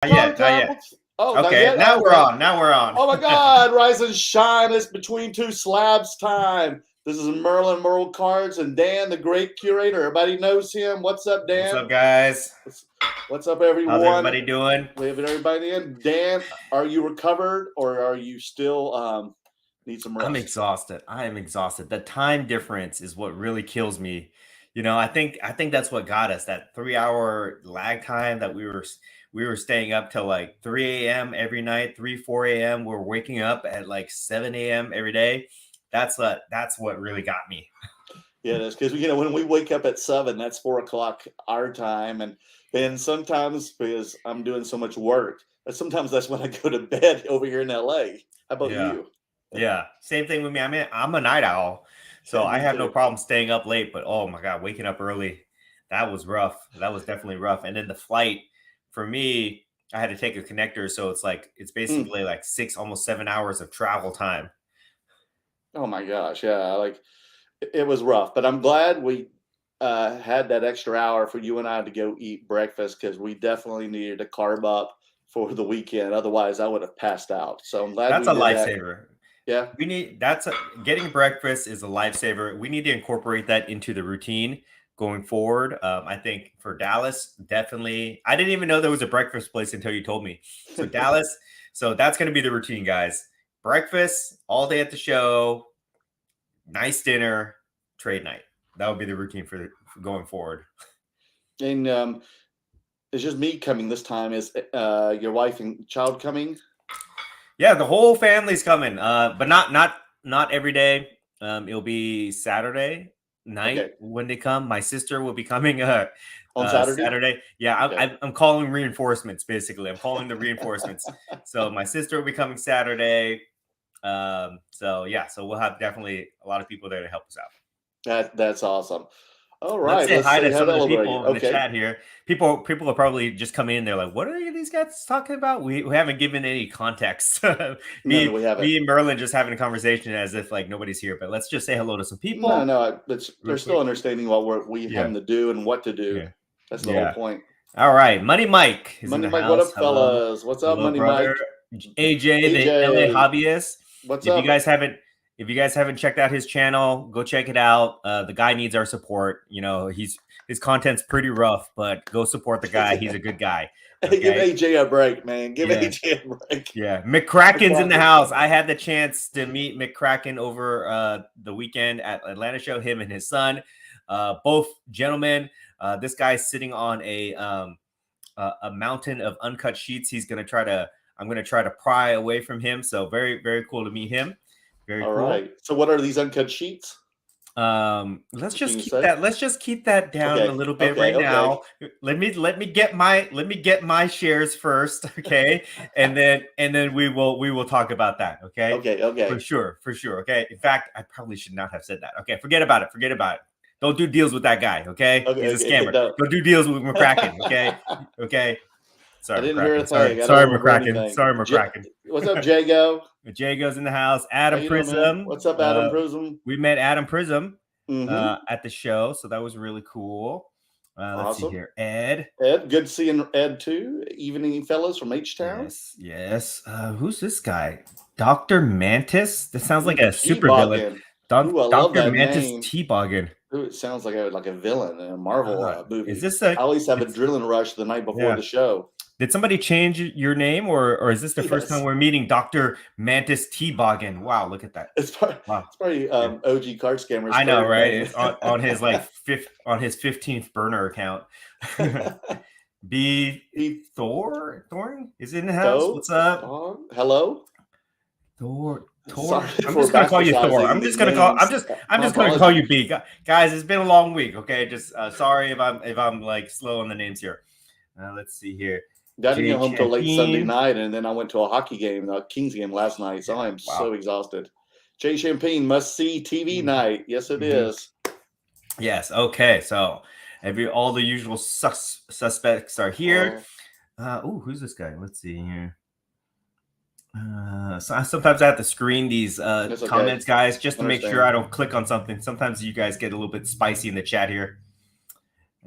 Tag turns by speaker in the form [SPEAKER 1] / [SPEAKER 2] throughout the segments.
[SPEAKER 1] Not yet, not
[SPEAKER 2] time.
[SPEAKER 1] yet.
[SPEAKER 2] Oh, not
[SPEAKER 1] Okay,
[SPEAKER 2] yet.
[SPEAKER 1] now
[SPEAKER 2] Okay.
[SPEAKER 1] we're on. Now we're on.
[SPEAKER 2] Oh my God! Rise and shine! It's between two slabs time. This is Merle Cards and Dan, the great curator. Everybody knows him. What's up, Dan?
[SPEAKER 1] What's up, guys?
[SPEAKER 2] What's up, everyone?
[SPEAKER 1] How's everybody doing?
[SPEAKER 2] We have everybody in. Dan, are you recovered or are you still need some rest?
[SPEAKER 1] I'm exhausted. I am exhausted. The time difference is what really kills me. You know, I think that's what got us, that 3-hour lag time that we were staying up till like 3 a.m. every night, 4 a.m. We're waking up at like 7 a.m. every day. That's what really got me.
[SPEAKER 2] Yeah, that's because when we wake up at 7, that's 4 o'clock our time, and sometimes because I'm doing so much work, but sometimes that's when I go to bed over here in LA. How about you?
[SPEAKER 1] Yeah, same thing with me. I mean, I'm a night owl, so I have no problem staying up late. But oh my God, waking up early, that was rough. That was definitely rough. And then the flight for me, I had to take a connector, so it's basically like 6, almost 7 hours of travel time.
[SPEAKER 2] Oh my gosh, yeah, like it was rough, but I'm glad we had that extra hour for you and I to go eat breakfast because we definitely needed to carb up for the weekend. Otherwise, I would have passed out. So I'm glad
[SPEAKER 1] That's
[SPEAKER 2] we
[SPEAKER 1] a
[SPEAKER 2] did
[SPEAKER 1] lifesaver.
[SPEAKER 2] That.
[SPEAKER 1] Yeah, getting breakfast is a lifesaver. We need to incorporate that into the routine going forward. I think for Dallas, definitely. I didn't even know there was a breakfast place until you told me. So Dallas, so that's going to be the routine, guys. Breakfast all day at the show, nice dinner, trade night. That would be the routine for going forward.
[SPEAKER 2] And it's just me coming this time. Is your wife and child coming?
[SPEAKER 1] Yeah, the whole family's coming, but not every day. It'll be Saturday night when they come. My sister will be coming
[SPEAKER 2] on
[SPEAKER 1] Saturday. Yeah, I'm calling reinforcements. Basically, I'm calling the reinforcements. So my sister will be coming Saturday. So we'll have definitely a lot of people there to help us out.
[SPEAKER 2] That's awesome. All right,
[SPEAKER 1] let's say hi to some of the people in the chat here. People are probably just coming in there like, what are these guys talking about? We haven't given any context. me and Merlin just having a conversation as if like nobody's here. But let's just say hello to some people.
[SPEAKER 2] They're still understanding what we having to do and what to do. Yeah. That's the whole point.
[SPEAKER 1] All right, Money Mike is in the house.
[SPEAKER 2] What up, fellas? What's up, Money
[SPEAKER 1] brother? Mike? AJ, the LA hobbyist.
[SPEAKER 2] What's up?
[SPEAKER 1] If you guys haven't checked out his channel, go check it out. The guy needs our support. You know, his content's pretty rough, but go support the guy. He's a good guy.
[SPEAKER 2] Okay? Give AJ a break, man. Give AJ a break.
[SPEAKER 1] Yeah, McCracken's in the house. I had the chance to meet McCracken over the weekend at Atlanta show. Him and his son, both gentlemen. This guy's sitting on a mountain of uncut sheets. I'm gonna try to pry away from him. So very, very cool to meet him. Very cool.
[SPEAKER 2] Right. So what are these uncut sheets?
[SPEAKER 1] Let's just keep that down a little bit now. Let me get my shares first, okay? and then we will talk about that, okay?
[SPEAKER 2] Okay.
[SPEAKER 1] For sure. Okay. In fact, I probably should not have said that. Okay, forget about it. Don't do deals with that guy, okay? He's a scammer. Don't do deals with McCracken, okay? Okay. Sorry,
[SPEAKER 2] I didn't hear a thing.
[SPEAKER 1] Sorry, McCracken.
[SPEAKER 2] What's up, Jago?
[SPEAKER 1] Jago's in the house. Adam Prism.
[SPEAKER 2] What's up, Adam Prism?
[SPEAKER 1] We met Adam Prism at the show, so that was really cool. Let's see here. Ed,
[SPEAKER 2] good seeing Ed too. Evening fellows from H-Town.
[SPEAKER 1] Yes. Who's this guy? Dr. Mantis? This sounds like a super villain. Dr. Mantis T-Boggin.
[SPEAKER 2] It sounds like a villain in a Marvel movie.
[SPEAKER 1] Is this
[SPEAKER 2] I always have adrenaline rush the night before the show.
[SPEAKER 1] Did somebody change your name, or is this the first time we're meeting Dr. Mantis T-Boggin? Wow, look at that.
[SPEAKER 2] It's probably OG card scammers.
[SPEAKER 1] I know, right? It's on his on his 15th burner account. B Thorn is in the house. What's up?
[SPEAKER 2] Hello,
[SPEAKER 1] Thor. I'm just gonna call you Thor. I'm just gonna call you B. Guys, it's been a long week. Okay, just sorry if I'm like slow on the names here. Let's see here.
[SPEAKER 2] I didn't get home till late Sunday night, and then I went to a hockey game, a Kings game last night. So I'm so exhausted. Jay Champagne must see TV night. Yes, it is.
[SPEAKER 1] Yes. Okay. So all the usual suspects are here. Who's this guy? Let's see here. So sometimes I have to screen these comments, guys, just to make sure I don't click on something. Sometimes you guys get a little bit spicy in the chat here.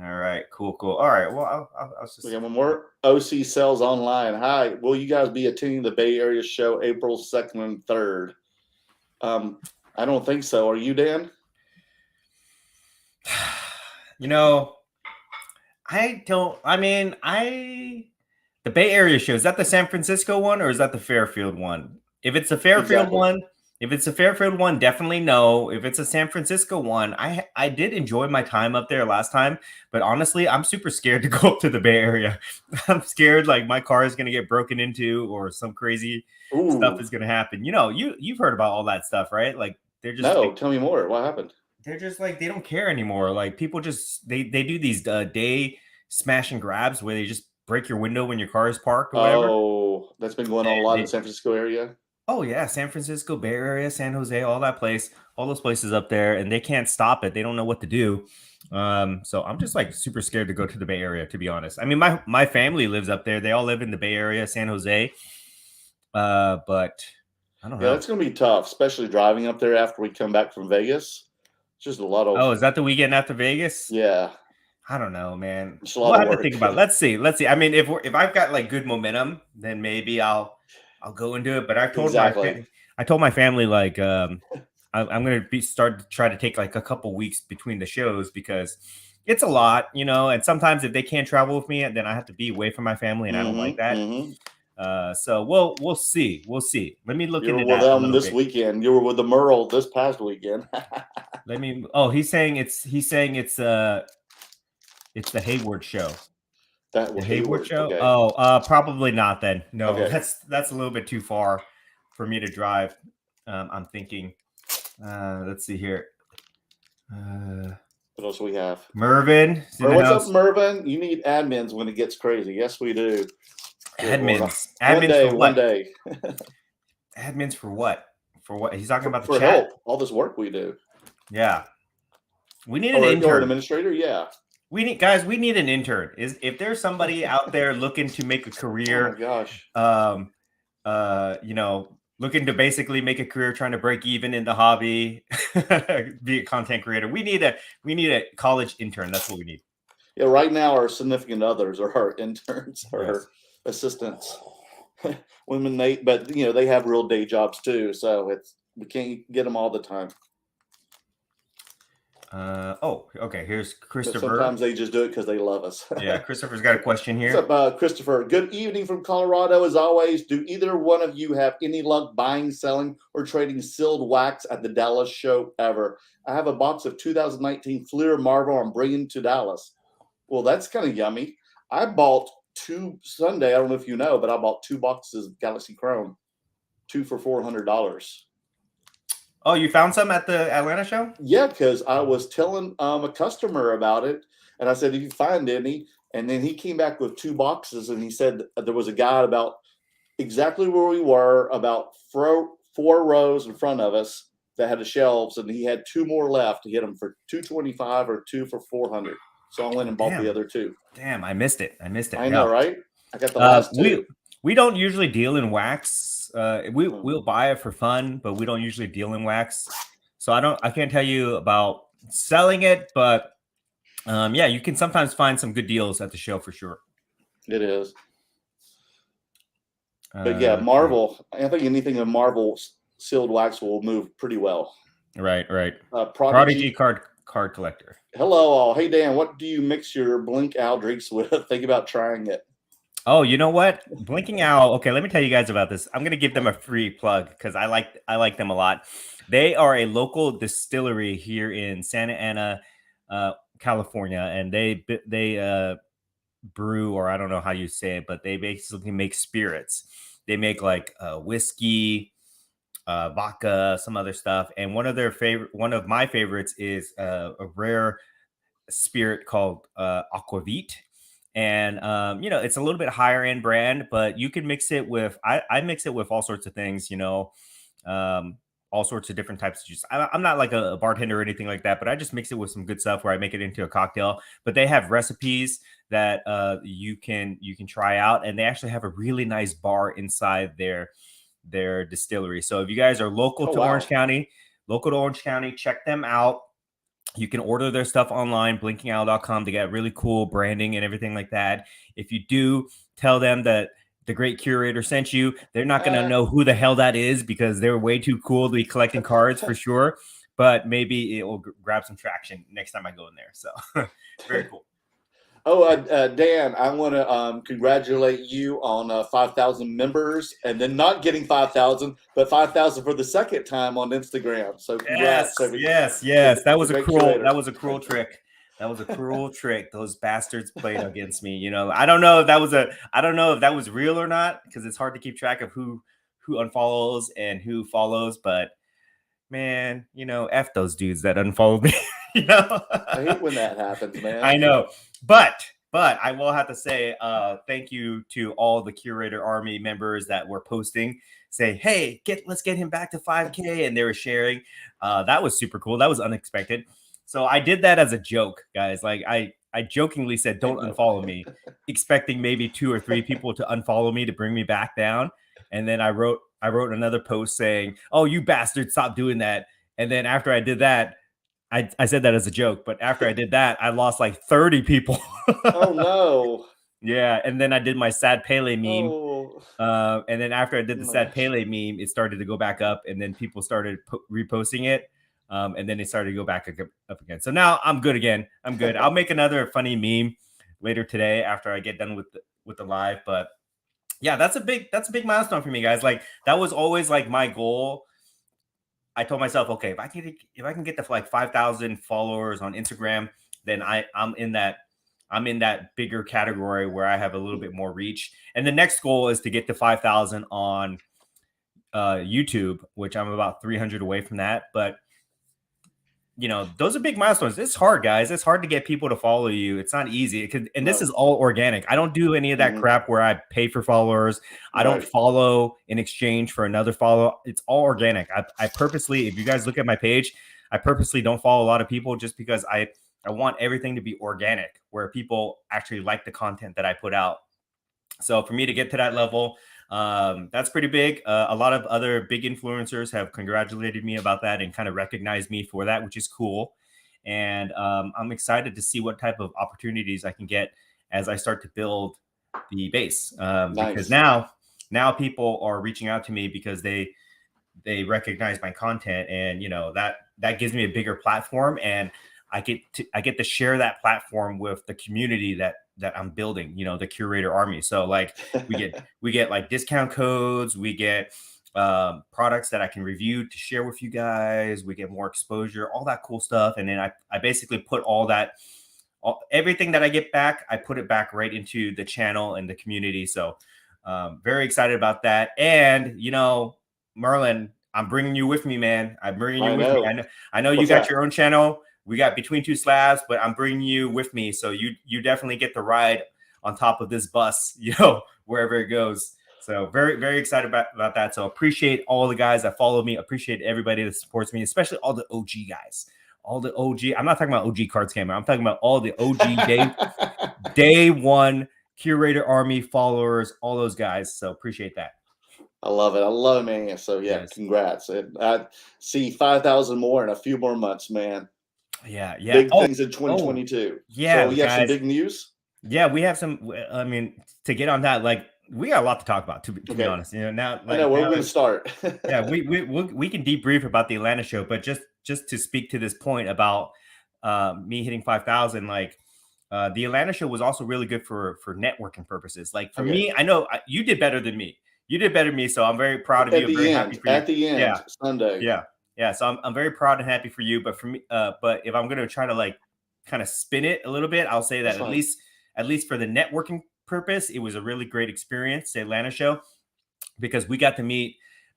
[SPEAKER 1] All right, cool. All right, well, I'll
[SPEAKER 2] We
[SPEAKER 1] just.
[SPEAKER 2] got one more. OC Sales Online. Hi, will you guys be attending the Bay Area show April 2nd and 3rd? I don't think so. Are you, Dan?
[SPEAKER 1] You know, I don't. I mean, I the Bay Area show, is that the San Francisco one or is that the Fairfield one? If it's the Fairfield
[SPEAKER 2] Exactly.
[SPEAKER 1] one, definitely no. If it's a San Francisco one, I did enjoy my time up there last time, but honestly, I'm super scared to go up to the Bay Area. I'm scared like my car is gonna get broken into or some crazy stuff
[SPEAKER 2] Ooh,
[SPEAKER 1] is gonna happen. You know, you've heard about all that stuff, right? Like
[SPEAKER 2] no. Tell me more. What happened?
[SPEAKER 1] they're just like they don't care anymore. Like people just they do these day smash and grabs where they just break your window when your car is parked or whatever.
[SPEAKER 2] Oh, that's been going on a lot in
[SPEAKER 1] They,
[SPEAKER 2] the San Francisco area.
[SPEAKER 1] oh yeah, San Francisco, Bay Area, San Jose, all those places up there, and they can't stop it. They don't know what to do. So I'm just like super scared to go to the Bay Area, to be honest. I mean, my family lives up there. They all live in the Bay Area, San Jose. But I don't
[SPEAKER 2] Yeah,
[SPEAKER 1] know.
[SPEAKER 2] that's going to be tough, especially driving up there after we come back from Vegas. It's just a lot of,
[SPEAKER 1] Oh, is that the weekend after Vegas?
[SPEAKER 2] yeah,
[SPEAKER 1] I don't know, man.
[SPEAKER 2] it's a lot
[SPEAKER 1] We'll
[SPEAKER 2] of
[SPEAKER 1] have to
[SPEAKER 2] work.
[SPEAKER 1] think about it. Let's see. Let's see. I mean, if I've got like good momentum, then maybe I'll go and do it. But
[SPEAKER 2] Exactly.
[SPEAKER 1] I told my family like I'm gonna start to try to take like a couple weeks between the shows because it's a lot, you know. And sometimes if they can't travel with me, then I have to be away from my family, and I don't like that.
[SPEAKER 2] Mm-hmm.
[SPEAKER 1] So we'll see. We'll see. Let me look
[SPEAKER 2] You were
[SPEAKER 1] into
[SPEAKER 2] with
[SPEAKER 1] that a
[SPEAKER 2] them
[SPEAKER 1] little
[SPEAKER 2] this
[SPEAKER 1] bit.
[SPEAKER 2] weekend. You were with the Merle this past weekend.
[SPEAKER 1] Let me. Oh, he's saying it's the Hayward show.
[SPEAKER 2] That
[SPEAKER 1] The
[SPEAKER 2] was
[SPEAKER 1] Hayward
[SPEAKER 2] Hayward.
[SPEAKER 1] show?
[SPEAKER 2] Okay.
[SPEAKER 1] Oh, probably not then. No,
[SPEAKER 2] Okay.
[SPEAKER 1] that's a little bit too far for me to drive. I'm thinking. Let's see here.
[SPEAKER 2] What else we have?
[SPEAKER 1] Mervin is in the
[SPEAKER 2] What's up,
[SPEAKER 1] house.
[SPEAKER 2] Mervin? You need admins when it gets crazy. Yes, we do. Good Lord.
[SPEAKER 1] Admins.
[SPEAKER 2] One
[SPEAKER 1] Admins
[SPEAKER 2] day,
[SPEAKER 1] for
[SPEAKER 2] one
[SPEAKER 1] what?
[SPEAKER 2] day.
[SPEAKER 1] Admins for what? For what? He's talking about the
[SPEAKER 2] For
[SPEAKER 1] chat.
[SPEAKER 2] help. All this work we do.
[SPEAKER 1] Yeah, we need an
[SPEAKER 2] Or an
[SPEAKER 1] intern.
[SPEAKER 2] administrator, yeah.
[SPEAKER 1] We need guys. We need an intern. Is if there's somebody out there looking to make a
[SPEAKER 2] Oh my
[SPEAKER 1] career,
[SPEAKER 2] gosh.
[SPEAKER 1] you know, looking to basically make a career, trying to break even in the hobby, be a content creator. We need a college intern. That's what we need.
[SPEAKER 2] Yeah, right now our significant others are our interns or
[SPEAKER 1] Yes.
[SPEAKER 2] our assistants. Women, but they have real day jobs too, so we can't get them all the time.
[SPEAKER 1] Oh, okay. Here's
[SPEAKER 2] But
[SPEAKER 1] Christopher.
[SPEAKER 2] sometimes they just do it because they love us.
[SPEAKER 1] Yeah, Christopher's got a question here.
[SPEAKER 2] What's up, Christopher? Good evening from Colorado, as always. Do either one of you have any luck buying, selling, or trading sealed wax at the Dallas show ever? I have a box of 2019 Fleer Marvel I'm bringing to Dallas. Well, that's kind of yummy. I bought two Sunday. I don't know if you know, but I bought 2 boxes of Galaxy Chrome, 2 for $400.
[SPEAKER 1] Oh, you found some at the Atlanta show?
[SPEAKER 2] Yeah, because I was telling a customer about it, and I said, "If you find any," and then he came back with 2 boxes, and he said there was a guy about exactly where we were, about 4 rows in front of us that had the shelves, and he had 2 more left to get them for $225 or 2 for $400. So I went and bought the other 2.
[SPEAKER 1] Damn, I missed it.
[SPEAKER 2] I know,
[SPEAKER 1] Yeah.
[SPEAKER 2] right? I got the last 2.
[SPEAKER 1] We don't usually deal in wax.
[SPEAKER 2] Hmm.
[SPEAKER 1] We'll buy it for fun, but we don't usually deal in wax. So I can't tell you about selling it, but yeah, you can sometimes find some good deals at the show for sure.
[SPEAKER 2] It is. But yeah, Marvel. I think anything in Marvel sealed wax will move pretty well.
[SPEAKER 1] Right.
[SPEAKER 2] Prodigy
[SPEAKER 1] card collector.
[SPEAKER 2] Hello, all. Hey, Dan, what do you mix your Blink Owl drinks with? Think about trying it.
[SPEAKER 1] Oh, you know what? Blinking Owl. Okay, let me tell you guys about this. I'm gonna give them a free plug because I like them a lot. They are a local distillery here in Santa Ana, California, and they brew, or I don't know how you say it, but they basically make spirits. They make like whiskey, vodka, some other stuff, and one of my favorites is a rare spirit called aquavit. And it's a little bit higher end brand, but you can mix it with I mix it with all sorts of things, all sorts of different types of juice. I'm not like a bartender or anything like that, but I just mix it with some good stuff where I make it into a cocktail. But they have recipes that you can try out, and they actually have a really nice bar inside their distillery. So if you guys are local to Orange County, check them out. You can order their stuff online, blinkingowl.com. They got really cool branding and everything like that. If you do, tell them that the great curator sent you. They're not going to know who the hell that is because they're way too cool to be collecting cards for sure. But maybe it will grab some traction next time I go in there. So very cool.
[SPEAKER 2] Oh, Dan, I want to congratulate you on 5,000 members, and then not getting 5,000, but 5,000 for the second time on Instagram. So congrats!
[SPEAKER 1] Yes. That was a cruel.
[SPEAKER 2] Curator.
[SPEAKER 1] That was a cruel trick. That was a cruel trick. Those bastards played against me. You know, I don't know if that was I don't know if that was real or not because it's hard to keep track of who unfollows and who follows. But man, you know, F those dudes that unfollowed me. You know,
[SPEAKER 2] I hate when that happens, man.
[SPEAKER 1] I know, but I will have to say, thank you to all the Curator Army members that were posting, say, hey, let's get him back to 5K, and they were sharing. That was super cool. That was unexpected. So I did that as a joke, guys. Like I jokingly said, don't unfollow me, expecting maybe 2 or 3 people to unfollow me to bring me back down. And then I wrote another post saying, oh, you bastards, stop doing that. And then after I did that, I said that as a joke, but after I did that, I lost like 30 people.
[SPEAKER 2] Oh no.
[SPEAKER 1] Yeah, and then I did my sad Pele meme.
[SPEAKER 2] Oh.
[SPEAKER 1] And then after I did the sad Pele meme, it started to go back up, and then people started reposting it. And then it started to go back up again. So now I'm good again. I'm good. I'll make another funny meme later today after I get done with the live. But yeah, that's a big milestone for me, guys. Like that was always like my goal. I told myself, okay, if I can get to like 5,000 followers on Instagram, then I'm in that bigger category where I have a little bit more reach. And the next goal is to get to 5,000 on YouTube, which I'm about 300 away from that. But you know, those are big milestones. It's hard, guys. It's hard to get people to follow you. It's not easy. And this is all organic. I don't do any of that crap where I pay for followers. I don't follow in exchange for another follow. It's all organic. I purposely, if you guys look at my page, I purposely don't follow a lot of people just because I want everything to be organic, where people actually like the content that I put out. So for me to get to that level, that's pretty big. A lot of other big influencers have congratulated me about that and kind of recognized me for that, which is cool. And I'm excited to see what type of opportunities I can get as I start to build the base. Because now people are reaching out to me because they recognize my content, and you know that gives me a bigger platform, and I get to share that platform with the community that I'm building, you know, the Curator Army. So like we get like discount codes, we get products that I can review to share with you guys, we get more exposure, all that cool stuff. And then I basically put everything that I get back, I put it back right into the channel and the community. So very excited about that. And you know, Merlin, I'm bringing you with me, man. I'm bringing you with me. I know you got your own channel. We got Between Two Slabs, but I'm bringing you with me. So you definitely get the ride on top of this bus, you know, wherever it goes. So very, very excited about that. So appreciate all the guys that follow me. Appreciate everybody that supports me, especially all the OG guys. All the OG. I'm not talking about OG Cards Camera. I'm talking about all the OG day one Curator Army followers, all those guys. So appreciate that.
[SPEAKER 2] I love it. I love it, man. So yeah, congrats. And I see 5,000 more in a few more months, man.
[SPEAKER 1] Yeah.
[SPEAKER 2] Big things in 2022.
[SPEAKER 1] Yeah.
[SPEAKER 2] So we have some big news.
[SPEAKER 1] Yeah, we have some. I mean, to get on that, like we got a lot to talk about. To be honest, you know, now like,
[SPEAKER 2] I know we're going to start.
[SPEAKER 1] Yeah, we can debrief about the Atlanta show, but just to speak to this point about me hitting 5,000, like the Atlanta show was also really good for networking purposes. Like for me, I know you did better than me. You did better than me, so I'm very proud of you. I'm very happy for you.
[SPEAKER 2] At the end, Sunday.
[SPEAKER 1] Yeah. So I'm very proud and happy for you. But for me, but if I'm gonna try to like kind of spin it a little bit, I'll say that at least for the networking purpose, it was a really great experience, the Atlanta show, because we got to meet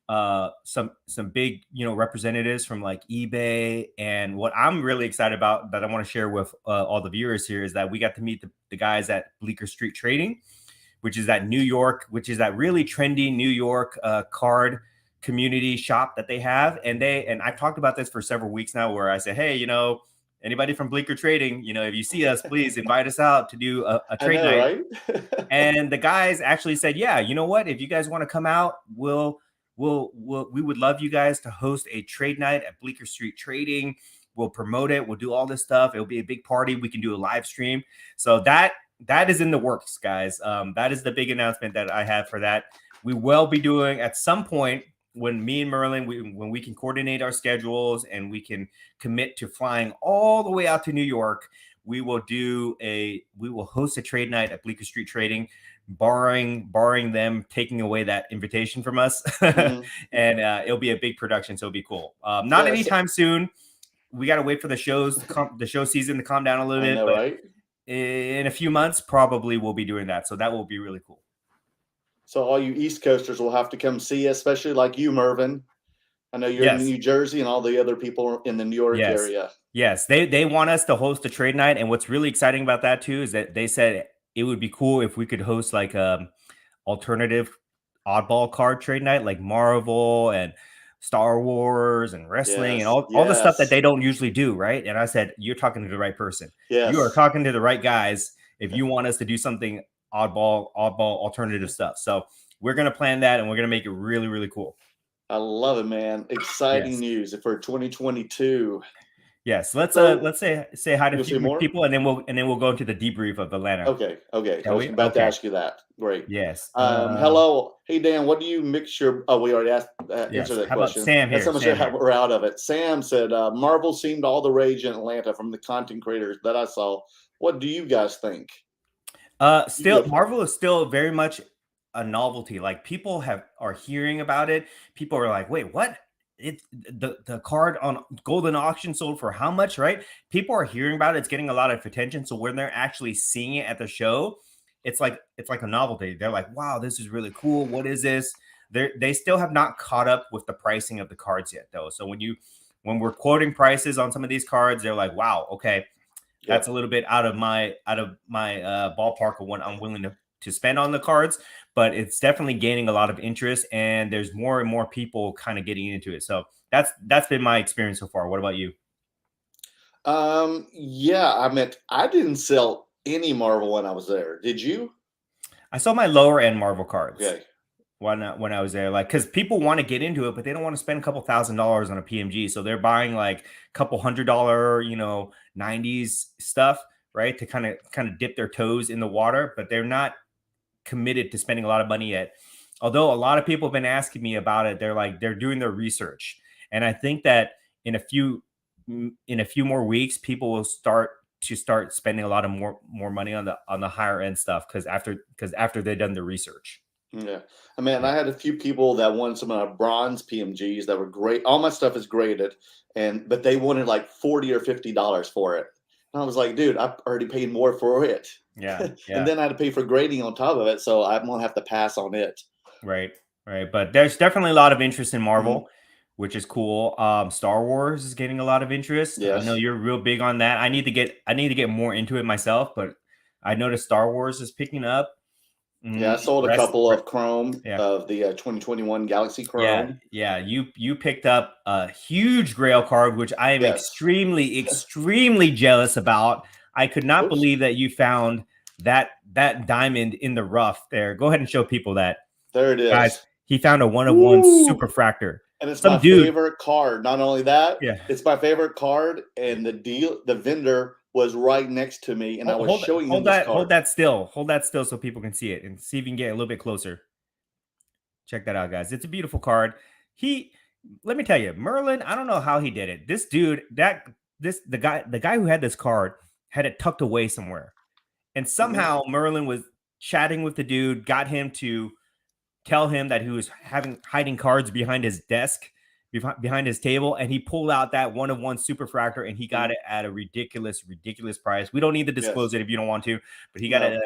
[SPEAKER 1] some big, you know, representatives from like eBay. And what I'm really excited about that I want to share with all the viewers here is that we got to meet the guys at Bleecker Street Trading, which is that really trendy New York card community shop that they have. And I've talked about this for several weeks now, where I say, hey, you know, anybody from Bleecker Trading, you know, if you see us, please invite us out to do a trade night. Right? And the guys actually said, yeah, you know what? If you guys want to come out, we would love you guys to host a trade night at Bleecker Street Trading. we'll promote it. We'll do all this stuff. It'll be a big party. We can do a live stream. So that is in the works, guys. That is the big announcement that I have for that. We will be doing at some point when me and Merlin, when we can coordinate our schedules and we can commit to flying all the way out to New York, we will host a trade night at Bleecker Street Trading, barring them taking away that invitation from us. And it'll be a big production, so it'll be cool. Not anytime soon. We got to wait for the show season to calm down a little bit. But
[SPEAKER 2] right?
[SPEAKER 1] In a few months, probably we'll be doing that. So that will be really cool.
[SPEAKER 2] So all you East Coasters will have to come see, especially like you, Mervin. I know you're in New Jersey and all the other people in the New York area.
[SPEAKER 1] Yes, they want us to host a trade night. And what's really exciting about that too is that they said it would be cool if we could host like alternative oddball card trade night, like Marvel and Star Wars and wrestling and all the stuff that they don't usually do, right? And I said, you're talking to the right person.
[SPEAKER 2] Yes.
[SPEAKER 1] You are talking to the right guys if you want us to do something oddball alternative stuff. So we're going to plan that and we're going to make it really, really cool.
[SPEAKER 2] I love it, man. Exciting news for 2022.
[SPEAKER 1] Yes, let's say hi to a few people and then we'll go into the debrief of Atlanta.
[SPEAKER 2] Okay. I was about to ask you that. Great.
[SPEAKER 1] Yes.
[SPEAKER 2] Hello. Hey Dan, what do you mix your we already asked answer that
[SPEAKER 1] How
[SPEAKER 2] question.
[SPEAKER 1] About Sam here?
[SPEAKER 2] We're out of it. Sam said Marvel seemed all the rage in Atlanta from the content creators that I saw. What do you guys think?
[SPEAKER 1] Marvel is still very much a novelty. Like people are hearing about it. People are like, wait, what? The card on Golden Auction sold for how much, right? People are hearing about it. It's getting a lot of attention. So when they're actually seeing it at the show, it's like a novelty. They're like, wow, this is really cool. What is this? They still have not caught up with the pricing of the cards yet, though. So when we're quoting prices on some of these cards, they're like, wow, okay, that's a little bit out of my ballpark of what I'm willing to spend on the cards, but it's definitely gaining a lot of interest and there's more and more people kind of getting into it. So that's been my experience so far. What about you?
[SPEAKER 2] I didn't sell any Marvel when I was there. Did you?
[SPEAKER 1] I saw my lower end Marvel cards.
[SPEAKER 2] Okay.
[SPEAKER 1] When I was there, like, because people want to get into it, but they don't want to spend a couple $1,000s on a PMG. So they're buying like a couple $100, 90s stuff, right? To kind of dip their toes in the water, but they're not committed to spending a lot of money yet. Although a lot of people have been asking me about it. They're doing their research. And I think that in a few more weeks, people will start spending a lot of more money on the higher end stuff because after they've done the research.
[SPEAKER 2] Yeah. I mean, I had a few people that wanted some bronze PMGs that were great. All my stuff is graded, but they wanted like $40 or $50 for it. And I was like, dude, I already paid more for it.
[SPEAKER 1] Yeah.
[SPEAKER 2] And then I had to pay for grading on top of it. So I'm going to have to pass on it.
[SPEAKER 1] Right. But there's definitely a lot of interest in Marvel, which is cool. Star Wars is getting a lot of interest.
[SPEAKER 2] Yes.
[SPEAKER 1] I know you're real big on that. I need to get more into it myself, but I noticed Star Wars is picking up.
[SPEAKER 2] Yeah, I sold a couple of Chrome of the 2021 Galaxy Chrome.
[SPEAKER 1] Yeah. You picked up a huge Grail card, which I am extremely, extremely jealous about. I could not believe that you found that diamond in the rough there. Go ahead and show people that.
[SPEAKER 2] There it is.
[SPEAKER 1] Guys, he found a 1-of-1 superfractor.
[SPEAKER 2] And it's my favorite card. Not only that, it's my favorite card. And the vendor was right next to me, and I was showing him this card.
[SPEAKER 1] Hold that still so people can see it and see if you can get a little bit closer. Check that out, guys. It's a beautiful card. Let me tell you, Merlin, I don't know how he did it. This dude, the guy who had this card had it tucked away somewhere. And somehow Merlin was chatting with the dude, got him to tell him that he was hiding cards behind his desk, behind his table, and he pulled out that 1-of-1 superfractor and he got it at a ridiculous price. We don't need to disclose it if you don't want to, but he got it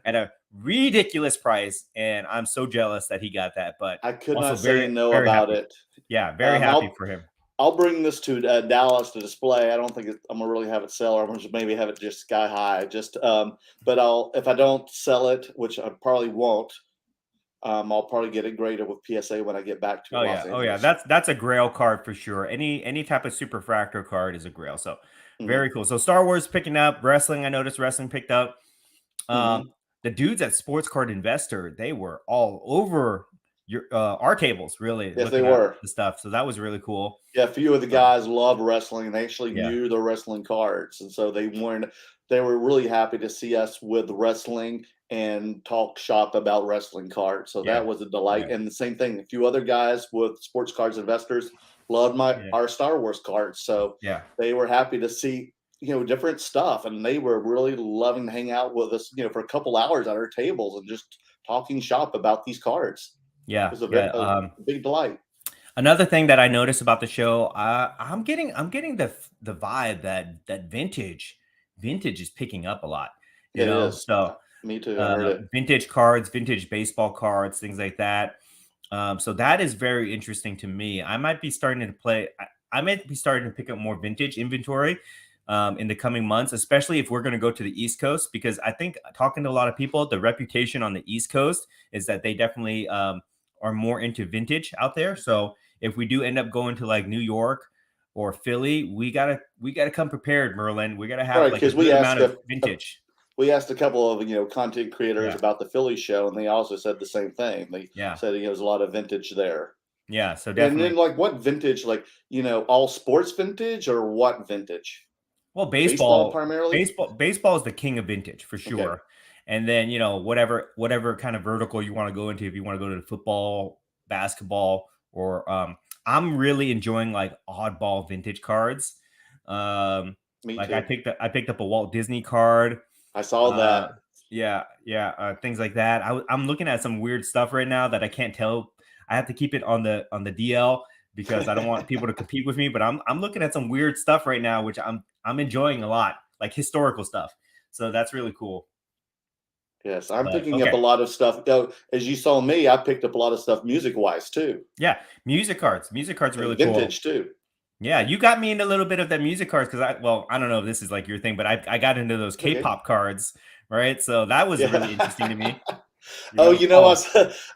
[SPEAKER 1] at a ridiculous price, and I'm so jealous that he got that. But
[SPEAKER 2] I could not say no about it.
[SPEAKER 1] Yeah, very happy for him.
[SPEAKER 2] I'll bring this to Dallas to display. I don't think I'm gonna really have it sell, or I'm gonna just maybe have it just sky high. But if I don't sell it, which I probably won't, I'll probably get it graded with PSA when I get back to Los Angeles.
[SPEAKER 1] That's a Grail card for sure. Any type of superfractor card is a Grail. So very cool. So Star Wars picking up. Wrestling, I noticed wrestling picked up. The dudes at Sports Card Investor, they were all over our tables, really
[SPEAKER 2] Yes, they
[SPEAKER 1] looking at
[SPEAKER 2] were.
[SPEAKER 1] the stuff. So that was really cool.
[SPEAKER 2] Yeah, a few of the guys loved wrestling. They actually
[SPEAKER 1] Yeah,
[SPEAKER 2] knew the wrestling cards, and so they were really happy to see us with wrestling and talk shop about wrestling cards. So
[SPEAKER 1] yeah,
[SPEAKER 2] that was a delight.
[SPEAKER 1] yeah,
[SPEAKER 2] And the same thing, a few other guys with sports cards investors loved
[SPEAKER 1] yeah,
[SPEAKER 2] our Star Wars cards. So
[SPEAKER 1] yeah,
[SPEAKER 2] they were happy to see, different stuff, and they were really loving to hang out with us, for a couple hours at our tables and just talking shop about these cards. It
[SPEAKER 1] yeah,
[SPEAKER 2] was
[SPEAKER 1] yeah.
[SPEAKER 2] a big delight.
[SPEAKER 1] Another thing that I noticed about the show, I'm getting the vibe that vintage is picking up a lot.
[SPEAKER 2] It is.
[SPEAKER 1] So
[SPEAKER 2] Me too. I heard it.
[SPEAKER 1] vintage cards, vintage baseball cards, things like that. So that is very interesting to me. I might be starting to play. I might be starting to pick up more vintage inventory in the coming months, especially if we're going to go to the East Coast, because I think talking to a lot of people, the reputation on the East Coast is that they definitely are more into vintage out there. So if we do end up going to like New York or Philly, we gotta come prepared, Merlin. We gotta have
[SPEAKER 2] Right,
[SPEAKER 1] like a
[SPEAKER 2] because
[SPEAKER 1] good amount of vintage.
[SPEAKER 2] we asked a couple of content creators
[SPEAKER 1] Yeah,
[SPEAKER 2] about the Philly show, and they also said the same thing. They
[SPEAKER 1] yeah,
[SPEAKER 2] said there's a lot of vintage there.
[SPEAKER 1] yeah. So
[SPEAKER 2] And
[SPEAKER 1] definitely.
[SPEAKER 2] then, like, what vintage? Like, all sports vintage or what vintage?
[SPEAKER 1] Well,
[SPEAKER 2] Baseball
[SPEAKER 1] baseball,
[SPEAKER 2] primarily.
[SPEAKER 1] baseball is the king of vintage for
[SPEAKER 2] Okay.
[SPEAKER 1] sure. And then, whatever kind of vertical you want to go into, if you want to go to the football, basketball, or I'm really enjoying like oddball vintage cards. Um,
[SPEAKER 2] Me
[SPEAKER 1] like
[SPEAKER 2] too.
[SPEAKER 1] I picked up a Walt Disney card.
[SPEAKER 2] I saw
[SPEAKER 1] Uh,
[SPEAKER 2] that.
[SPEAKER 1] yeah, yeah, things like that. I'm looking at some weird stuff right now that I can't tell. I have to keep it on the DL because I don't want people to compete with me. But I'm looking at some weird stuff right now, which I'm enjoying a lot, like historical stuff. So that's really cool.
[SPEAKER 2] Yes, I'm
[SPEAKER 1] But
[SPEAKER 2] picking up a
[SPEAKER 1] okay,
[SPEAKER 2] lot of stuff. As you saw me, I picked up a lot of stuff music wise too,
[SPEAKER 1] yeah, music cards,
[SPEAKER 2] and
[SPEAKER 1] really cool.
[SPEAKER 2] vintage too.
[SPEAKER 1] Yeah, you got me into a little bit of that music cards because I don't know if this is like your thing, but I got into those
[SPEAKER 2] Okay.
[SPEAKER 1] K-pop cards, right? So that was really interesting to
[SPEAKER 2] Yeah.
[SPEAKER 1] me.
[SPEAKER 2] Oh, I
[SPEAKER 1] Oh,
[SPEAKER 2] was,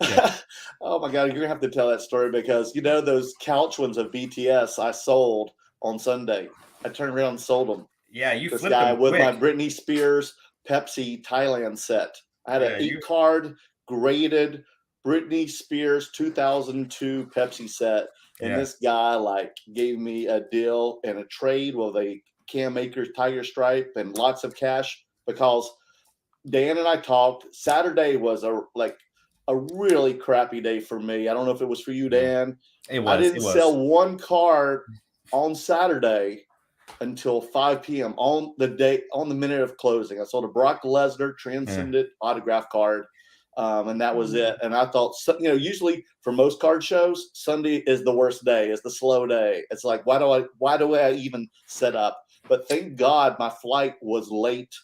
[SPEAKER 1] yeah,
[SPEAKER 2] oh my God, you're gonna have to tell that story because those couch ones of BTS I sold on Sunday. I turned around and sold them.
[SPEAKER 1] yeah, you
[SPEAKER 2] This
[SPEAKER 1] flipped
[SPEAKER 2] guy
[SPEAKER 1] them
[SPEAKER 2] with my
[SPEAKER 1] quick.
[SPEAKER 2] Britney Spears Pepsi Thailand set. I had an
[SPEAKER 1] Yeah,
[SPEAKER 2] eight
[SPEAKER 1] you.
[SPEAKER 2] card graded Britney Spears 2002 Pepsi set, and
[SPEAKER 1] Yeah,
[SPEAKER 2] this guy like gave me a deal and a trade with a Cam Akers Tiger Stripe and lots of cash because Dan and I talked. Saturday was a really crappy day for me. I don't know if it was for you,
[SPEAKER 1] yeah.
[SPEAKER 2] Dan.
[SPEAKER 1] It
[SPEAKER 2] I
[SPEAKER 1] was.
[SPEAKER 2] didn't
[SPEAKER 1] It was.
[SPEAKER 2] sell one card on Saturday until 5 p.m. on the minute of closing. I sold a Brock Lesnar
[SPEAKER 1] Yeah.
[SPEAKER 2] Transcendent autograph card, and that was it. And I thought, usually for most card shows, Sunday is the worst day, is the slow day. It's like, why do I even set up? But thank God my flight was late.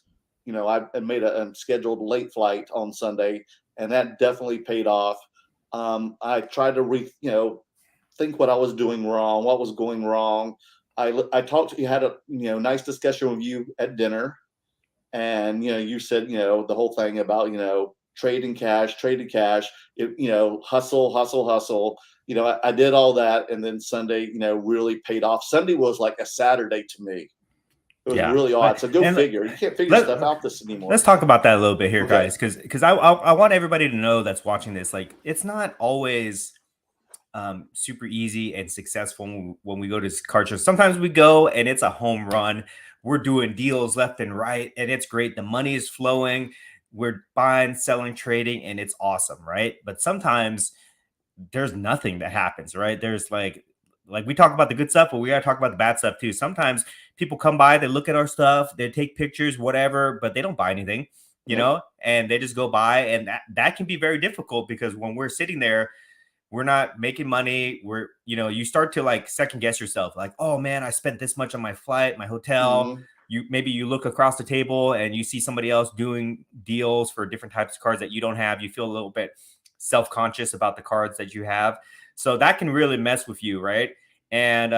[SPEAKER 2] I made a scheduled late flight on Sunday, and that definitely paid off. I tried to think what I was doing wrong, what was going wrong. I talked to you, had a nice discussion with you at dinner, and you said the whole thing about trading cash, hustle, hustle, hustle. I did all that, and then Sunday really paid off. Sunday was like a Saturday to me. It was
[SPEAKER 1] Yeah.
[SPEAKER 2] really odd. So go
[SPEAKER 1] And
[SPEAKER 2] figure. You can't figure
[SPEAKER 1] let
[SPEAKER 2] stuff out this anymore.
[SPEAKER 1] let's talk about that a little bit here,
[SPEAKER 2] Okay.
[SPEAKER 1] guys, because I want everybody to know that's watching this, like it's not always super easy and successful when we go to card shows. Sometimes we go and it's a home run. We're doing deals left and right, and it's great. The money is flowing. We're buying, selling, trading, and it's awesome, right? But sometimes there's nothing that happens, right? There's like we talk about the good stuff, but we gotta talk about the bad stuff too. Sometimes people come by, they look at our stuff, they take pictures, whatever, but they don't buy anything,
[SPEAKER 2] Nope.
[SPEAKER 1] and they just go by, and that can be very difficult because when we're sitting there, we're not making money. You start to like second guess yourself, like, oh man, I spent this much on my flight, my hotel.
[SPEAKER 2] Hmm.
[SPEAKER 1] You look across the table and you see somebody else doing deals for different types of cards that you don't have. You feel a little bit self-conscious about the cards that you have. So that can really mess with you, right? And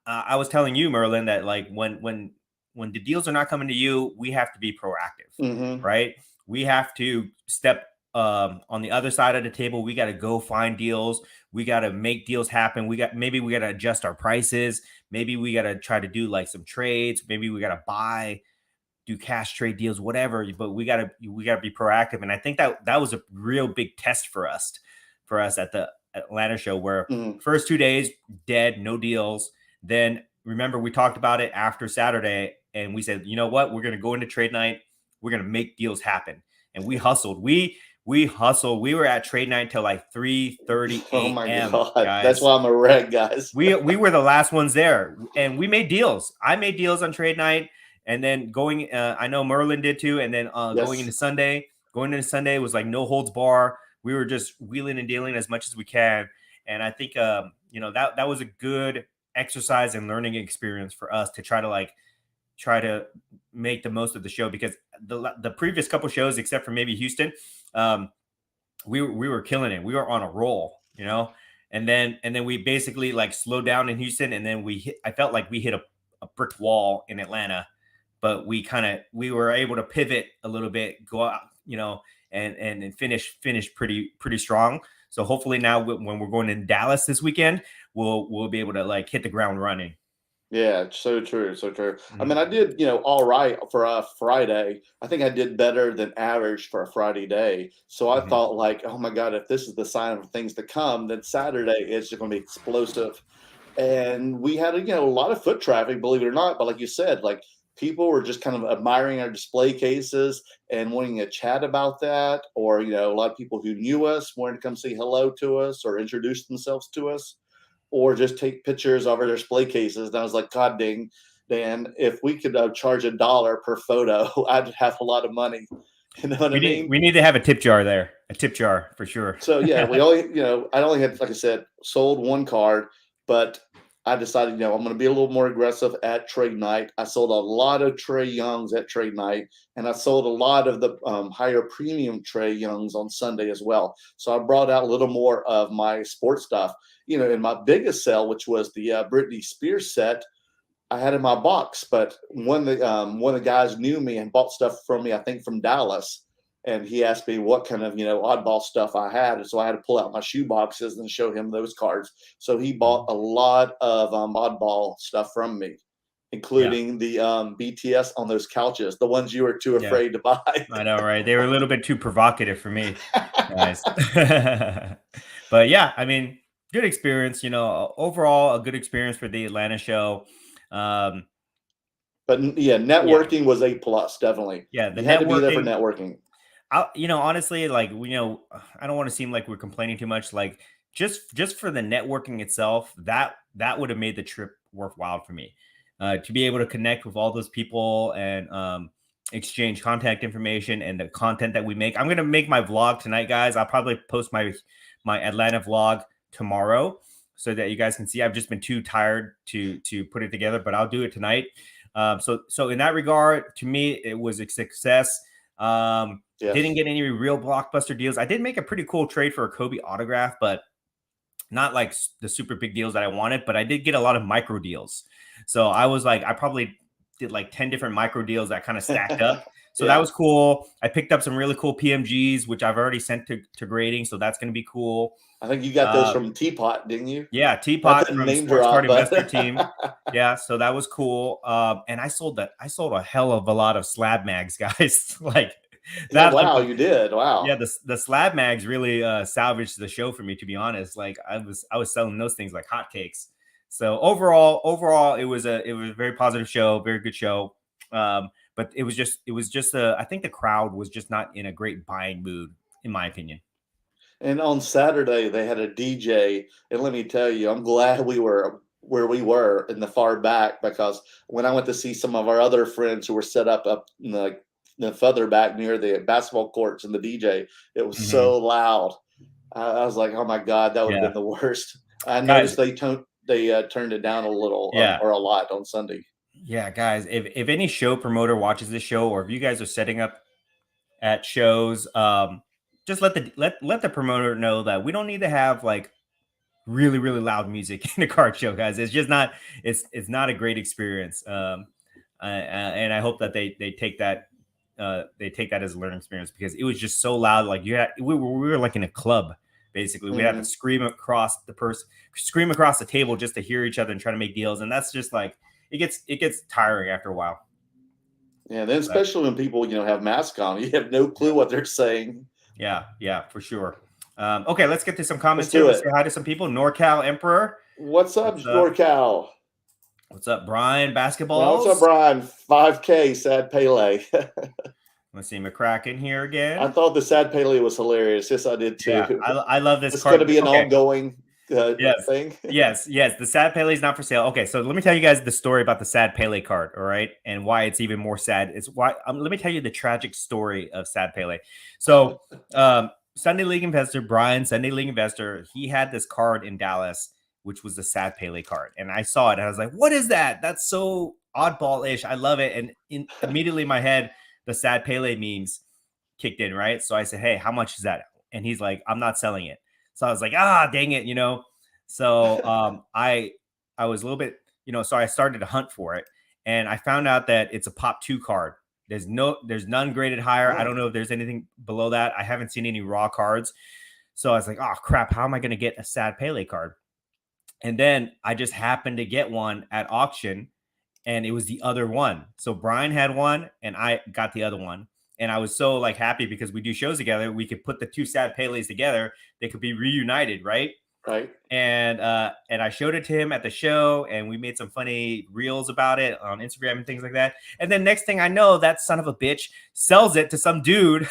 [SPEAKER 1] I was telling you, Merlin, that like when the deals are not coming to you, we have to be proactive,
[SPEAKER 2] Hmm.
[SPEAKER 1] right? We have to step on the other side of the table. We got to go find deals. We got to make deals happen. Maybe we got to adjust our prices. Maybe we got to try to do like some trades. Maybe we got to do cash trade deals, whatever. But we got to be proactive. And I think that was a real big test for us for us at the Atlanta show, where
[SPEAKER 2] Mhm.
[SPEAKER 1] first 2 days dead, no deals. Then remember we talked about it after Saturday, and we said, you know what, we're gonna go into trade night, we're gonna make deals happen, and we hustled. We hustled. We were at trade night till like 3:30
[SPEAKER 2] Oh my
[SPEAKER 1] a.m.
[SPEAKER 2] God. That's
[SPEAKER 1] guys.
[SPEAKER 2] why I'm a wreck, guys.
[SPEAKER 1] We were the last ones there, and we made deals. I made deals on trade night, and then going. I know Merlin did too, and then going
[SPEAKER 2] Yes.
[SPEAKER 1] into Sunday. Going into Sunday was like no holds bar. We were just wheeling and dealing as much as we can, and I think that was a good exercise and learning experience for us to try to make the most of the show, because the previous couple shows, except for maybe Houston, we were killing it. We were on a roll, and then we basically like slowed down in Houston, and then I felt like we hit a brick wall in Atlanta, but we were able to pivot a little bit, go out, and finish pretty strong. So hopefully now when we're going in Dallas this weekend, we'll be able to like hit the ground running.
[SPEAKER 2] Yeah, so true, so true. I
[SPEAKER 1] Mhm.
[SPEAKER 2] mean, I did, all right for a Friday. I think I did better than average for a Friday day. So I
[SPEAKER 1] Mhm.
[SPEAKER 2] thought, like, oh my God, if this is the sign of things to come, then Saturday is just going to be explosive. And we had, a lot of foot traffic, believe it or not. But like you said, like people were just kind of admiring our display cases and wanting to chat about that, or a lot of people who knew us wanted to come say hello to us or introduce themselves to us, or just take pictures of our display cases. And I was like, God dang, Dan, if we could charge $1 per photo, I'd have a lot of money. You know what I mean?
[SPEAKER 1] We need to have a tip jar there, a tip jar for sure.
[SPEAKER 2] So yeah, we only, I only had, like I said, sold one card, but I decided, I'm going to be a little more aggressive at trade night. I sold a lot of Trey Youngs at trade night, and I sold a lot of the higher premium Trey Youngs on Sunday as well. So I brought out a little more of my sports stuff. In my biggest sale, which was the Britney Spears set, I had in my box, but one of the guys knew me and bought stuff from me, I think from Dallas, and he asked me what kind of oddball stuff I had, and so I had to pull out my shoe boxes and show him those cards. So he bought
[SPEAKER 1] Mhm.
[SPEAKER 2] a lot of oddball stuff from me,
[SPEAKER 1] Yeah,
[SPEAKER 2] including the BTS on those couches, the ones you were too
[SPEAKER 1] yeah,
[SPEAKER 2] afraid to buy.
[SPEAKER 1] I know, right? They were a little bit too provocative for me, guys. But yeah, I mean, good experience. Overall, a good experience for the Atlanta show. Um,
[SPEAKER 2] But yeah,
[SPEAKER 1] yeah,
[SPEAKER 2] networking was a plus, definitely.
[SPEAKER 1] yeah, the
[SPEAKER 2] You had to be there for
[SPEAKER 1] networking.
[SPEAKER 2] networking.
[SPEAKER 1] Honestly, like I don't want to seem like we're complaining too much. Like just for the networking itself, that would have made the trip worthwhile for me. To be able to connect with all those people and exchange contact information and the content that we make. I'm gonna make my vlog tonight, guys. I'll probably post my Atlanta vlog tomorrow so that you guys can see. I've just been too tired to put it together, but I'll do it tonight. So in that regard, to me, it was a success. Didn't
[SPEAKER 2] Yes.
[SPEAKER 1] get any real blockbuster deals. I did make a pretty cool trade for a Kobe autograph, but not like the super big deals that I wanted. But I did get a lot of micro deals. So I was like, I probably did like 10 different micro deals that kind of stacked up. So that
[SPEAKER 2] Yeah.
[SPEAKER 1] was cool. I picked up some really cool PMGs, which I've already sent to grading. So that's going to be cool.
[SPEAKER 2] I think you got those
[SPEAKER 1] Uh,
[SPEAKER 2] from Teapot, didn't you?
[SPEAKER 1] yeah,
[SPEAKER 2] Not
[SPEAKER 1] Teapot
[SPEAKER 2] to
[SPEAKER 1] from
[SPEAKER 2] name
[SPEAKER 1] Sports
[SPEAKER 2] drop,
[SPEAKER 1] Card
[SPEAKER 2] but
[SPEAKER 1] Investor Team. Yeah, so that was cool. And I sold a hell of a lot of slab mags, guys. Like
[SPEAKER 2] yeah,
[SPEAKER 1] that, like
[SPEAKER 2] wow, you did.
[SPEAKER 1] yeah,
[SPEAKER 2] Wow.
[SPEAKER 1] the slab mags really salvaged the show for me, to be honest. Like I was selling those things like hotcakes. So overall, it was a very positive show, very good show. But it was just I think the crowd was just not in a great buying mood, in my opinion.
[SPEAKER 2] And on Saturday they had a DJ, and let me tell you, I'm glad we were where we were in the far back, because when I went to see some of our other friends who were set up in the further back near the basketball courts and the DJ, it was
[SPEAKER 1] Mhm.
[SPEAKER 2] so loud. I was like, oh my God, that would have
[SPEAKER 1] Yeah,
[SPEAKER 2] been the worst. I
[SPEAKER 1] guys.
[SPEAKER 2] noticed they turned it down a little,
[SPEAKER 1] Yeah,
[SPEAKER 2] or a lot on Sunday.
[SPEAKER 1] yeah, guys. If any show promoter watches this show, or if you guys are setting up at shows, just let the promoter know that we don't need to have like really loud music in a card show, guys. It's just not. It's not a great experience. And I hope that they take that as a learning experience, because it was just so loud. Like we were like in a club. Basically, we had to
[SPEAKER 2] Mhm.
[SPEAKER 1] scream across the table just to hear each other and try to make deals, and that's just like it gets tiring after a while.
[SPEAKER 2] Yeah, then
[SPEAKER 1] But
[SPEAKER 2] especially when people, have masks on, you have no clue
[SPEAKER 1] yeah,
[SPEAKER 2] what they're saying.
[SPEAKER 1] yeah, for sure. Okay, let's get to some
[SPEAKER 2] Let's
[SPEAKER 1] comments here.
[SPEAKER 2] do
[SPEAKER 1] Let's
[SPEAKER 2] it.
[SPEAKER 1] say hi to some people. NorCal Emperor.
[SPEAKER 2] What's up,
[SPEAKER 1] What's up?
[SPEAKER 2] NorCal?
[SPEAKER 1] What's up, Brian
[SPEAKER 2] What's up,
[SPEAKER 1] Basketballs?
[SPEAKER 2] Brian? 5K, sad Pele.
[SPEAKER 1] Let's see McCracken here
[SPEAKER 2] I
[SPEAKER 1] again.
[SPEAKER 2] thought the sad Pele was hilarious. Yes, I did
[SPEAKER 1] Yeah,
[SPEAKER 2] too.
[SPEAKER 1] I love this
[SPEAKER 2] It's going to
[SPEAKER 1] card.
[SPEAKER 2] be an
[SPEAKER 1] Okay,
[SPEAKER 2] ongoing
[SPEAKER 1] yes,
[SPEAKER 2] thing.
[SPEAKER 1] yes. The Sad Pele is not for sale. Okay, so let me tell you guys the story about the Sad Pele card. All right, and why it's even more sad. It's why. Let me tell you the tragic story of Sad Pele. So, Sunday League investor Brian, Sunday League investor, he had this card in Dallas, which was the Sad Pele card, and I saw it, and I was like, "What is that? That's so oddball-ish. I love it." And immediately in my head, the Sad Pele memes kicked in, right? So I said, "Hey, how much is that?" And he's like, "I'm not selling it." So I was like, "Ah, dang it, you know." So I was a little bit, so I started to hunt for it, and I found out that it's a pop 2 card. There's none graded higher. I don't know if there's anything below that. I haven't seen any raw cards. So I was like, "Oh crap, how am I going to get a Sad Pele card?" And then I just happened to get one at auction, and it was the other one. So Brian had one and I got the other one. And I was so like happy because we do shows together. We could put the two Sad Pele's together. They could be reunited, right?
[SPEAKER 2] Right.
[SPEAKER 1] And I showed it to him at the show, and we made some funny reels about it on Instagram and things like that. And then next thing I know, that son of a bitch sells it to some dude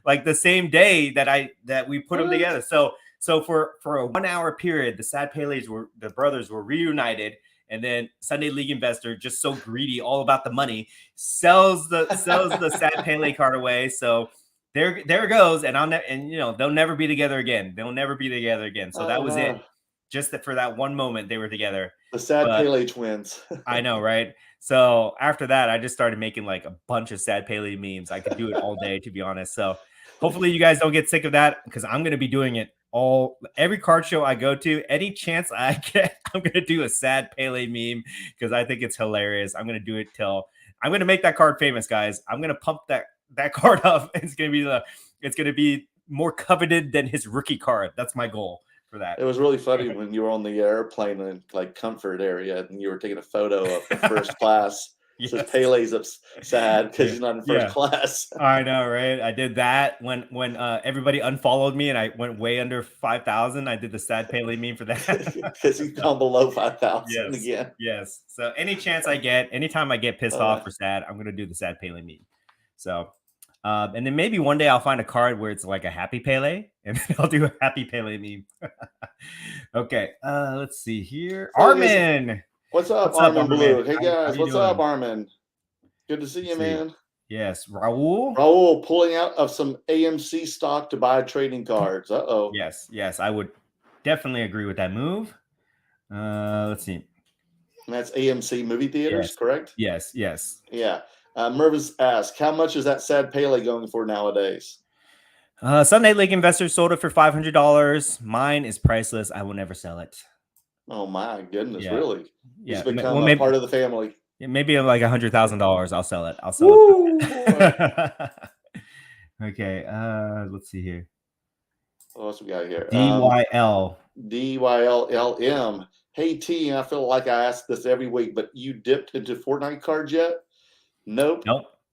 [SPEAKER 1] like the same day that we put them together. So for a 1 hour period, the Sad Pele's the brothers were reunited. And then Sunday League investor, just so greedy, all about the money, sells the Sad Pele card away. So there it goes, and they'll never be together again. They'll never be together again. So that was it. Just that for that one moment they were together.
[SPEAKER 2] The Sad Pele twins.
[SPEAKER 1] I know, right? So after that, I just started making like a bunch of Sad Pele memes. I could do it all day, to be honest. So hopefully you guys don't get sick of that, because I'm gonna be doing it every card show I go to. Any chance I get, I'm gonna do a Sad Pele meme because I think it's hilarious. I'm gonna do it till I'm gonna make that card famous, guys. I'm gonna pump that card up. It's gonna be more coveted than his rookie card. That's my goal for that.
[SPEAKER 2] It was really funny when you were on the airplane in like comfort area and you were taking a photo of the first class. Yes. So Pele's sad because he's not in first class.
[SPEAKER 1] I know, right? I did that when everybody unfollowed me and I went way under 5,000. I did the Sad Pele meme for that
[SPEAKER 2] because you come below 5,000 again.
[SPEAKER 1] Yes. So anytime I get pissed off or sad, I'm gonna do the Sad Pele meme. So, and then maybe one day I'll find a card where it's like a happy Pele, and then I'll do a happy Pele meme. Okay, let's see here. Armin,
[SPEAKER 2] what's up, Armin Blue? Hey guys, what's up, Armin? Good to see you, man.
[SPEAKER 1] Yes, Raul.
[SPEAKER 2] Raul pulling out of some AMC stock to buy trading cards.
[SPEAKER 1] Yes, I would definitely agree with that move. Let's see.
[SPEAKER 2] And that's AMC movie theaters, correct?
[SPEAKER 1] Yes.
[SPEAKER 2] Yeah. Mervis asked, how much is that Sad Pele going for nowadays?
[SPEAKER 1] Sunday League investors sold it for $500. Mine is priceless. I will never sell it.
[SPEAKER 2] Oh my goodness, really?
[SPEAKER 1] Yeah.
[SPEAKER 2] He's become a part of the family.
[SPEAKER 1] Maybe like $100,000. I'll sell it. it. Okay. Let's see here.
[SPEAKER 2] What else we got here? DYLLM. Hey T, I feel like I ask this every week, but you dipped into Fortnite cards yet? Nope.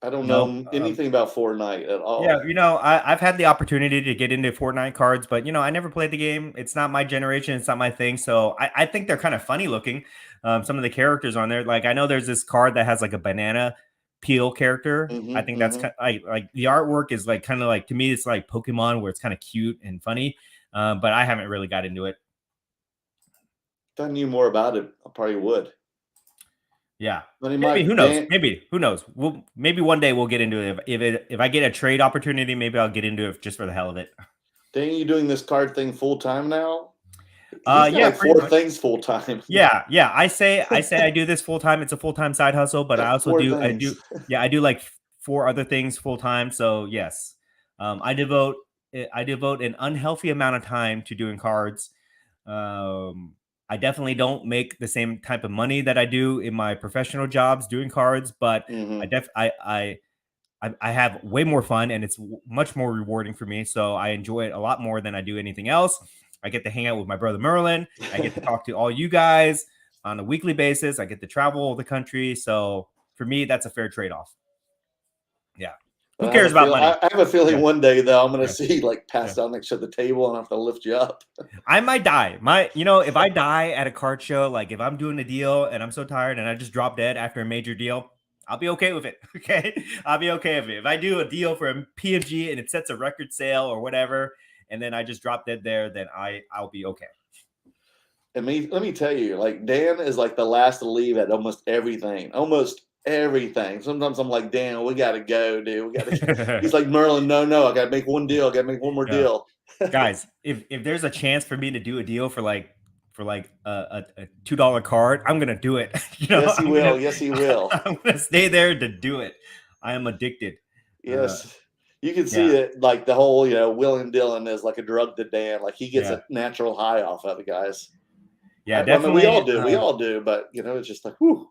[SPEAKER 2] I don't know anything about Fortnite at all.
[SPEAKER 1] Yeah, I've had the opportunity to get into Fortnite cards, but I never played the game. It's not my generation. It's not my thing. So I think they're kind of funny looking. Some of the characters on there, like I know there's this card that has like a banana peel character. I think that's kind of like the artwork is like kind of like, to me, it's like Pokemon where it's kind of cute and funny. But I haven't really got into it.
[SPEAKER 2] If I knew more about it, I probably would.
[SPEAKER 1] Yeah, maybe who knows? Maybe who knows? Maybe one day we'll get into it. If I get a trade opportunity, maybe I'll get into it just for the hell of it.
[SPEAKER 2] Dang, you doing this card thing full time now?
[SPEAKER 1] Yeah,
[SPEAKER 2] like 4 things full time.
[SPEAKER 1] Yeah. I say I do this full time. It's a full time side hustle, but I also I do like 4 other things full time. So yes, I devote an unhealthy amount of time to doing cards. I definitely don't make the same type of money that I do in my professional jobs doing cards, but I have way more fun and it's much more rewarding for me. So I enjoy it a lot more than I do anything else. I get to hang out with my brother Merlin. I get to talk to all you guys on a weekly basis. I get to travel the country. So for me, that's a fair trade-off. Yeah. Who cares about money?
[SPEAKER 2] I have a feeling
[SPEAKER 1] Yeah.
[SPEAKER 2] one day though I'm gonna
[SPEAKER 1] Yeah.
[SPEAKER 2] see like pass
[SPEAKER 1] Yeah.
[SPEAKER 2] down next to the table and I have to lift you up.
[SPEAKER 1] I might die. If I die at a card show, like if I'm doing a deal and I'm so tired and I just drop dead after a major deal, I'll be okay with it. Okay. I'll be okay with it. If I do a deal for a PMG and it sets a record sale or whatever, and then I just drop dead there, then I'll be okay.
[SPEAKER 2] And let me tell you, like Dan is like the last to leave at almost everything. Almost everything. Sometimes I'm like, Dan, we gotta go, dude. We gotta. He's like, Merlin, no, I gotta make one deal. I gotta make one more
[SPEAKER 1] Yeah.
[SPEAKER 2] deal.
[SPEAKER 1] Guys, if there's a chance for me to do a deal for like a $2 card, I'm gonna do it.
[SPEAKER 2] Yes, he will. Yes, he will.
[SPEAKER 1] I'm gonna stay there to do it. I am addicted.
[SPEAKER 2] Yes. You can see
[SPEAKER 1] Yeah.
[SPEAKER 2] it, like the whole, William Dillon is like a drug to Dan. Like he gets
[SPEAKER 1] Yeah.
[SPEAKER 2] a natural high off of it, guys.
[SPEAKER 1] Yeah,
[SPEAKER 2] I mean, we
[SPEAKER 1] definitely.
[SPEAKER 2] all do. We all do. But it's just like, whew.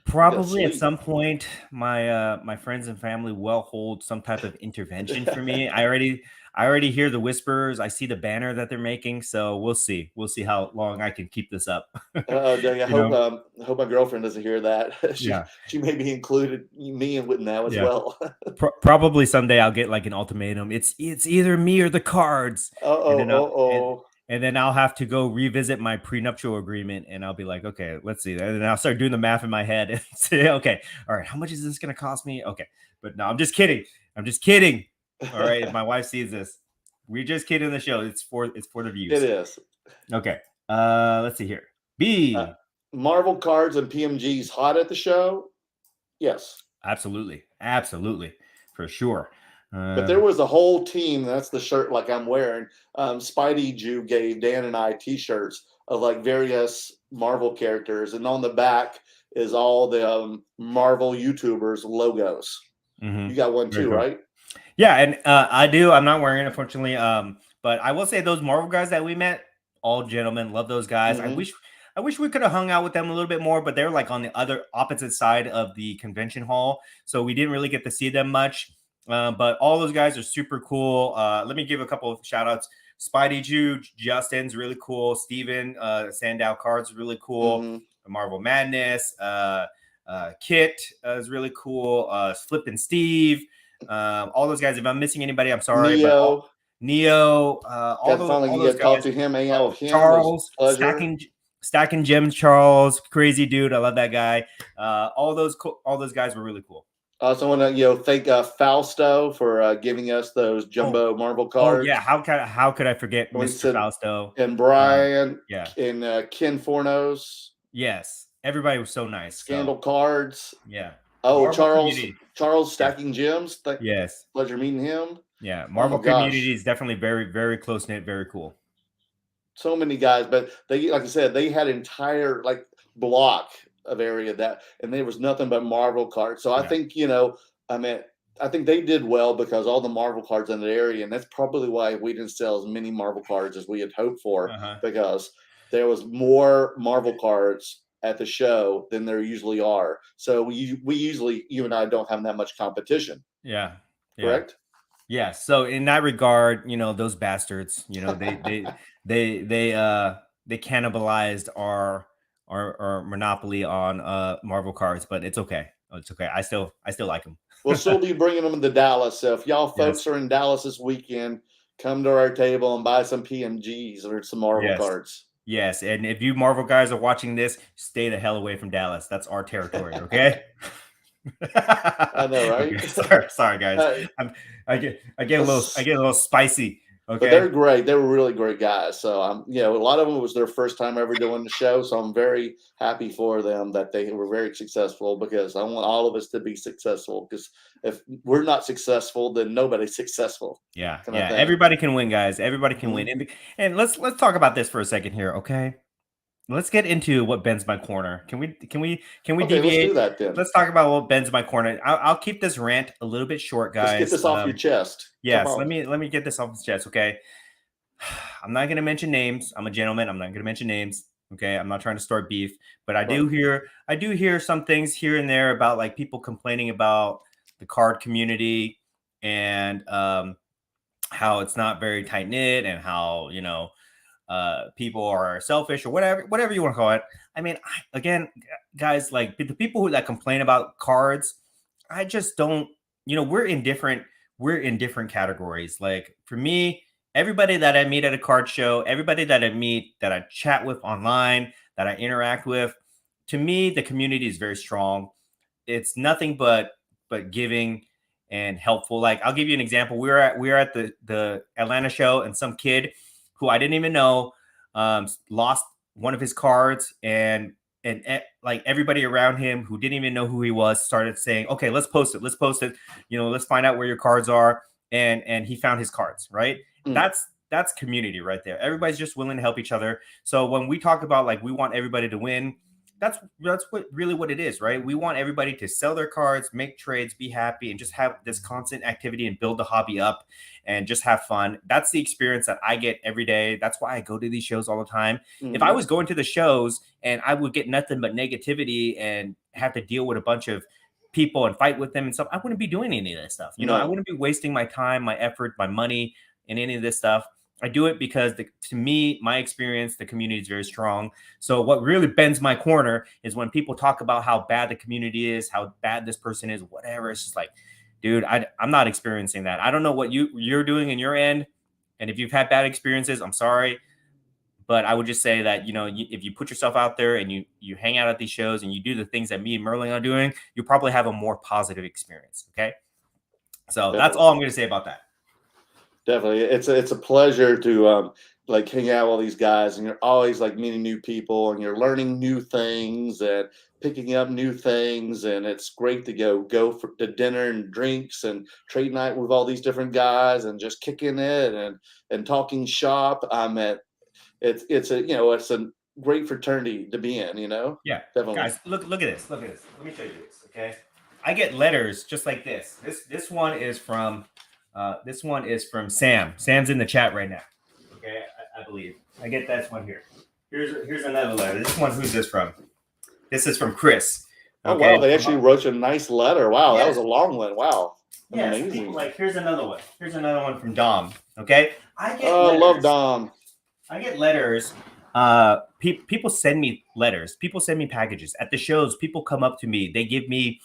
[SPEAKER 1] Probably at some point, my friends and family will hold some type of intervention for me. I already hear the whispers. I see the banner that they're making, so we'll see. We'll see how long I can keep this up.
[SPEAKER 2] Dang, I hope my girlfriend doesn't hear that.
[SPEAKER 1] Yeah.
[SPEAKER 2] She may be included me in with now as
[SPEAKER 1] Yeah.
[SPEAKER 2] well.
[SPEAKER 1] Probably someday I'll get like an ultimatum. It's either me or the cards. And then I'll have to go revisit my prenuptial agreement, and I'll be like, okay, let's see. And then I'll start doing the math in my head and say, okay, all right, how much is this going to cost me? Okay, but no, I'm just kidding. I'm just kidding. All right, if my wife sees this, we're just kidding the show. It's for the views.
[SPEAKER 2] It is.
[SPEAKER 1] Okay. Let's see here. B.
[SPEAKER 2] Marvel cards and PMGs hot at the show. Yes.
[SPEAKER 1] Absolutely, for sure.
[SPEAKER 2] But there was a whole team. That's the shirt like I'm wearing. Spidey Jew gave Dan and I T-shirts of like various Marvel characters, and on the back is all the Marvel YouTubers logos.
[SPEAKER 1] Mm-hmm.
[SPEAKER 2] You got one too, right?
[SPEAKER 1] Yeah, and I do. I'm not wearing it, unfortunately. But I will say those Marvel guys that we met, all gentlemen, love those guys.
[SPEAKER 2] Mm-hmm.
[SPEAKER 1] I wish we could have hung out with them a little bit more, but they're like on the other opposite side of the convention hall, so we didn't really get to see them much. But all those guys are super cool. Let me give a couple of shout outs. Spidey Jew, Justin's really cool. Steven, Sandow Cards is really cool.
[SPEAKER 2] Mm-hmm.
[SPEAKER 1] Marvel Madness, Kit is really cool. Flippin' Steve, all those guys. If I'm missing anybody, I'm sorry. Neo, all those guys.
[SPEAKER 2] Talk to him, hang out with him.
[SPEAKER 1] Charles, Stacking Gems, Charles, crazy dude. I love that guy. All those guys were really cool.
[SPEAKER 2] I also want to thank Fausto for giving us those jumbo Marvel cards.
[SPEAKER 1] Oh yeah, how could I forget Mr. Fausto
[SPEAKER 2] and Brian?
[SPEAKER 1] And
[SPEAKER 2] Ken Fornos.
[SPEAKER 1] Yes, everybody was so nice.
[SPEAKER 2] Scandal cards.
[SPEAKER 1] Yeah.
[SPEAKER 2] Oh, Charles Stacking Gems.
[SPEAKER 1] Yes.
[SPEAKER 2] Pleasure meeting him.
[SPEAKER 1] Yeah, Marvel community is definitely very, very close knit, very cool.
[SPEAKER 2] So many guys, but they, like I said, they had entire like block of area and there was nothing but Marvel cards. So I think I think they did well because all the Marvel cards in the area, and that's probably why we didn't sell as many Marvel cards as we had hoped for, because there was more Marvel cards at the show than there usually are. So we usually, you and I don't have that much competition.
[SPEAKER 1] Yeah.
[SPEAKER 2] Correct?
[SPEAKER 1] Yeah. So in that regard, those bastards, they cannibalized our monopoly on Marvel cards, but it's okay. It's okay. I still like them.
[SPEAKER 2] We'll still be bringing them to Dallas. So if y'all folks are in Dallas this weekend, come to our table and buy some PMGs or some Marvel cards.
[SPEAKER 1] Yes, and if you Marvel guys are watching this, stay the hell away from Dallas. That's our territory, okay?
[SPEAKER 2] I know, right?
[SPEAKER 1] Okay. Sorry, guys. I get a little spicy. Okay,
[SPEAKER 2] but they're great. They were really great guys. So a lot of them was their first time ever doing the show. So I'm very happy for them that they were very successful, because I want all of us to be successful. Because if we're not successful, then nobody's successful.
[SPEAKER 1] Yeah. Everybody can win, guys. Everybody can win. And let's talk about this for a second here, okay? Let's get into what bends my corner. Can we deviate?
[SPEAKER 2] Let's do that then.
[SPEAKER 1] Let's talk about what bends my corner. I'll keep this rant a little bit short, guys.
[SPEAKER 2] Let's get this off your chest.
[SPEAKER 1] Yes, let me get this off the chest, okay? I'm not going to mention names. I'm a gentleman. I'm not going to mention names, okay? I'm not trying to start beef, but I do hear some things here and there about like people complaining about the card community and how it's not very tight knit, and how people are selfish or whatever you want to call it. I mean, again, guys, like the people that complain about cards, I just don't. We're in different we're in different categories. Like for me, everybody that I meet at a card show, everybody that I meet, that I chat with online, that I interact with, to me, the community is very strong. It's nothing but giving and helpful. Like I'll give you an example. We were at the Atlanta show, and some kid who I didn't even know lost one of his cards, and like everybody around him who didn't even know who he was started saying, okay, let's post it, let's find out where your cards are. And he found his cards, right?
[SPEAKER 2] Mm.
[SPEAKER 1] That's community right there. Everybody's just willing to help each other. So when we talk about like we want everybody to win, that's what it is, right? We want everybody to sell their cards, make trades, be happy, and just have this constant activity and build the hobby up and just have fun. That's the experience that I get every day. That's why I go to these shows all the time. If I was going to the shows and I would get nothing but negativity and have to deal with a bunch of people and fight with them and stuff, I wouldn't be doing any of this stuff. You know, I wouldn't be wasting my time, my effort, my money in any of this stuff. I do it because to me, my experience, the community is very strong. So what really bends my corner is when people talk about how bad the community is, how bad this person is, whatever. It's just like, dude, I'm not experiencing that. I don't know what you're doing in your end. And if you've had bad experiences, I'm sorry. But I would just say that, if you put yourself out there and you hang out at these shows and you do the things that me and Merlin are doing, you'll probably have a more positive experience. Okay. So that's all I'm going to say about that.
[SPEAKER 2] Definitely. It's a pleasure to like hang out with all these guys, and you're always like meeting new people, and you're learning new things and picking up new things, and it's great to go to dinner and drinks and trade night with all these different guys and just kicking it and talking shop. It's a great fraternity to be in,
[SPEAKER 1] Yeah.
[SPEAKER 2] Definitely.
[SPEAKER 1] Guys, look at this. Let me show you this, okay? I get letters just like this. This one is from Sam. Sam's in the chat right now. Okay, I believe. I get this one here. Here's another letter. This one, who's this from? This is from Chris.
[SPEAKER 2] Okay. Oh wow, they actually wrote you a nice letter. Wow, that was a long one. Wow.
[SPEAKER 1] Yes, amazing. Like here's another one. Here's another one from Dom. Okay.
[SPEAKER 2] I love Dom.
[SPEAKER 1] I get letters. People send me letters. People send me packages at the shows. People come up to me. They give me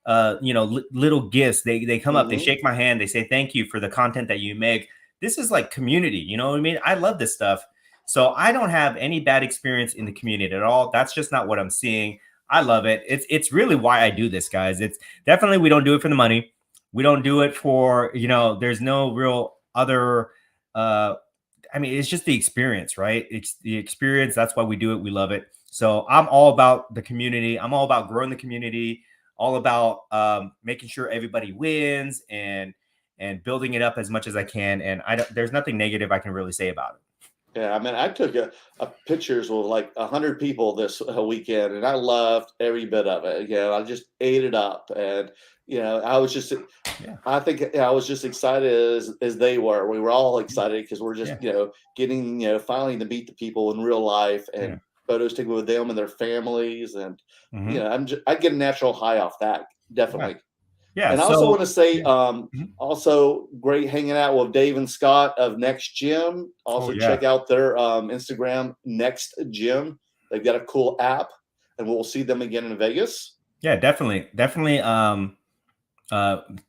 [SPEAKER 1] little gifts. They come up, they shake my hand, they say thank you for the content that you make. This is like community, you know what I mean? I love this stuff. So I don't have any bad experience in the community at all. That's just not what I'm seeing. I love it. It's really why I do this, guys. It's definitely, we don't do it for the money. We don't do it for, there's no real other it's just the experience, right? It's the experience. That's why we do it. We love it. So I'm all about the community. I'm all about growing the community, all about making sure everybody wins and building it up as much as I can. And there's nothing negative I can really say about it.
[SPEAKER 2] Yeah, I mean, I took a pictures with like 100 people this weekend, and I loved every bit of it. I just ate it up, and I was just, I think I was just excited as they were. We were all excited because we're just, getting, finally to meet the people in real life and photos taken with them and their families, and I get a natural high off that, definitely. Yeah, and I also want to say, also great hanging out with Dave and Scott of Next Gym. Also check out their Instagram, Next Gym. They've got a cool app, and we'll see them again in Vegas.
[SPEAKER 1] Yeah, definitely.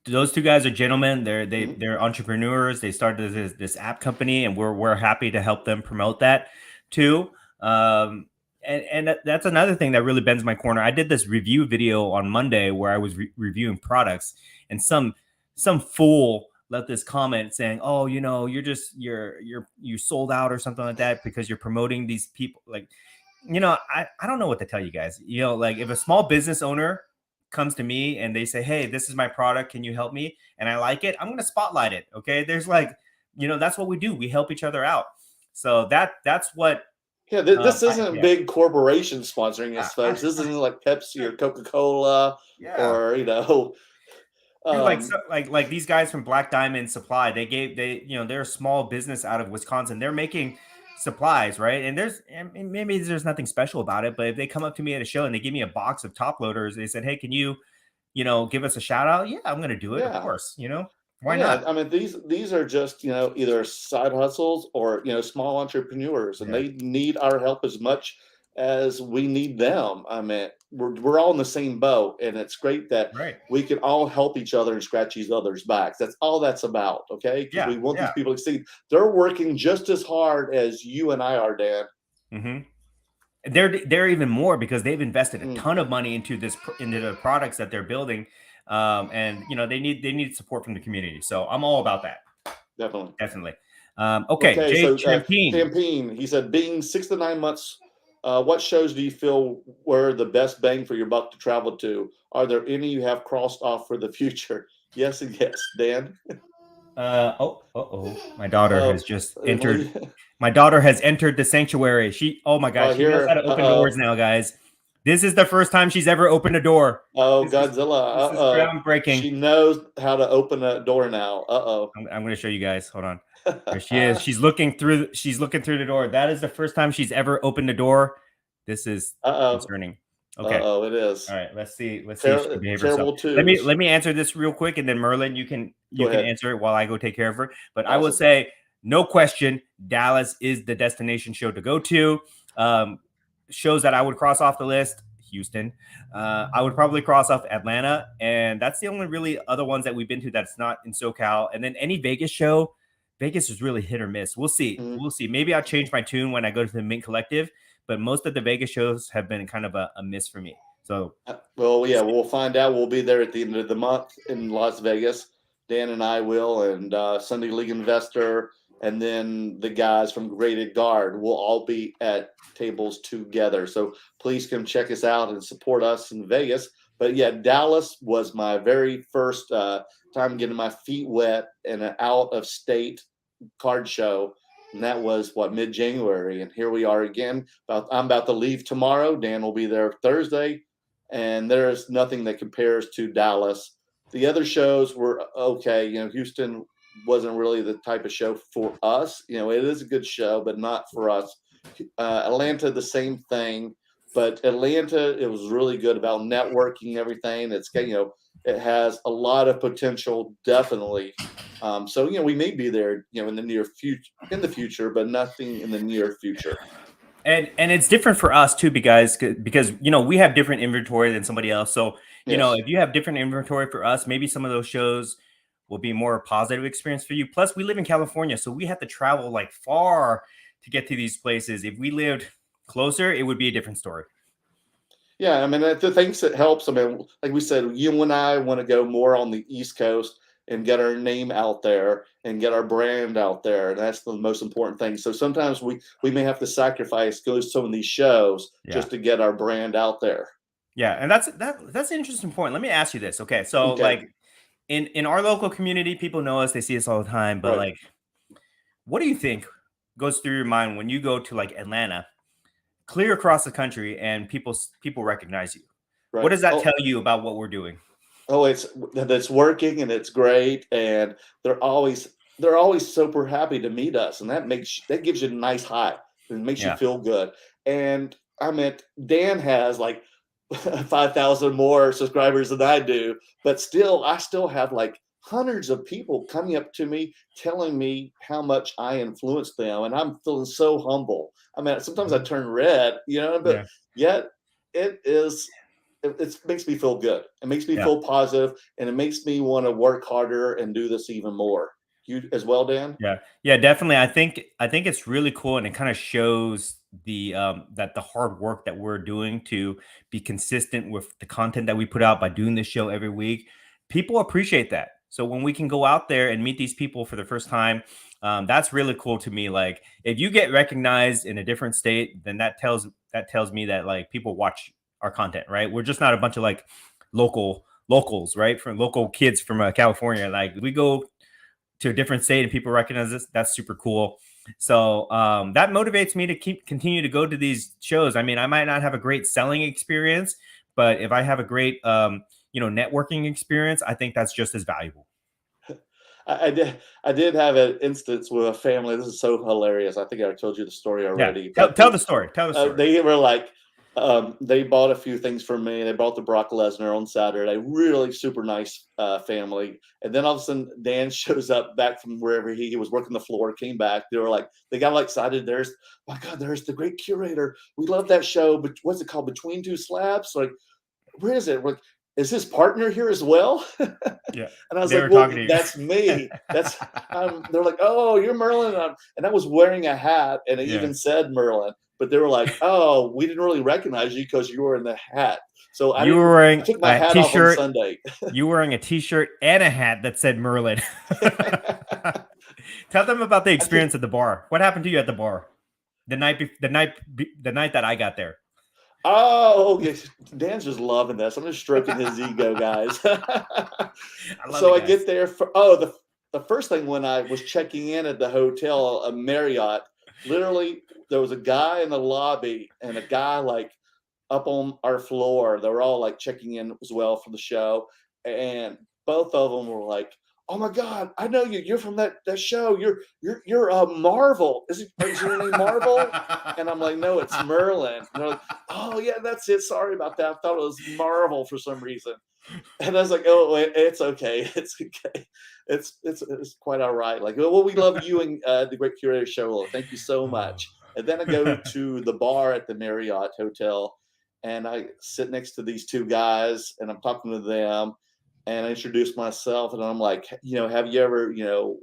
[SPEAKER 1] Those two guys are gentlemen. They're entrepreneurs. They started this app company, and we're happy to help them promote that too. And that's another thing that really bends my corner. I did this review video on Monday where I was reviewing products, and some fool left this comment saying, "Oh, you sold out or something like that because you're promoting these people." Like, I don't know what to tell you guys. Like if a small business owner comes to me and they say, "Hey, this is my product. Can you help me?" and I like it, I'm going to spotlight it. Okay. There's like, that's what we do. We help each other out. So that's what.
[SPEAKER 2] Yeah, this isn't a big corporation sponsoring us, folks. This isn't like Pepsi or Coca-Cola or
[SPEAKER 1] like these guys from Black Diamond Supply. They're a small business out of Wisconsin. They're making supplies, right? And maybe there's nothing special about it, but if they come up to me at a show and they give me a box of top loaders, they said, "Hey, can you give us a shout out?" Yeah, I'm going to do it. Of course. Why not?
[SPEAKER 2] I mean, these are just, either side hustles or, small entrepreneurs, and they need our help as much as we need them. I mean, we're all in the same boat, and it's great that
[SPEAKER 1] Right.
[SPEAKER 2] we can all help each other and scratch each other's backs. That's all that's about, okay? Because
[SPEAKER 1] Yeah.
[SPEAKER 2] we want these
[SPEAKER 1] Yeah.
[SPEAKER 2] people to succeed. They're working just as hard as you and I are, Dan.
[SPEAKER 1] Hmm. They're even more because they've invested a
[SPEAKER 2] Mm,
[SPEAKER 1] ton of money into into the products that they're building, and they need support from the community. So I'm all about that.
[SPEAKER 2] definitely.
[SPEAKER 1] Definitely. Okay,
[SPEAKER 2] Okay,
[SPEAKER 1] Jay
[SPEAKER 2] so
[SPEAKER 1] Champine.
[SPEAKER 2] Champagne, he said, being 6 to 9 months, what shows do you feel were the best bang for your buck to travel to? Are there any you have crossed off for the future? Yes and yes, Dan.
[SPEAKER 1] My daughter
[SPEAKER 2] Uh,
[SPEAKER 1] has just entered.
[SPEAKER 2] Emily,
[SPEAKER 1] My daughter has entered the sanctuary. Oh my gosh, she knows how
[SPEAKER 2] here.
[SPEAKER 1] to open doors now, guys. This is the first time she's ever opened a door.
[SPEAKER 2] Oh,
[SPEAKER 1] This is
[SPEAKER 2] Godzilla.
[SPEAKER 1] this is groundbreaking.
[SPEAKER 2] She knows how to open a door now.
[SPEAKER 1] I'm going to show you guys. Hold on. There she is. She's looking through. She's looking through the door. That is the first time she's ever opened a door. This is concerning. Okay.
[SPEAKER 2] It is.
[SPEAKER 1] All right. Let's see. Let's see if she can behave herself.
[SPEAKER 2] Terrible
[SPEAKER 1] Let me
[SPEAKER 2] twos.
[SPEAKER 1] answer this real quick, and then Merlin, you can
[SPEAKER 2] Go ahead.
[SPEAKER 1] answer it while I go take care of her. But I will
[SPEAKER 2] Awesome.
[SPEAKER 1] say, no question, Dallas is the destination show to go to. Shows that I would cross off the list. Houston. I would probably cross off Atlanta, and that's the only really other ones that we've been to that's not in SoCal. And then any Vegas show, Vegas is really hit or miss. We'll see.
[SPEAKER 2] Mhm.
[SPEAKER 1] We'll see. Maybe I'll change my tune when I go to the Mint Collective, but most of the Vegas shows have been kind of a miss for me. So,
[SPEAKER 2] well, yeah, we'll find out. We'll be there at the end of the month in Las Vegas. Dan and I will, and Sunday League Investor, and then the guys from Graded Guard will all be at tables together. So please come check us out and support us in Vegas. But yeah, Dallas was my very first time getting my feet wet in an out of state card show. And that was mid-January. And here we are again. I'm about to leave tomorrow. Dan will be there Thursday. And there's nothing that compares to Dallas. The other shows were okay. Houston wasn't really the type of show for us. It is a good show, but not for us. Atlanta, the same thing. But Atlanta, it was really good about networking, everything. It has a lot of potential, definitely. So we may be there, in the future, but nothing in the near future.
[SPEAKER 1] And it's different for us too, because we have different inventory than somebody else. So
[SPEAKER 2] Yes.
[SPEAKER 1] if you have different inventory for us, maybe some of those shows will be more positive experience for you. Plus, we live in California, so we have to travel like far to get to these places. If we lived closer, it would be a different story.
[SPEAKER 2] Yeah, I mean, the things that helps. I mean, like we said, you and I want to go more on the East Coast and get our name out there and get our brand out there, and that's the most important thing. So sometimes we may have to sacrifice go to some of these shows just to get our brand out there.
[SPEAKER 1] Yeah, and that's an interesting point. Let me ask you this. Okay, so
[SPEAKER 2] Okay.
[SPEAKER 1] like in our local community, people know us, they see us all the time, but
[SPEAKER 2] Right.
[SPEAKER 1] like, what do you think goes through your mind when you go to like Atlanta, clear across the country, and people recognize you?
[SPEAKER 2] Right.
[SPEAKER 1] What does that tell you about what we're doing?
[SPEAKER 2] Oh, that's working and it's great, and they're always super happy to meet us, and that gives you a nice high. It makes you feel good. And I mean, Dan has like 5,000 more subscribers than I do, but I still have like hundreds of people coming up to me telling me how much I influenced them, and I'm feeling so humble. I mean, sometimes I turn red, but yet it is it makes me feel good. It makes me feel positive, and it makes me want to work harder and do this even more. You as well, Dan?
[SPEAKER 1] Yeah, definitely. I think it's really cool, and it kind of shows the that the hard work that we're doing to be consistent with the content that we put out by doing this show every week. People appreciate that. So when we can go out there and meet these people for the first time, that's really cool to me. Like if you get recognized in a different state, then that tells me that like people watch our content, right? We're just not a bunch of like locals, right? From local kids from California. Like we go to a different state and people recognize this. That's super cool. So that motivates me to continue to go to these shows. I mean, I might not have a great selling experience, but if I have a great networking experience, I think that's just as valuable.
[SPEAKER 2] I did have an instance with a family. This is so hilarious. I think I told you the story already.
[SPEAKER 1] Yeah, tell the story.
[SPEAKER 2] They were like, They bought a few things for me. They bought the Brock Lesnar on Saturday. Really super nice family. And then all of a sudden, Dan shows up back from wherever he was working the floor. Came back. They got all excited. There's, my God, there's the great curator. We love that show. But what's it called? Between Two Slabs. Like, where is it? Like, is his partner here as well?
[SPEAKER 1] Yeah.
[SPEAKER 2] And I was
[SPEAKER 1] They
[SPEAKER 2] like,
[SPEAKER 1] were
[SPEAKER 2] well,
[SPEAKER 1] talking to you.
[SPEAKER 2] that's me. They're like, oh, you're Merlin. And I was wearing a hat and it
[SPEAKER 1] Yeah.
[SPEAKER 2] even said Merlin, but they were like, oh, we didn't really recognize you because you were in the hat. So I took my hat off on Sunday.
[SPEAKER 1] You were wearing a t-shirt and a hat that said Merlin. Tell them about the experience at the bar. What happened to you at the bar the night that I got there?
[SPEAKER 2] Oh, yes. Dan's just loving this. I'm just stroking his ego, guys. I get there for the first thing when I was checking in at the hotel, a Marriott. Literally, there was a guy in the lobby and a guy like up on our floor. They were all like checking in as well for the show, and both of them were like, "Oh my God, I know you. You're from that show. You're Marvel. Is your name Marvel?" And I'm like, "No, it's Merlin." And they're like, "Oh yeah, that's it. Sorry about that. I thought it was Marvel for some reason." And I was like, "Oh, it's okay. It's okay. It's quite all right." Like, well, we love you and the Great Curator Show. Thank you so much. And then I go to the bar at the Marriott Hotel, and I sit next to these two guys, and I'm talking to them, and I introduce myself, and I'm like, have you ever,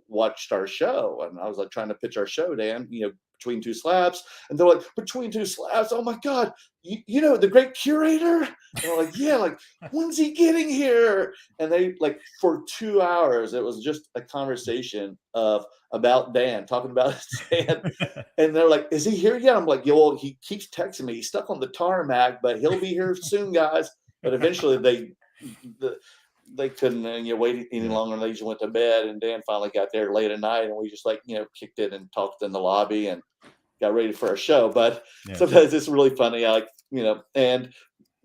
[SPEAKER 2] watched our show? And I was like trying to pitch our show, Dan, Between Two Slabs. And they're like, Between Two Slabs? Oh my God, you know, the Great Curator? And I'm like, yeah, like, when's he getting here? And they, like, for 2 hours, it was just a conversation about Dan, talking about Dan. And they're like, is he here yet? I'm like, yeah, well, he keeps texting me. He's stuck on the tarmac, but he'll be here soon, guys. But eventually they couldn't wait any longer, and they just went to bed. And Dan finally got there late at night, and we just kicked it and talked in the lobby and got ready for our show. But sometimes it's really funny.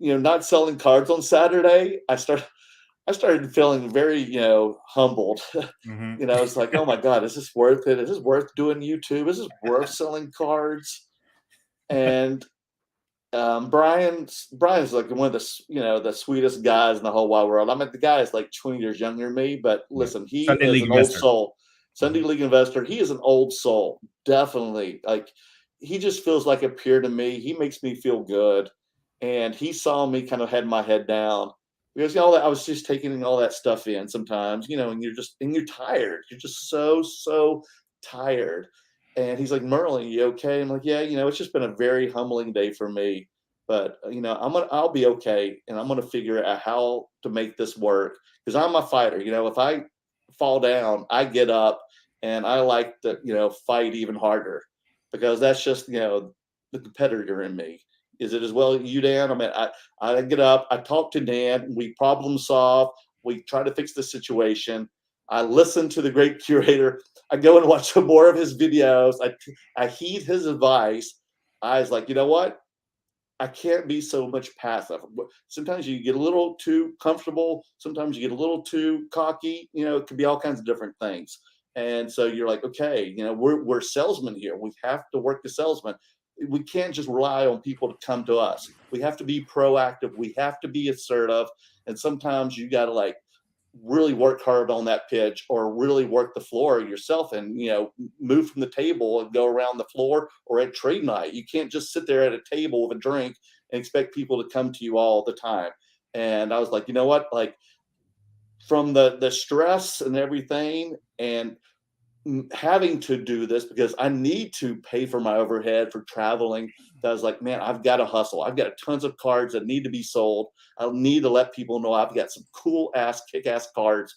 [SPEAKER 2] Not selling cards on Saturday, I started feeling very, humbled. It's like, oh my God, is this worth it? Is this worth doing YouTube? Is this worth selling cards? And Brian's like one of the sweetest guys in the whole wide world. I mean, the guy is like 20 years younger than me, but listen, he
[SPEAKER 1] Sunday
[SPEAKER 2] is
[SPEAKER 1] League
[SPEAKER 2] an
[SPEAKER 1] investor.
[SPEAKER 2] old soul. Sunday League investor. He is an old soul, definitely. Like, he just feels like a peer to me. He makes me feel good, and he saw me kind of had my head down because I was just taking all that stuff in sometimes, and you're tired. You're just so tired. And he's like, Merlin, you okay? I'm like, yeah, it's just been a very humbling day for me. But I'll be okay, and I'm gonna figure out how to make this work because I'm a fighter. If I fall down, I get up, and I like to fight even harder because that's just the competitor in me. Is it as well, you, Dan? I mean, I get up, I talk to Dan, we problem solve, we try to fix the situation. I listen to the Great Curator. I go and watch some more of his videos. I heed his advice. I was like, you know what? I can't be so much passive. Sometimes you get a little too comfortable. Sometimes you get a little too cocky. It could be all kinds of different things. And so you're like, okay, we're salesmen here. We have to work the salesman. We can't just rely on people to come to us. We have to be proactive. We have to be assertive. And sometimes you got to really work hard on that pitch or really work the floor yourself and move from the table and go around the floor. Or at trade night, you can't just sit there at a table with a drink and expect people to come to you all the time. And I was like, you know what, like, from the stress and everything and having to do this because I need to pay for my overhead for traveling. That I was like, man, I've got to hustle. I've got tons of cards that need to be sold. I need to let people know I've got some cool ass, kick ass cards.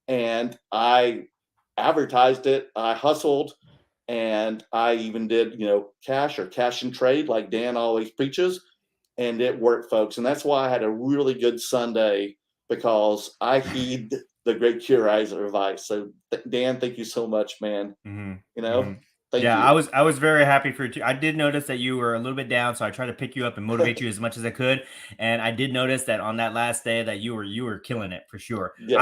[SPEAKER 2] And I advertised it. I hustled, and I even did, cash and trade like Dan always preaches. And it worked, folks. And that's why I had a really good Sunday because I heed the Great Curator advice. So Dan, thank you so much, man. Thank you.
[SPEAKER 1] I was very happy for you too. I did notice that you were a little bit down, so I tried to pick you up and motivate you as much as I could. And I did notice that on that last day that you were killing it for sure.
[SPEAKER 2] Yes,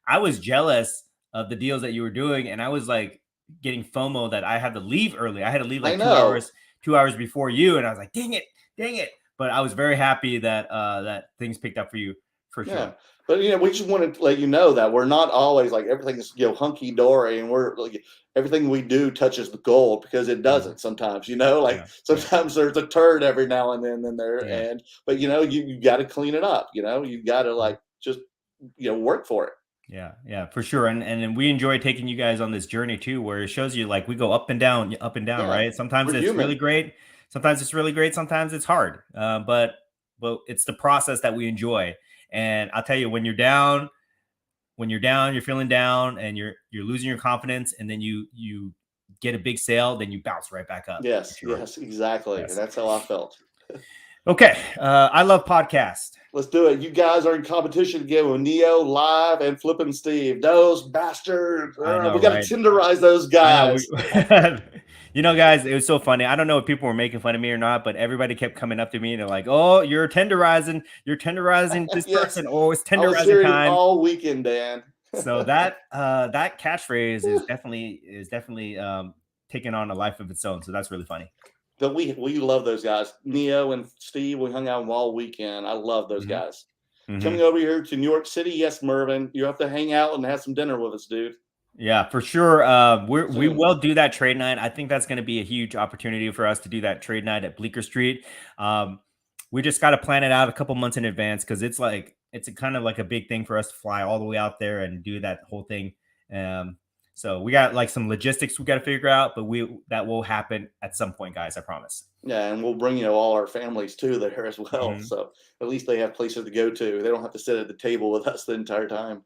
[SPEAKER 1] I was jealous of the deals that you were doing, and I was like getting FOMO that I had to leave early. I had to leave like 2 hours before you, and I was like, dang it. but I was very happy that that things picked up for you for
[SPEAKER 2] Yeah.
[SPEAKER 1] sure.
[SPEAKER 2] But we just wanted to let you know that we're not always like everything's hunky dory, and we're like everything we do touches the gold, because it
[SPEAKER 1] Mhm.
[SPEAKER 2] doesn't sometimes. Like
[SPEAKER 1] Yeah, yeah,
[SPEAKER 2] sometimes there's a turd every now and then in there,
[SPEAKER 1] yeah.
[SPEAKER 2] but you got to clean it up. You got to
[SPEAKER 1] Mhm.
[SPEAKER 2] like just work for it.
[SPEAKER 1] Yeah, yeah, for sure. And then we enjoy taking you guys on this journey too, where it shows you like we go up and down,
[SPEAKER 2] Yeah,
[SPEAKER 1] right? Sometimes
[SPEAKER 2] we're
[SPEAKER 1] it's really
[SPEAKER 2] human.
[SPEAKER 1] great, sometimes it's really great, sometimes it's hard. But it's the process that we enjoy. And I'll tell you, when you're down, you're feeling down, and you're losing your confidence, and then you get a big sale, then you bounce right back up for
[SPEAKER 2] Yes,
[SPEAKER 1] sure.
[SPEAKER 2] yes, exactly, and
[SPEAKER 1] Yes.
[SPEAKER 2] that's how I felt.
[SPEAKER 1] Okay. I love podcast.
[SPEAKER 2] Let's do it. You guys are in competition again with Neo, Live, and Flippin' Steve. Those bastards.
[SPEAKER 1] I know,
[SPEAKER 2] We got to
[SPEAKER 1] right?
[SPEAKER 2] tenderize those
[SPEAKER 1] I know.
[SPEAKER 2] guys.
[SPEAKER 1] Guys, it was so funny. I don't know if people were making fun of me or not, but everybody kept coming up to me and they're like, "Oh, you're tenderizing this
[SPEAKER 2] Yes,
[SPEAKER 1] person. Oh, it's
[SPEAKER 2] I was
[SPEAKER 1] tenderizing
[SPEAKER 2] hearing it
[SPEAKER 1] time."
[SPEAKER 2] all weekend, Dan.
[SPEAKER 1] So that catchphrase is definitely taking on a life of its own. So that's really funny.
[SPEAKER 2] But we love those guys. Neo and Steve, we hung out with them all weekend. I love those
[SPEAKER 1] Hmm.
[SPEAKER 2] guys.
[SPEAKER 1] Hmm.
[SPEAKER 2] Coming over here to New York City, yes, Mervin, you have to hang out and have some dinner with us, dude.
[SPEAKER 1] Yeah, for sure. We
[SPEAKER 2] Soon.
[SPEAKER 1] will do that trade night. I think that's going to be a huge opportunity for us to do that trade night at Bleecker Street. Um, we just got to plan it out a couple months in advance because it's a kind of like a big thing for us to fly all the way out there and do that whole thing. Um, so we got like some logistics we got to figure out, but we that will happen at some point, guys. I promise.
[SPEAKER 2] Yeah, and we'll bring all our families too there as well.
[SPEAKER 1] Mhm.
[SPEAKER 2] So at least they have places to go to. They don't have to sit at the table with us the entire time.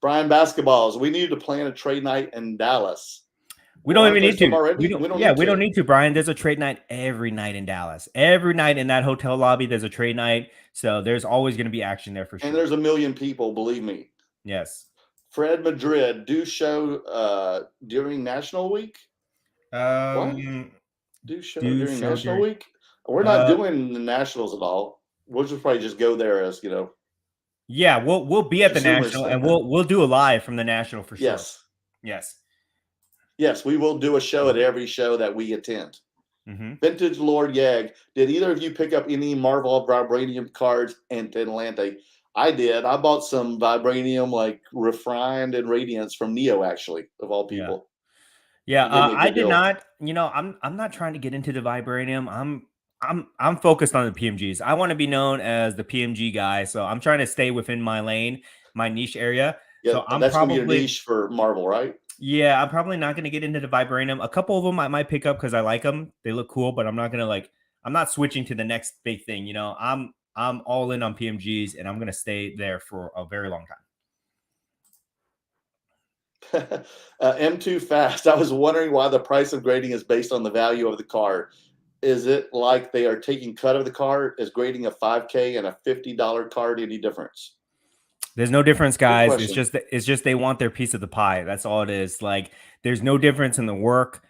[SPEAKER 2] Brian Basketballs, we need to plan a trade night in Dallas.
[SPEAKER 1] We
[SPEAKER 2] Well,
[SPEAKER 1] don't
[SPEAKER 2] aren't
[SPEAKER 1] even
[SPEAKER 2] there
[SPEAKER 1] need
[SPEAKER 2] some
[SPEAKER 1] to. We
[SPEAKER 2] already?
[SPEAKER 1] don't.
[SPEAKER 2] We don't
[SPEAKER 1] Yeah,
[SPEAKER 2] need
[SPEAKER 1] we don't
[SPEAKER 2] to.
[SPEAKER 1] need to, Brian. There's a trade night every night in Dallas. Every night in that hotel lobby, there's a trade night. So there's always going to be action there for
[SPEAKER 2] And
[SPEAKER 1] sure.
[SPEAKER 2] there's a million people, believe me.
[SPEAKER 1] Yes.
[SPEAKER 2] Fred Madrid, do show during National Week. What?
[SPEAKER 1] Um,
[SPEAKER 2] Do show
[SPEAKER 1] do
[SPEAKER 2] during
[SPEAKER 1] show
[SPEAKER 2] National
[SPEAKER 1] during.
[SPEAKER 2] Week? We're not
[SPEAKER 1] Uh,
[SPEAKER 2] doing the Nationals at all. We'll just probably just go there as
[SPEAKER 1] yeah, we'll be at the
[SPEAKER 2] consumers.
[SPEAKER 1] national, and we'll do a live from the national for sure.
[SPEAKER 2] Yes.
[SPEAKER 1] Yes.
[SPEAKER 2] Yes, we will do a show at every show that we attend.
[SPEAKER 1] Mm-hmm.
[SPEAKER 2] Vintage Lord Yag, did either of you pick up any Marvel Vibranium cards in Atlanta? I did. I bought some Vibranium, like refined and radiance from Neo, actually, of all
[SPEAKER 1] Yeah.
[SPEAKER 2] people.
[SPEAKER 1] Yeah.
[SPEAKER 2] He gave me a
[SPEAKER 1] I
[SPEAKER 2] good
[SPEAKER 1] did
[SPEAKER 2] deal.
[SPEAKER 1] not. I'm not trying to get into the vibranium. I'm focused on the PMGs. I want to be known as the PMG guy. So I'm trying to stay within my lane, my niche area.
[SPEAKER 2] Yeah,
[SPEAKER 1] So I'm
[SPEAKER 2] that's going to be your
[SPEAKER 1] probably
[SPEAKER 2] niche for Marvel, right?
[SPEAKER 1] Yeah, I'm probably not gonna get into the vibranium. A couple of them I might pick up because I like them. They look cool, but I'm not gonna I'm not switching to the next big thing. I'm all in on PMGs, and I'm gonna stay there for a very long time.
[SPEAKER 2] M2 Fast. I was wondering why the price of grading is based on the value of the card. Is it like they are taking cut of the card? Is grading a 5K and a $50 card any difference?
[SPEAKER 1] There's no difference,
[SPEAKER 2] Good
[SPEAKER 1] guys.
[SPEAKER 2] question.
[SPEAKER 1] It's just they want their piece of the pie. That's all it is. Like there's no difference in the work,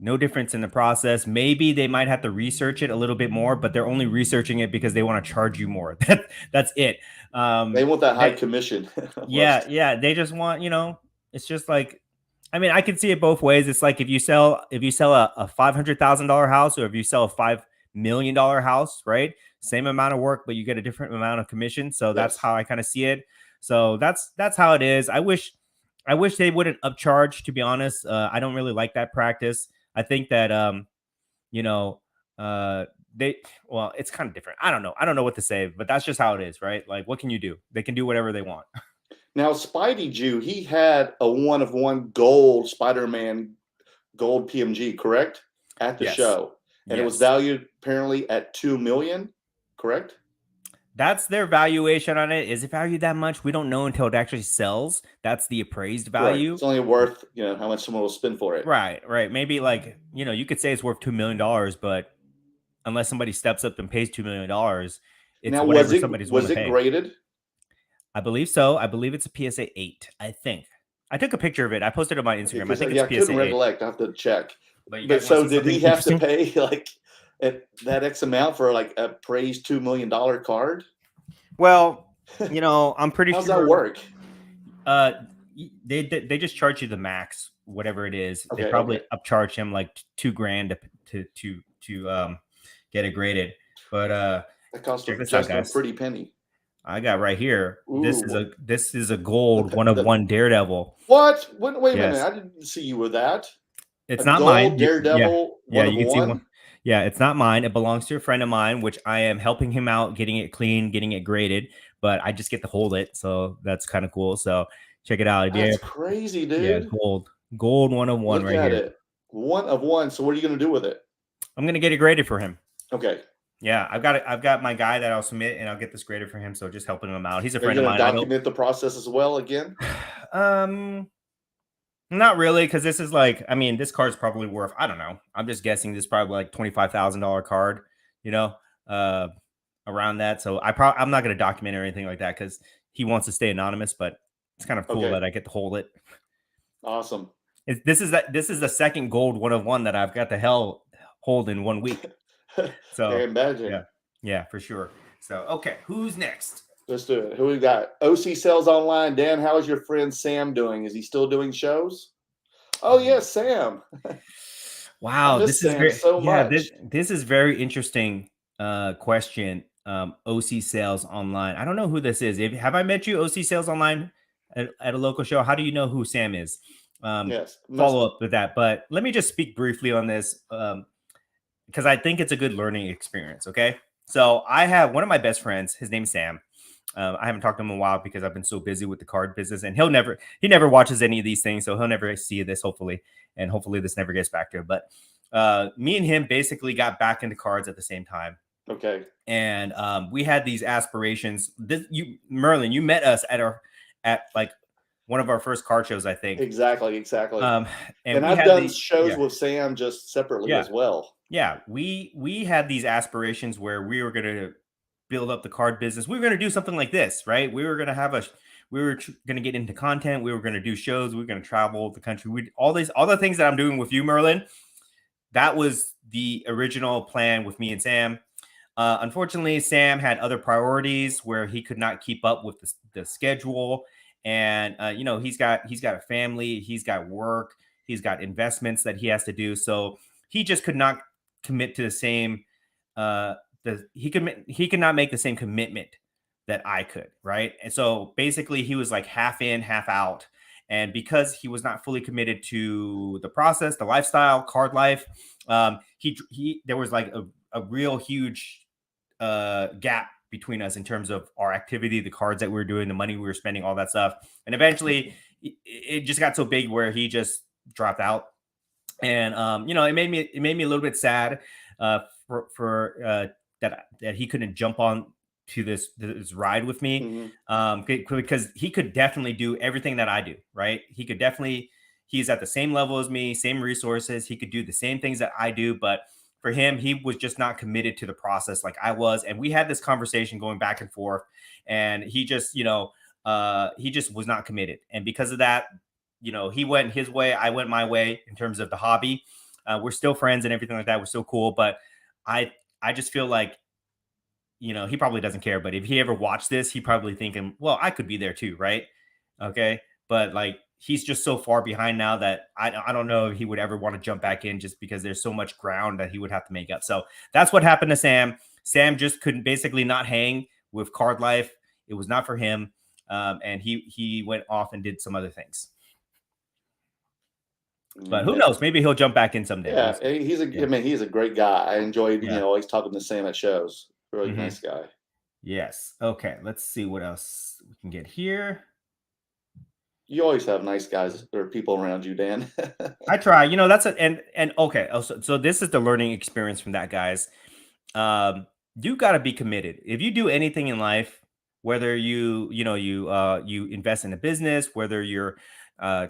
[SPEAKER 1] no difference in the process. Maybe they might have to research it a little bit more, but they're only researching it because they want to charge you more. That's it.
[SPEAKER 2] They want that high
[SPEAKER 1] They,
[SPEAKER 2] commission
[SPEAKER 1] yeah,
[SPEAKER 2] almost.
[SPEAKER 1] yeah. They just want, it's just like, I mean, I can see it both ways. It's like if you sell a $500,000 house or if you sell a $5 million house, right? Same amount of work, but you get a different amount of commission. So that's
[SPEAKER 2] Yes.
[SPEAKER 1] how I kind of see it. So that's how it is. I wish they wouldn't upcharge, to be honest. I don't really like that practice. I think that you know, they well, it's kind of different. I don't know. I don't know what to say, but that's just how it is, right? Like, what can you do? They can do whatever they want.
[SPEAKER 2] Now, Spidey Jew, he had a one of one gold Spider-Man gold PMG, correct? At the
[SPEAKER 1] Yes.
[SPEAKER 2] show. And it was
[SPEAKER 1] Yes.
[SPEAKER 2] valued apparently at 2 million, correct?
[SPEAKER 1] That's their valuation on it. Is it valued that much? We don't know until it actually sells. That's the appraised
[SPEAKER 2] Right.
[SPEAKER 1] value.
[SPEAKER 2] It's only worth, how much someone will spend for it.
[SPEAKER 1] Right, right. Maybe like, you could say it's worth $2 million, but unless somebody steps up and pays $2 million, it's
[SPEAKER 2] Now, was
[SPEAKER 1] whatever
[SPEAKER 2] it
[SPEAKER 1] somebody's willing
[SPEAKER 2] was
[SPEAKER 1] to
[SPEAKER 2] it
[SPEAKER 1] pay.
[SPEAKER 2] graded?
[SPEAKER 1] I believe so. I believe it's a PSA 8. I think. I took a picture of it. I posted it on my
[SPEAKER 2] Okay,
[SPEAKER 1] Instagram. I
[SPEAKER 2] because
[SPEAKER 1] think it's
[SPEAKER 2] I couldn't
[SPEAKER 1] PSA 8.
[SPEAKER 2] recollect. I have to check.
[SPEAKER 1] But you
[SPEAKER 2] But
[SPEAKER 1] guys want to
[SPEAKER 2] so
[SPEAKER 1] see
[SPEAKER 2] did
[SPEAKER 1] something
[SPEAKER 2] he have to
[SPEAKER 1] interesting?
[SPEAKER 2] pay like at that X amount for like a praised $2 million card?
[SPEAKER 1] Well, I'm pretty
[SPEAKER 2] How's
[SPEAKER 1] sure
[SPEAKER 2] that work?
[SPEAKER 1] uh they just charge you the max, whatever it is. They
[SPEAKER 2] Okay,
[SPEAKER 1] probably
[SPEAKER 2] okay.
[SPEAKER 1] upcharge him like $2,000 to get it graded. But
[SPEAKER 2] That cost
[SPEAKER 1] Check this out,
[SPEAKER 2] just a
[SPEAKER 1] guys.
[SPEAKER 2] pretty penny.
[SPEAKER 1] I got right here.
[SPEAKER 2] Ooh,
[SPEAKER 1] This is a gold one of
[SPEAKER 2] the
[SPEAKER 1] one Daredevil.
[SPEAKER 2] what? Wait a minute.
[SPEAKER 1] Yes.
[SPEAKER 2] I didn't see you with that.
[SPEAKER 1] It's
[SPEAKER 2] A
[SPEAKER 1] not
[SPEAKER 2] gold
[SPEAKER 1] mine. Yeah.
[SPEAKER 2] Daredevil
[SPEAKER 1] Yeah,
[SPEAKER 2] one of
[SPEAKER 1] you can see one.
[SPEAKER 2] one.
[SPEAKER 1] Yeah, it's not mine. It belongs to a friend of mine, which I am helping him out, getting it clean, getting it graded, but I just get to hold it. So that's kind of cool. So check it out.
[SPEAKER 2] That's crazy,
[SPEAKER 1] Yeah,
[SPEAKER 2] dude.
[SPEAKER 1] gold. Gold one of one
[SPEAKER 2] Look
[SPEAKER 1] right
[SPEAKER 2] at
[SPEAKER 1] here.
[SPEAKER 2] it. One of one. So what are you going to do with it?
[SPEAKER 1] I'm gonna get it graded for him.
[SPEAKER 2] Okay.
[SPEAKER 1] Yeah, I've got my guy that I'll submit and I'll get this graded for him. So just helping him out. He's a
[SPEAKER 2] Are you
[SPEAKER 1] friend of
[SPEAKER 2] going to
[SPEAKER 1] mine. I don't
[SPEAKER 2] document the process as well again?
[SPEAKER 1] not really, because this is like, I mean, this card's probably worth, I don't know. I'm just guessing this is probably like $25,000 card, you know, uh, around that. So I'm not gonna document or anything like that because he wants to stay anonymous, but it's kind of cool
[SPEAKER 2] Okay.
[SPEAKER 1] that I get to hold it.
[SPEAKER 2] Awesome.
[SPEAKER 1] This is the second gold one of one that I've got the hell hold in 1 week.
[SPEAKER 2] I
[SPEAKER 1] So
[SPEAKER 2] imagine.
[SPEAKER 1] yeah, for sure. So okay, who's next?
[SPEAKER 2] Let's do it. Who we got? OC Sales Online. Dan, how is your friend Sam doing? Is he still doing shows? Oh, yes, Sam. I
[SPEAKER 1] Wow,
[SPEAKER 2] miss
[SPEAKER 1] this is
[SPEAKER 2] Sam
[SPEAKER 1] very
[SPEAKER 2] so
[SPEAKER 1] this
[SPEAKER 2] much.
[SPEAKER 1] this is very interesting question. OC Sales Online. I don't know who this is. Have I met you, OC Sales Online, at a local show? How do you know who Sam is?
[SPEAKER 2] Yes.
[SPEAKER 1] Follow up with that, but let me just speak briefly on this because I think it's a good learning experience. Okay, so I have one of my best friends. His name's Sam. I haven't talked to him in a while because I've been so busy with the card business, and he never watches any of these things, so he'll never see this. Hopefully, and hopefully this never gets back to him. But me and him basically got back into cards at the same time,
[SPEAKER 2] Okay.
[SPEAKER 1] and we had these aspirations. Merlin, you met us at like one of our first card shows, I think.
[SPEAKER 2] Exactly.
[SPEAKER 1] Um, and
[SPEAKER 2] And
[SPEAKER 1] we
[SPEAKER 2] I've
[SPEAKER 1] had
[SPEAKER 2] done
[SPEAKER 1] the
[SPEAKER 2] shows
[SPEAKER 1] yeah
[SPEAKER 2] with Sam just separately
[SPEAKER 1] yeah
[SPEAKER 2] as well.
[SPEAKER 1] yeah we had these aspirations where we were gonna build up the card business. We were gonna do something like this, right? We were gonna have we were gonna get into content. We were gonna do shows. We were gonna travel the country. We all the things that I'm doing with you, Merlin. That was the original plan with me and Sam. Unfortunately, Sam had other priorities where he could not keep up with the schedule, and he's got a family, he's got work, he's got investments that he has to do. So he just could not commit to the same. He could not make the same commitment that I could, right? And so basically, he was like half in, half out. And because he was not fully committed to the process, the lifestyle, card life, he there was like a real huge gap between us in terms of our activity, the cards that we were doing, the money we were spending, all that stuff. And eventually, it just got so big where he just dropped out, and it made me a little bit sad for that he couldn't jump on to this ride with me,
[SPEAKER 2] Hmm.
[SPEAKER 1] because he could definitely do everything that I do, right? He's at the same level as me, same resources. He could do the same things that I do, but for him, he was just not committed to the process like I was. And we had this conversation going back and forth, and he just was not committed. And because of that, he went his way, I went my way in terms of the hobby. We're still friends and everything like that. We're still cool, but I I just feel like he probably doesn't care. But if he ever watched this, he probably thinking, well, I could be there too, right? Okay, but like he's just so far behind now that I don't know if he would ever want to jump back in just because there's so much ground that he would have to make up. So that's what happened to Sam. Sam just couldn't basically not hang with card life. It was not for him, and he went off and did some other things. But who knows? Maybe he'll jump back in someday. We'll
[SPEAKER 2] Yeah,
[SPEAKER 1] see.
[SPEAKER 2] I mean, he's a great guy. I enjoyed,
[SPEAKER 1] Yeah.
[SPEAKER 2] always talking to Sam at shows. Really
[SPEAKER 1] Hmm.
[SPEAKER 2] nice guy.
[SPEAKER 1] Yes. Okay. Let's see what else we can get here.
[SPEAKER 2] You always have nice guys or people around you, Dan.
[SPEAKER 1] I try. That's a and okay. So this is the learning experience from that, guys. You got to be committed. If you do anything in life, whether you invest in a business, whether you're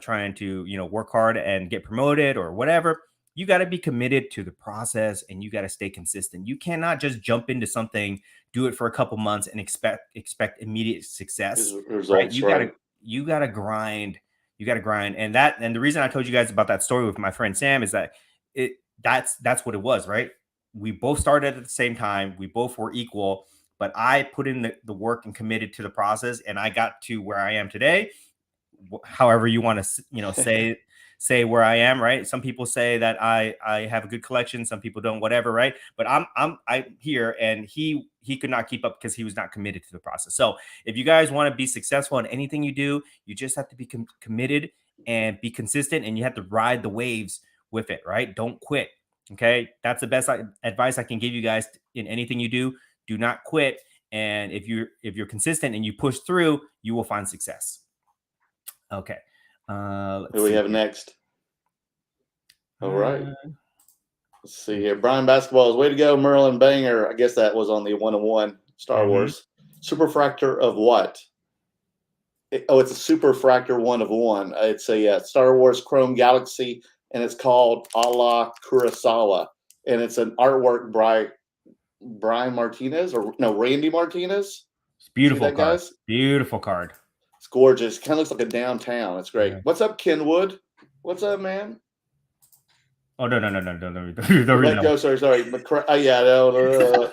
[SPEAKER 1] trying to work hard and get promoted or whatever, you got to be committed to the process and you got to stay consistent. You cannot just jump into something, do it for a couple months and expect immediate
[SPEAKER 2] His
[SPEAKER 1] success, right?
[SPEAKER 2] results, right?
[SPEAKER 1] You got to grind. You got to grind. And the reason I told you guys about that story with my friend Sam is that that's what it was, right? We both started at the same time. We both were equal, but I put in the work and committed to the process, and I got to where I am today. However you want to, say say where I am, right? Some people say that I have a good collection, some people don't, whatever, right? But I'm here, and he could not keep up because he was not committed to the process. So if you guys want to be successful in anything you do, you just have to be committed and be consistent, and you have to ride the waves with it, right? Don't quit. Okay, that's the best advice I can give you guys in anything you do. Do not quit, and if you're consistent and you push through, you will find success. Okay,
[SPEAKER 2] Who do we have next? All right, let's see here. Brian Basketballs, way to go, Merlin Banger. I guess that was on the 101 Star Wars. Superfractor of what? It's a superfractor 1 of 1. It's a Star Wars Chrome Galaxy, and it's called A la Kurosawa, and it's an artwork by Brian Martinez, or no, Randy Martinez.
[SPEAKER 1] It's beautiful
[SPEAKER 2] that,
[SPEAKER 1] card.
[SPEAKER 2] Guys?
[SPEAKER 1] Beautiful card.
[SPEAKER 2] It's gorgeous. Kind of looks like a downtown. It's great. Yeah. What's up, Kenwood? What's up, man?
[SPEAKER 1] Oh, no.
[SPEAKER 2] Let go, sorry.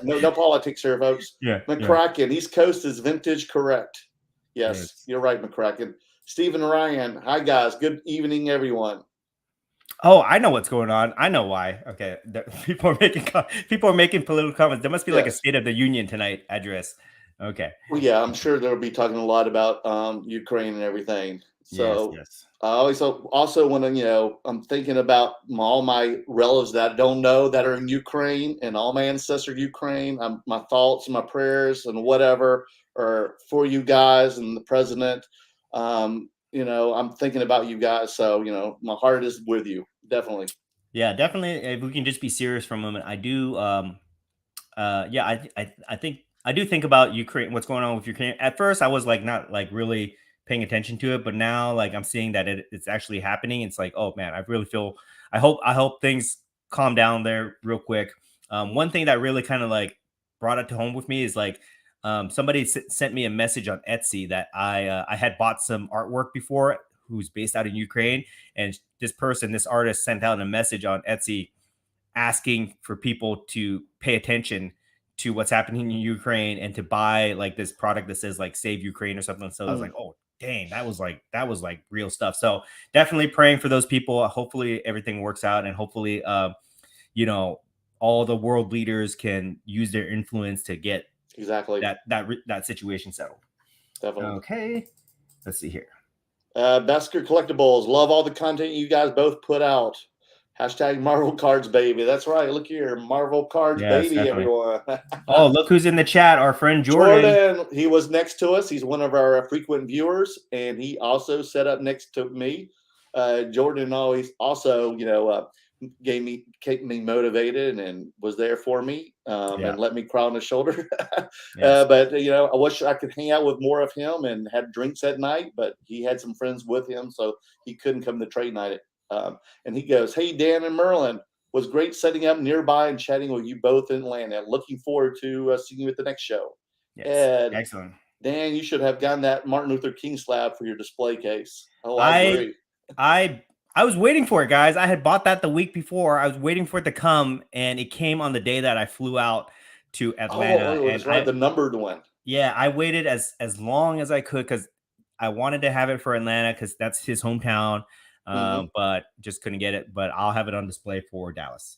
[SPEAKER 2] No politics here, folks.
[SPEAKER 1] Yeah.
[SPEAKER 2] McCracken, East Coast is vintage correct. Yes, you're right, McCracken. Stephen Ryan, hi guys. Good evening, everyone.
[SPEAKER 1] Oh, I know what's going on. I know why. Okay, people are making political comments. There must be like a State of the Union tonight address. Okay.
[SPEAKER 2] Well, yeah, I'm sure they'll be talking a lot about Ukraine and everything. So
[SPEAKER 1] yes.
[SPEAKER 2] I also want to, I'm thinking about all my relatives that I don't know that are in Ukraine, and all my ancestors in Ukraine. My thoughts and my prayers and whatever are for you guys and the president. I'm thinking about you guys. So, my heart is with you. Definitely.
[SPEAKER 1] Yeah, definitely. If we can just be serious for a moment, I do. I think I do think about Ukraine. What's going on with Ukraine? At first, I was like not like really paying attention to it, but now like I'm seeing that it's actually happening. It's like, oh man, I really feel. I hope things calm down there real quick. One thing that really kind of like brought it to home with me is like somebody sent me a message on Etsy that I had bought some artwork before, who's based out in Ukraine, and this artist sent out a message on Etsy asking for people to pay attention to what's happening in Ukraine and to buy like this product that says like Save Ukraine or something. So I was like, oh dang, that was like real stuff. So definitely praying for those people. Hopefully everything works out, and hopefully all the world leaders can use their influence to get
[SPEAKER 2] exactly
[SPEAKER 1] that situation settled.
[SPEAKER 2] Definitely.
[SPEAKER 1] Okay, let's see here.
[SPEAKER 2] Basker Collectibles, love all the content you guys both put out. Hashtag Marvel Cards, baby. That's right. Look here. Marvel Cards, baby, definitely. Everyone.
[SPEAKER 1] Oh, look who's in the chat. Our friend Jordan.
[SPEAKER 2] He was next to us. He's one of our frequent viewers, and he also set up next to me. Jordan always also, kept me motivated and was there for me and let me cry on his shoulder. Yes. But I wish I could hang out with more of him and had drinks at night, but he had some friends with him, so he couldn't come to trade night. And he goes, hey, Dan and Merlin, was great setting up nearby and chatting with you both in Atlanta. Looking forward to seeing you at the next show.
[SPEAKER 1] Yes.
[SPEAKER 2] Ed,
[SPEAKER 1] excellent.
[SPEAKER 2] Dan, you should have gotten that Martin Luther King slab for your display case. Oh, I agree.
[SPEAKER 1] I was waiting for it, guys. I had bought that the week before. I was waiting for it to come, and it came on the day that I flew out to Atlanta.
[SPEAKER 2] Oh, that's right, the numbered one.
[SPEAKER 1] Yeah, I waited as long as I could because I wanted to have it for Atlanta because that's his hometown. But just couldn't get it. But I'll have it on display for Dallas.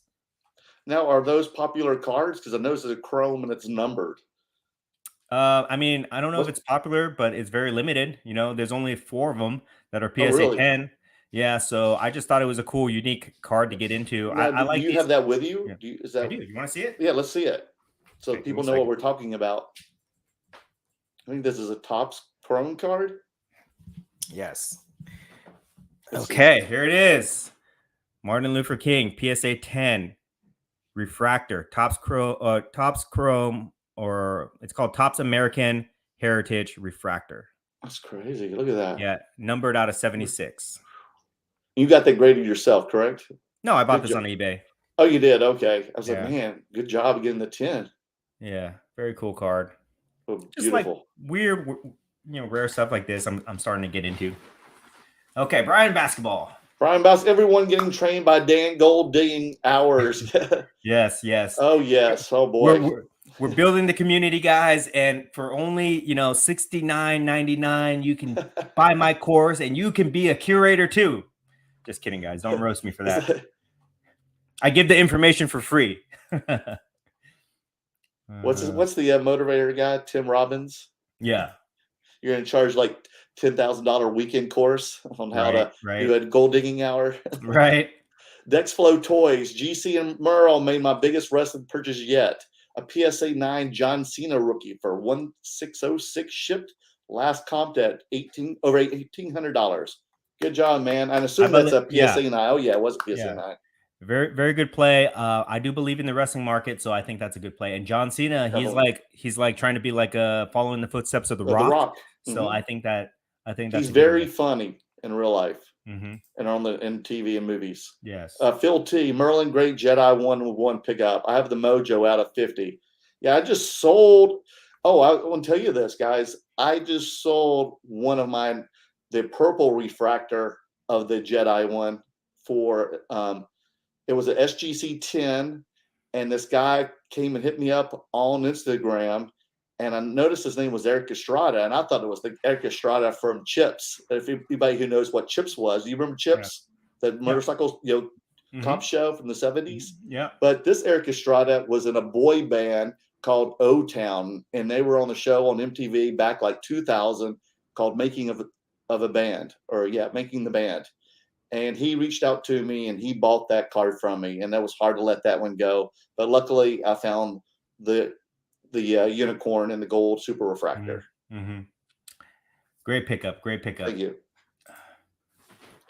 [SPEAKER 2] Now, are those popular cards? Because I noticed it's a chrome and it's numbered.
[SPEAKER 1] I mean, I don't know if it's popular, but it's very limited. There's only 4 of them that are PSA 10. Yeah, so I just thought it was a cool, unique card to get into.
[SPEAKER 2] Now,
[SPEAKER 1] I like.
[SPEAKER 2] Do you have that with you?
[SPEAKER 1] Yeah.
[SPEAKER 2] I
[SPEAKER 1] do. You want to see it?
[SPEAKER 2] Yeah, let's see it, so people know what we're talking about. I think this is a Topps Chrome card.
[SPEAKER 1] Yes. Okay, here it is. Martin Luther King, PSA 10, refractor, Topps Chrome, or it's called Topps American Heritage Refractor.
[SPEAKER 2] That's crazy. Look at that.
[SPEAKER 1] Yeah, numbered out of 76.
[SPEAKER 2] You got that graded yourself, correct?
[SPEAKER 1] No, I bought this on eBay.
[SPEAKER 2] Oh, you did? Okay. I was like, man, good job getting the 10.
[SPEAKER 1] Yeah, very cool card.
[SPEAKER 2] Oh,
[SPEAKER 1] just like weird, rare stuff like this. I'm starting to get into. Okay, Brian Basketball.
[SPEAKER 2] Everyone getting trained by Dan Gold digging hours.
[SPEAKER 1] Yes.
[SPEAKER 2] Oh, yes. Oh, boy.
[SPEAKER 1] We're building the community, guys, and for only $69.99, you can buy my course, and you can be a curator too. Just kidding, guys. Don't roast me for that. I give the information for free.
[SPEAKER 2] What's the motivator guy? Tim Robbins.
[SPEAKER 1] Yeah.
[SPEAKER 2] You're in charge like $10,000 weekend course on how to do a gold digging hour.
[SPEAKER 1] Right.
[SPEAKER 2] Dexflow Toys, GC and Merle made my biggest wrestling purchase yet. A PSA 9 John Cena rookie for $1,606 shipped. Last comped at over $1,800. Good job, man. I'm assuming that's a PSA 9. Oh yeah, it was a PSA 9.
[SPEAKER 1] Very, very good play. I do believe in the wrestling market, so I think that's a good play. And John Cena, he's like trying to be like following the footsteps of the Rock. So I think that's
[SPEAKER 2] he's very funny in real life and in TV and movies.
[SPEAKER 1] Yes.
[SPEAKER 2] Phil T. Merlin Great Jedi 1 pickup. I have the Mojo out of 50. Yeah, I just sold. Oh, I want to tell you this, guys. I just sold one of mine, the purple refractor of the Jedi one for. It was an SGC 10, and this guy came and hit me up on Instagram, and I noticed his name was Eric Estrada, and I thought it was the Eric Estrada from Chips. If anybody who knows what Chips was, do you remember Chips, the motorcycle cop show from the 70s?
[SPEAKER 1] Yeah.
[SPEAKER 2] But this Eric Estrada was in a boy band called O-Town, and they were on the show on MTV back like 2000 called Making the Band. And he reached out to me and he bought that card from me, and that was hard to let that one go. But luckily, I found the unicorn and the gold super refractor.
[SPEAKER 1] Great pickup.
[SPEAKER 2] Thank you,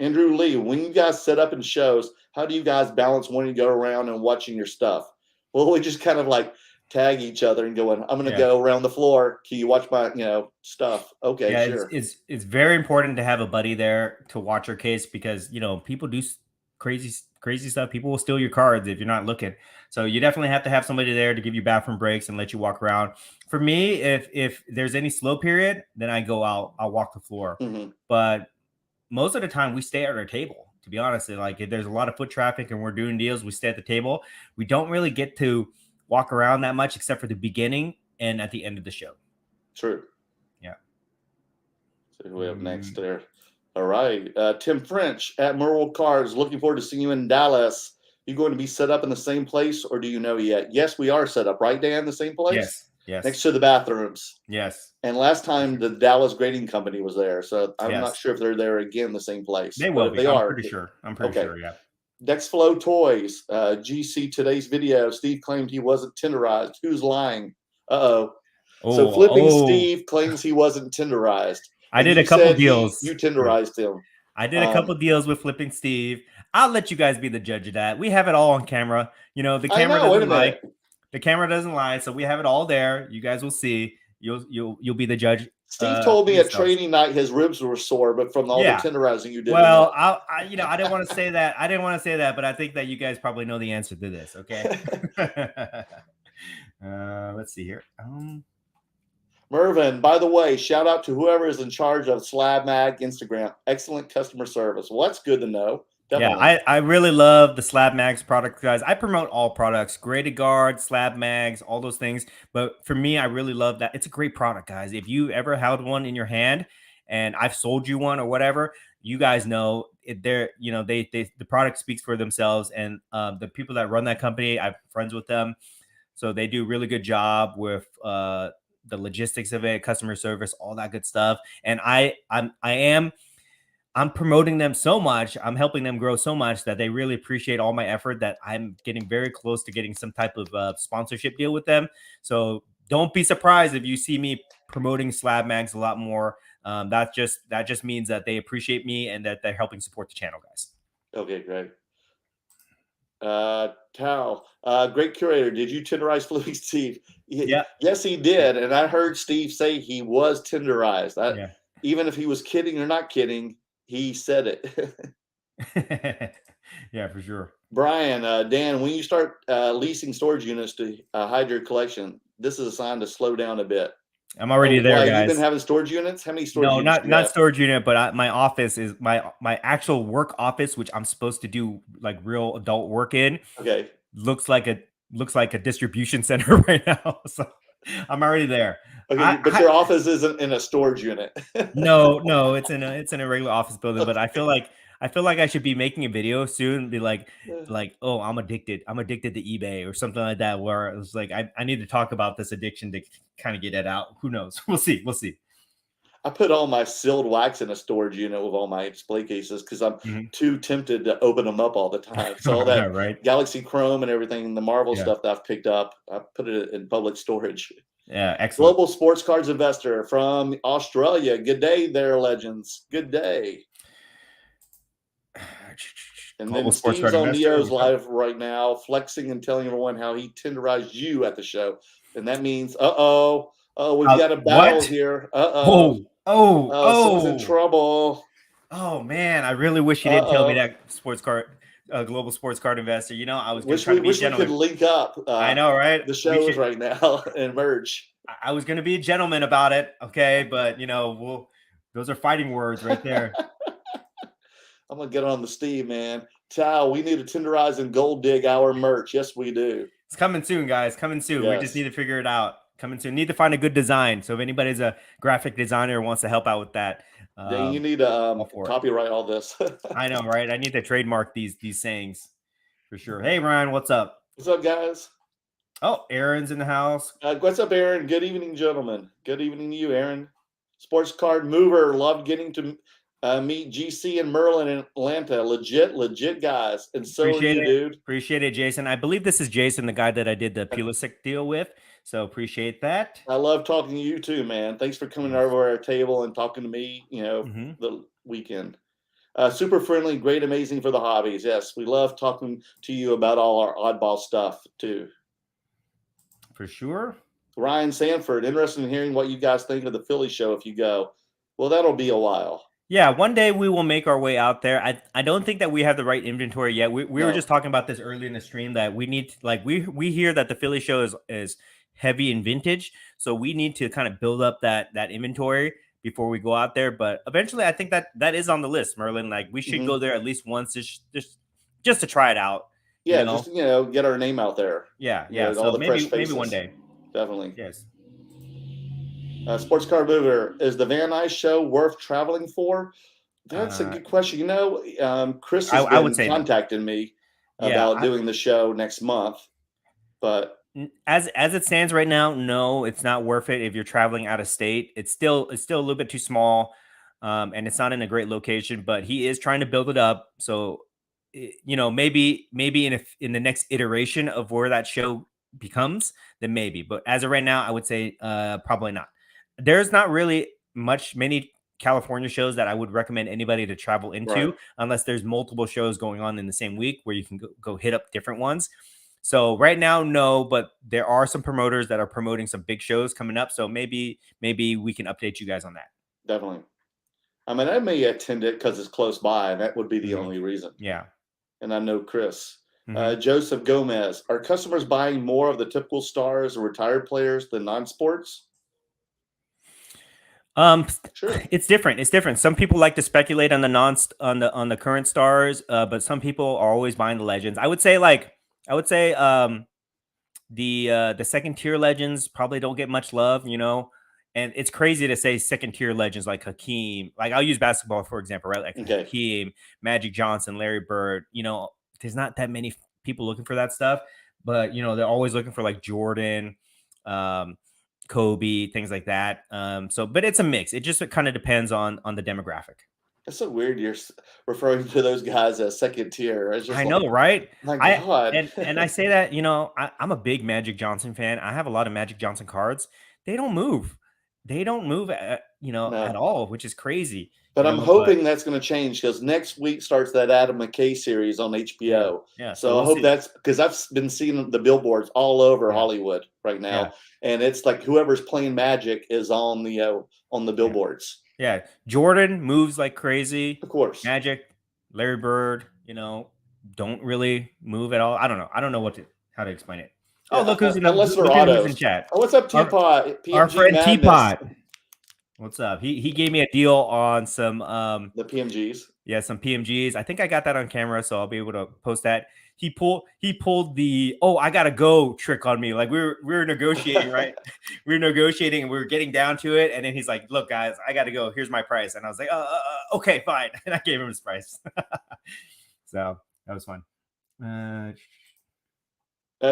[SPEAKER 2] Andrew Lee. When you guys set up in shows, how do you guys balance wanting to go around and watching your stuff? Well, we just kind of like tag each other and going, I'm going to go around the floor. Can you watch my, stuff? Okay, sure.
[SPEAKER 1] It's very important to have a buddy there to watch your case because, people do crazy stuff. People will steal your cards if you're not looking. So you definitely have to have somebody there to give you bathroom breaks and let you walk around. For me, if there's any slow period, then I go out, I'll walk the floor. But most of the time we stay at our table, to be honest. Like if there's a lot of foot traffic and we're doing deals, we stay at the table. We don't really get to walk around that much except for the beginning and at the end of the show.
[SPEAKER 2] True.
[SPEAKER 1] Yeah.
[SPEAKER 2] So who we have next there? All right. Tim French at Merle Cards. Looking forward to seeing you in Dallas. You going to be set up in the same place or do you know yet? Yes, we are set up, right, Dan? The same place?
[SPEAKER 1] Yes.
[SPEAKER 2] Next to the bathrooms.
[SPEAKER 1] Yes.
[SPEAKER 2] And last time the Dallas Grading Company was there. So I'm not sure if they're there again, the same place.
[SPEAKER 1] They will be. They are. I'm pretty sure. Yeah.
[SPEAKER 2] Dexflow Toys, GC today's video. Steve claimed he wasn't tenderized. Who's lying? So Flipping Steve claims he wasn't tenderized.
[SPEAKER 1] I did a couple deals.
[SPEAKER 2] You tenderized him.
[SPEAKER 1] I did a couple deals with Flipping Steve. I'll let you guys be the judge of that. We have it all on camera. The camera doesn't lie. The camera doesn't lie, so we have it all there. You guys will see. You'll be the judge.
[SPEAKER 2] Steve told me at training night his ribs were sore, but from all the tenderizing you did.
[SPEAKER 1] Well, I didn't want to say that. I didn't want to say that, but I think that you guys probably know the answer to this. Okay. Let's see here.
[SPEAKER 2] Mervin, by the way, shout out to whoever is in charge of Slab Mag Instagram. Excellent customer service. Well, that's good to know. Definitely.
[SPEAKER 1] Yeah, I really love the Slab Mags product, guys. I promote all products, graded guard, Slab Mags, all those things. But for me, I really love that. It's a great product, guys. If you ever held one in your hand and I've sold you one or whatever, you guys know the product speaks for themselves. And the people that run that company, I'm friends with them. So they do a really good job with the logistics of it, customer service, all that good stuff. And I'm promoting them so much. I'm helping them grow so much that they really appreciate all my effort that I'm getting very close to getting some type of sponsorship deal with them. So don't be surprised if you see me promoting Slab Mags a lot more. That just means that they appreciate me and that they're helping support the channel, guys.
[SPEAKER 2] Okay, great. Tal, great curator. Did you tenderize Flipping Steve?
[SPEAKER 1] Yeah.
[SPEAKER 2] Yes, he did. And I heard Steve say he was tenderized. Even if he was kidding or not kidding, he said it.
[SPEAKER 1] Yeah, for sure.
[SPEAKER 2] Brian, Dan, when you start leasing storage units to hide your collection, this is a sign to slow down a bit.
[SPEAKER 1] I'm already there, guys.
[SPEAKER 2] You've been having storage units? How many storage units?
[SPEAKER 1] No, not storage unit, but my office is my actual work office, which I'm supposed to do like real adult work in.
[SPEAKER 2] Okay.
[SPEAKER 1] Looks like a distribution center right now. So I'm already there.
[SPEAKER 2] Okay, but your office isn't in a storage unit.
[SPEAKER 1] No, it's in a regular office building. But I feel I feel like I should be making a video soon. Be like, oh, I'm addicted. I'm addicted to eBay or something like that. Where it's like, I need to talk about this addiction to kind of get it out. Who knows? We'll see. We'll see.
[SPEAKER 2] I put all my sealed wax in a storage unit with all my display cases because I'm too tempted to open them up all the time. So all that
[SPEAKER 1] Right.
[SPEAKER 2] Galaxy Chrome and everything, the Marvel
[SPEAKER 1] Yeah.
[SPEAKER 2] stuff that I've picked up, I put it in public storage.
[SPEAKER 1] Yeah, excellent.
[SPEAKER 2] Global Sports Cards Investor from Australia. Good day there, legends. Good day. And
[SPEAKER 1] Global
[SPEAKER 2] then
[SPEAKER 1] Sports
[SPEAKER 2] Steve's
[SPEAKER 1] Card
[SPEAKER 2] on
[SPEAKER 1] Investor,
[SPEAKER 2] Neo's
[SPEAKER 1] what's up?
[SPEAKER 2] live right now, flexing and telling everyone how he tenderized you at the show. And that means, we've got a battle
[SPEAKER 1] What?
[SPEAKER 2] here. Someone's in
[SPEAKER 1] Oh.
[SPEAKER 2] trouble.
[SPEAKER 1] Oh man, I really wish you didn't tell me that sports card, global sports card investor. You know, I was going to try to be a
[SPEAKER 2] Wish we could
[SPEAKER 1] gentleman.
[SPEAKER 2] link up.
[SPEAKER 1] I know, right?
[SPEAKER 2] The shows right now and merge.
[SPEAKER 1] I was going to be a gentleman about it, okay? But you know, those are fighting words right there.
[SPEAKER 2] I'm gonna get on the Steve, man. Tao, we need to tenderize and gold dig our merch. Yes, we do.
[SPEAKER 1] It's coming soon, guys. Coming soon.
[SPEAKER 2] Yes.
[SPEAKER 1] We just need to figure it out. Coming soon. Need to find a good design. So if anybody's a graphic designer and wants to help out with that,
[SPEAKER 2] Dang, you need to copyright all this.
[SPEAKER 1] I know, right? I need to trademark these sayings for sure. Hey, Ryan, what's up?
[SPEAKER 2] What's up, guys?
[SPEAKER 1] Oh, Aaron's in the house.
[SPEAKER 2] What's up, Aaron? Good evening, gentlemen. Good evening to you, Aaron. Sports Card Mover. Loved getting to meet GC and Merlin in Atlanta. Legit guys. And so
[SPEAKER 1] Appreciate
[SPEAKER 2] are you,
[SPEAKER 1] it,
[SPEAKER 2] dude.
[SPEAKER 1] Appreciate it, Jason. I believe this is Jason, the guy that I did the Pulisic deal with. So appreciate that.
[SPEAKER 2] I love talking to you too, man. Thanks for coming over our table and talking to me, the weekend. Super friendly, great, amazing for the hobbies. Yes, we love talking to you about all our oddball stuff too.
[SPEAKER 1] For sure.
[SPEAKER 2] Ryan Sanford, interested in hearing what you guys think of the Philly show if you go. Well, that'll be a while.
[SPEAKER 1] Yeah, one day we will make our way out there. I don't think that we have the right inventory yet. We were just talking about this earlier in the stream that we need we hear that the Philly show is heavy in vintage, so we need to kind of build up that inventory before we go out there. But eventually, I think that is on the list, Merlin. Like we should go there at least once, just to try it out.
[SPEAKER 2] Yeah, just get our name out there.
[SPEAKER 1] Yeah.
[SPEAKER 2] So
[SPEAKER 1] maybe one day.
[SPEAKER 2] Definitely.
[SPEAKER 1] Yes.
[SPEAKER 2] Sports Car Mover, is the Van Nuys show worth traveling for? That's a good question. Chris has been contacting me about doing the show next month, but
[SPEAKER 1] as it stands right now, no, it's not worth it if you're traveling out of state. It's still a little bit too small, and it's not in a great location. But he is trying to build it up, so maybe in the next iteration of where that show becomes, then maybe. But as of right now, I would say probably not. There's not really many California shows that I would recommend anybody to travel into unless there's multiple shows going on in the same week where you can go hit up different ones. So right now, no, but there are some promoters that are promoting some big shows coming up. So maybe we can update you guys on that.
[SPEAKER 2] Definitely. I mean, I may attend it because it's close by, and that would be the only reason.
[SPEAKER 1] Yeah.
[SPEAKER 2] And I know Chris. Joseph Gomez, are customers buying more of the typical stars or retired players than non-sports?
[SPEAKER 1] Sure. It's different. Some people like to speculate on the current stars, but some people are always buying the legends. I would say the second tier legends probably don't get much love, and it's crazy to say second tier legends like Hakeem. Like I'll use basketball for example, right? Like Hakeem, Magic Johnson, Larry Bird. There's not that many people looking for that stuff, but they're always looking for like Jordan, Kobe, things like that. But it's a mix. It just kind of depends on the demographic.
[SPEAKER 2] It's so weird you're referring to those guys as second tier.
[SPEAKER 1] I know, right?
[SPEAKER 2] My God.
[SPEAKER 1] And I say that, I'm a big Magic Johnson fan. I have a lot of Magic Johnson cards. They don't move. At all, which is crazy.
[SPEAKER 2] But I'm hoping that's going to change because next week starts that Adam McKay series on HBO.
[SPEAKER 1] Yeah.
[SPEAKER 2] So I hope that's because I've been seeing the billboards all over Hollywood right now, and it's like whoever's playing Magic is on the billboards.
[SPEAKER 1] Yeah, Jordan moves like crazy.
[SPEAKER 2] Of course,
[SPEAKER 1] Magic, Larry Bird, don't really move at all. I don't know. I don't know how to explain it. Oh, look who's in chat.
[SPEAKER 2] Oh, what's up, Teapot?
[SPEAKER 1] Our friend Teapot. What's up? He gave me a deal on some
[SPEAKER 2] the PMGs.
[SPEAKER 1] Yeah, some PMGs. I think I got that on camera, so I'll be able to post that. pulled the I gotta go trick on me. Like we were negotiating, right? We were negotiating and we were getting down to it, and then he's like, "Look, guys, I gotta go. Here's my price." And I was like, okay, fine." And I gave him his price. So that was fun.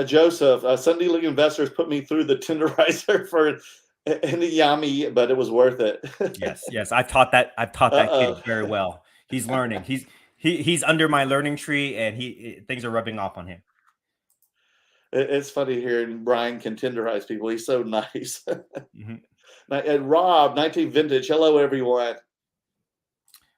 [SPEAKER 2] Joseph, Sunday League investors put me through the tenderizer for Inuyami, but it was worth it.
[SPEAKER 1] Yes. I've taught that kid very well. He's learning. He's under my learning tree, and things are rubbing off on him.
[SPEAKER 2] It's funny hearing Brian can tenderize people. He's so nice. And Rob, 19 Vintage. Hello, everyone.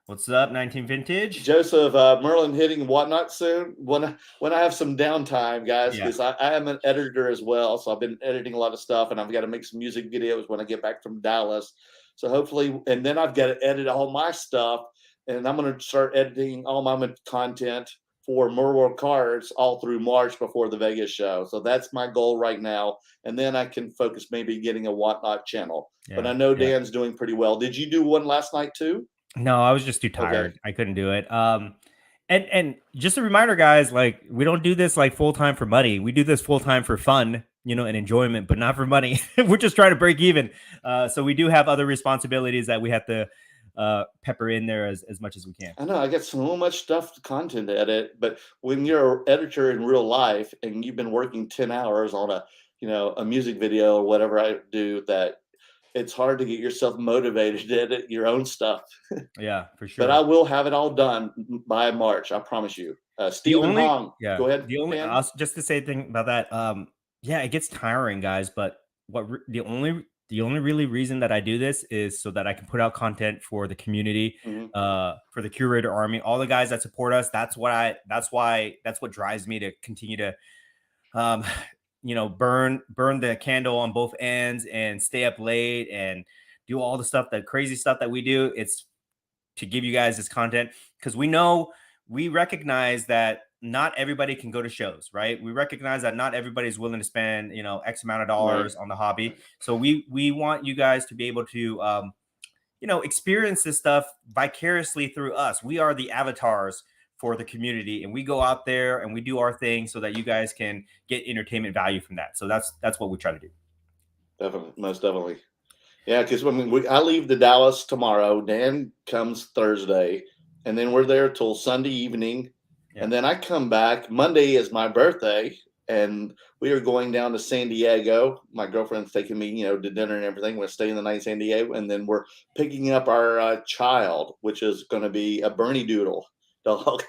[SPEAKER 1] What's up, 19 Vintage?
[SPEAKER 2] Joseph, Merlin hitting Whatnot soon. When I have some downtime, guys, because I am an editor as well. So I've been editing a lot of stuff, and I've got to make some music videos when I get back from Dallas. So hopefully, and then I've got to edit all my stuff, and I'm going to start editing all my content for Mer World Cards all through March before the Vegas show. So that's my goal right now. And then I can focus maybe getting a Whatnot channel. But I know Dan's doing pretty well. Did you do one last night too?
[SPEAKER 1] No, I was just too tired. Okay. I couldn't do it. And just a reminder, guys, like we don't do this like full time for money. We do this full time for fun, and enjoyment, but not for money. We're just trying to break even. So we do have other responsibilities that we have to pepper in there as much as we can.
[SPEAKER 2] I know I got so much content to edit, but when you're an editor in real life and you've been working 10 hours on a music video or whatever I do, that it's hard to get yourself motivated to edit your own stuff.
[SPEAKER 1] Yeah, for sure.
[SPEAKER 2] But I will have it all done by March. I promise you. Stephen Hong, go ahead.
[SPEAKER 1] Just to say a thing about that. It gets tiring, guys. But the only really reason that I do this is so that I can put out content for the community, for the curator army, all the guys that support us. That's what drives me to continue to, burn the candle on both ends and stay up late and do all the crazy stuff that we do. It's to give you guys this content because we recognize that not everybody can go to shows, right? We recognize that not everybody's willing to spend, X amount of dollars on the hobby. So we want you guys to be able to, experience this stuff vicariously through us. We are the avatars for the community, and we go out there and we do our thing so that you guys can get entertainment value from that. So that's what we try to do.
[SPEAKER 2] Definitely, most definitely. Yeah, because I leave to Dallas tomorrow. Dan comes Thursday, and then we're there till Sunday evening. Yeah. And then I come back. Monday is my birthday, and we are going down to San Diego. My girlfriend's taking me, to dinner and everything. We're staying the night in San Diego, and then we're picking up our child, which is going to be a Bernie Doodle dog.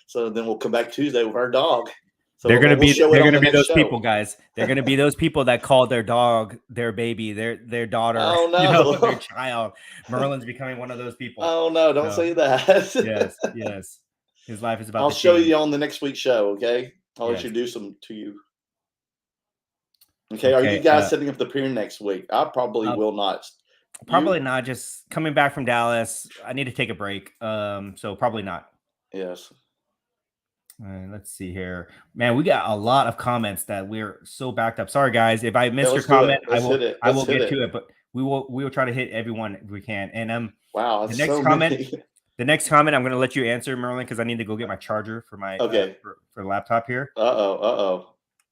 [SPEAKER 2] So then we'll come back Tuesday with our dog. So
[SPEAKER 1] they're going to be those people, guys. They're going to be those people that call their dog their baby, their daughter, their child. Merlin's becoming one of those people.
[SPEAKER 2] Oh no, don't say that.
[SPEAKER 1] Yes. His life is about.
[SPEAKER 2] I'll show you on the next week's show. Okay, I'll introduce them to you. Okay, are you guys setting up the pier next week? I probably will not.
[SPEAKER 1] Probably not. Just coming back from Dallas, I need to take a break. So probably not.
[SPEAKER 2] Yes.
[SPEAKER 1] Let's see here, man. We got a lot of comments that we're so backed up. Sorry, guys, if I missed your comment, I will get to it. But we will try to hit everyone if we can. And
[SPEAKER 2] wow,
[SPEAKER 1] the next comment, I'm going to let you answer, Merlin, because I need to go get my charger for my for the laptop here.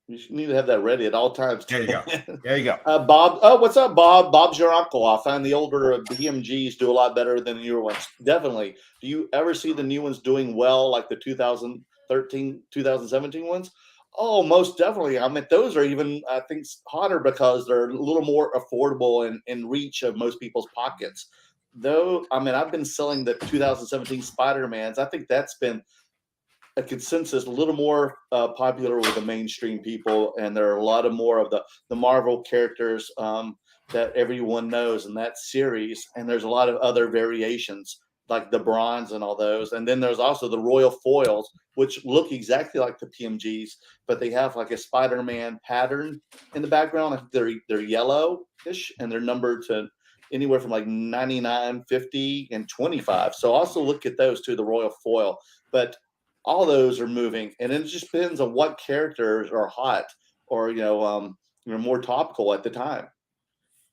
[SPEAKER 2] You need to have that ready at all times.
[SPEAKER 1] There you go.
[SPEAKER 2] Bob. Oh, what's up, Bob? Bob's your uncle. I find the older BMGs do a lot better than the newer ones. Definitely. Do you ever see the new ones doing well, like the 2013, 2017 ones? Oh, most definitely. I mean, those are even, I think, hotter because they're a little more affordable and in reach of most people's pockets. Though, I mean, I've been selling the 2017 Spider-Mans. I think that's been a consensus, a little more popular with the mainstream people, and there are a lot of more of the Marvel characters that everyone knows in that series, and there's a lot of other variations like the bronze and all those, and then there's also the royal foils, which look exactly like the PMGs, but they have like a Spider-Man pattern in the background. I think they're yellowish, and they're numbered to anywhere from like 99, 50, and 25. So also look at those too, the royal foil, but all those are moving, and it just depends on what characters are hot or more topical at the time.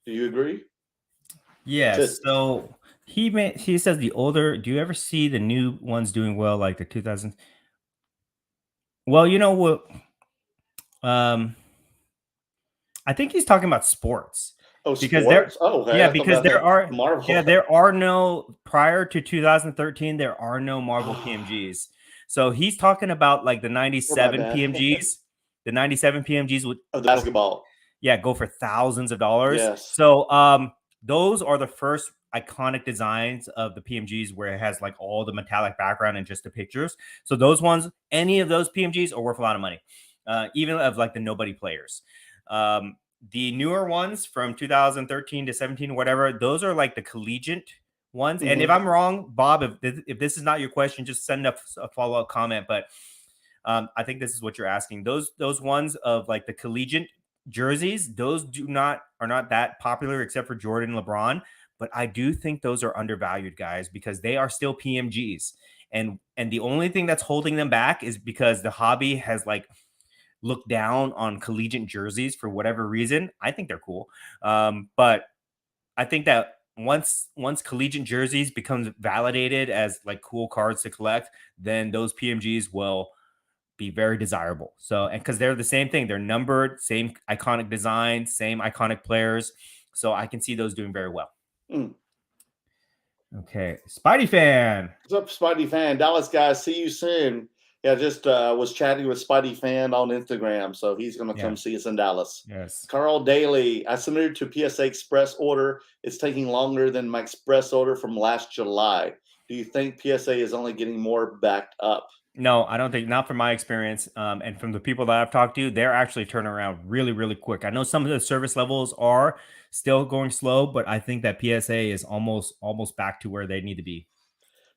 [SPEAKER 2] Do you agree?
[SPEAKER 1] Yes. So he says the older. Do you ever see the new ones doing well, like the 2000s? Well, you know what? Um, I think he's talking about sports
[SPEAKER 2] Oh,
[SPEAKER 1] because there,
[SPEAKER 2] sports. Oh, okay.
[SPEAKER 1] yeah,
[SPEAKER 2] I thought
[SPEAKER 1] because
[SPEAKER 2] about
[SPEAKER 1] there
[SPEAKER 2] that
[SPEAKER 1] are, yeah,
[SPEAKER 2] Marvel.
[SPEAKER 1] there are no prior to 2013, there are no Marvel PMGs. So he's talking about like the
[SPEAKER 2] Oh, my
[SPEAKER 1] 97
[SPEAKER 2] bad.
[SPEAKER 1] PMGs. The 97 PMGs would
[SPEAKER 2] Oh, the
[SPEAKER 1] go for,
[SPEAKER 2] basketball.
[SPEAKER 1] yeah, go for thousands of dollars.
[SPEAKER 2] Yes.
[SPEAKER 1] So those are the first iconic designs of the PMGs where it has like all the metallic background and just the pictures. So those ones, any of those PMGs are worth a lot of money. Even of like the nobody players. Um, the newer ones from 2013 to 17, whatever, those are like the collegiate ones. And if
[SPEAKER 2] Hmm.
[SPEAKER 1] I'm wrong, Bob, if this is not your question, just send up a follow up comment. But I think this is what you're asking. Those ones of like the collegiate jerseys, those are not that popular except for Jordan, LeBron. But I do think those are undervalued, guys, because they are still PMGs, and the only thing that's holding them back is because the hobby has like looked down on collegiate jerseys for whatever reason. I think they're cool, but I think that once collegiate jerseys becomes validated as like cool cards to collect, then those PMGs will be very desirable. So, and because they're the same thing, they're numbered, same iconic design, same iconic players. So I can see those doing very well.
[SPEAKER 2] Mm.
[SPEAKER 1] Okay, Spidey fan.
[SPEAKER 2] What's up, Spidey fan? Dallas guys, see you soon. Yeah, just was chatting with Spidey fan on Instagram, so he's gonna
[SPEAKER 1] Yeah.
[SPEAKER 2] come see us in Dallas.
[SPEAKER 1] Yes.
[SPEAKER 2] Carl Daly, I submitted to PSA Express order. It's taking longer than my Express order from last July. Do you think PSA is only getting more backed up?
[SPEAKER 1] No, I don't think, not from my experience. And from the people that I've talked to, they're actually turning around really, really quick. I know some of the service levels are still going slow, but I think that PSA is almost back to where they need to be.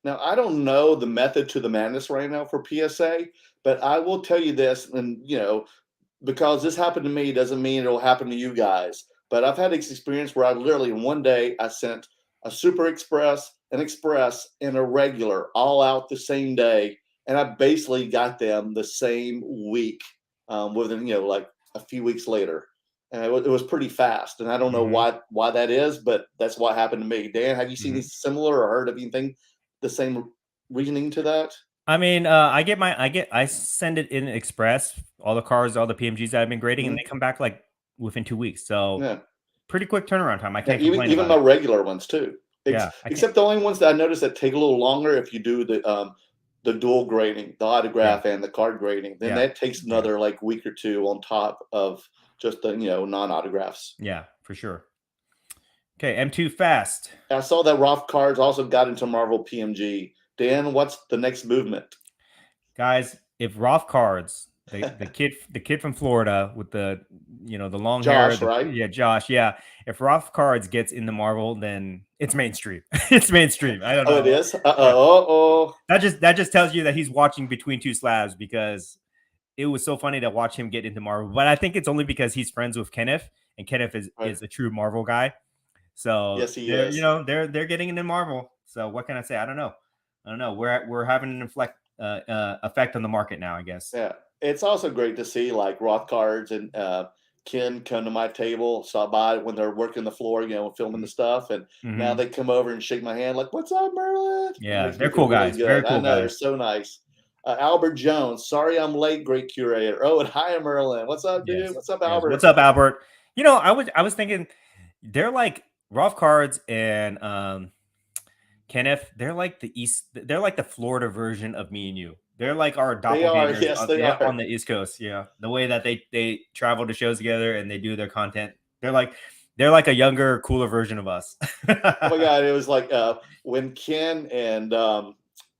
[SPEAKER 2] Now, I don't know the method to the madness right now for PSA, but I will tell you this, and because this happened to me doesn't mean it'll happen to you guys. But I've had this experience where I literally in one day I sent a Super Express, an Express, and a regular all out the same day, and I basically got them the same week, within like a few weeks later, and it was pretty fast. And I don't know
[SPEAKER 1] Hmm.
[SPEAKER 2] why that is, but that's what happened to me. Dan, have you seen
[SPEAKER 1] Hmm.
[SPEAKER 2] anything similar or heard of anything the same reasoning to that?
[SPEAKER 1] I mean, I send it in Express, all the cars, all the PMGs that I've been grading, and
[SPEAKER 2] Hmm.
[SPEAKER 1] they come back like within 2 weeks. So
[SPEAKER 2] Yeah.
[SPEAKER 1] pretty quick turnaround time. I
[SPEAKER 2] Yeah,
[SPEAKER 1] can't
[SPEAKER 2] even
[SPEAKER 1] complain
[SPEAKER 2] even
[SPEAKER 1] about
[SPEAKER 2] my
[SPEAKER 1] it.
[SPEAKER 2] regular ones too.
[SPEAKER 1] Yeah, I can't.
[SPEAKER 2] Except the only ones that I noticed that take a little longer if you do the dual grading, the
[SPEAKER 1] Yeah,
[SPEAKER 2] autograph and the card grading, then
[SPEAKER 1] yeah,
[SPEAKER 2] that takes
[SPEAKER 1] yeah,
[SPEAKER 2] another like week or two on top of just the non-autographs.
[SPEAKER 1] yeah, for sure. Okay, M2 fast.
[SPEAKER 2] I saw that Roth cards also got into Marvel PMG. Dan, what's the next movement?
[SPEAKER 1] Guys, if Roth cards, the kid from Florida with the the long hair,
[SPEAKER 2] Josh, right?
[SPEAKER 1] yeah, Josh, yeah. If Roth cards gets into Marvel, then it's mainstream. It's mainstream. I don't
[SPEAKER 2] Oh, it
[SPEAKER 1] know.
[SPEAKER 2] is.
[SPEAKER 1] Yeah.
[SPEAKER 2] Uh-oh.
[SPEAKER 1] That just tells you that he's watching Between Two Slabs because it was so funny to watch him get into Marvel. But I think it's only because he's friends with Kenneth, and Kenneth
[SPEAKER 2] Right.
[SPEAKER 1] is a true Marvel guy. So
[SPEAKER 2] Yes, he
[SPEAKER 1] they're
[SPEAKER 2] is.
[SPEAKER 1] they're getting into Marvel. So what can I say? I don't know. I don't know. We're having an effect on the market now, I guess.
[SPEAKER 2] Yeah, it's also great to see like Roth cards and Ken come to my table, stop by when they're working the floor, filming the stuff, and now
[SPEAKER 1] Mm-hmm.
[SPEAKER 2] they come over and shake my hand like, "What's up, Merlin?" It
[SPEAKER 1] Yeah,
[SPEAKER 2] makes me
[SPEAKER 1] they're
[SPEAKER 2] feel
[SPEAKER 1] cool
[SPEAKER 2] really
[SPEAKER 1] guys. Very
[SPEAKER 2] good. I
[SPEAKER 1] cool
[SPEAKER 2] know they're
[SPEAKER 1] guys.
[SPEAKER 2] so nice. Albert Jones, sorry I'm late, great curator. Oh, and hi, Merlin. What's up, dude?
[SPEAKER 1] Yes.
[SPEAKER 2] What's up,
[SPEAKER 1] Yes. What's
[SPEAKER 2] Albert?
[SPEAKER 1] up, Albert? I was thinking they're like Roth Cards and Kenneth. They're like the East. They're like the Florida version of me and you. They're like our
[SPEAKER 2] They are,
[SPEAKER 1] doppelgangers
[SPEAKER 2] yes, they
[SPEAKER 1] on
[SPEAKER 2] are.
[SPEAKER 1] the East Coast. Yeah, the way that they travel to shows together and they do their content. They're like they're like a younger, cooler version of us.
[SPEAKER 2] Oh my God, it was like when Ken and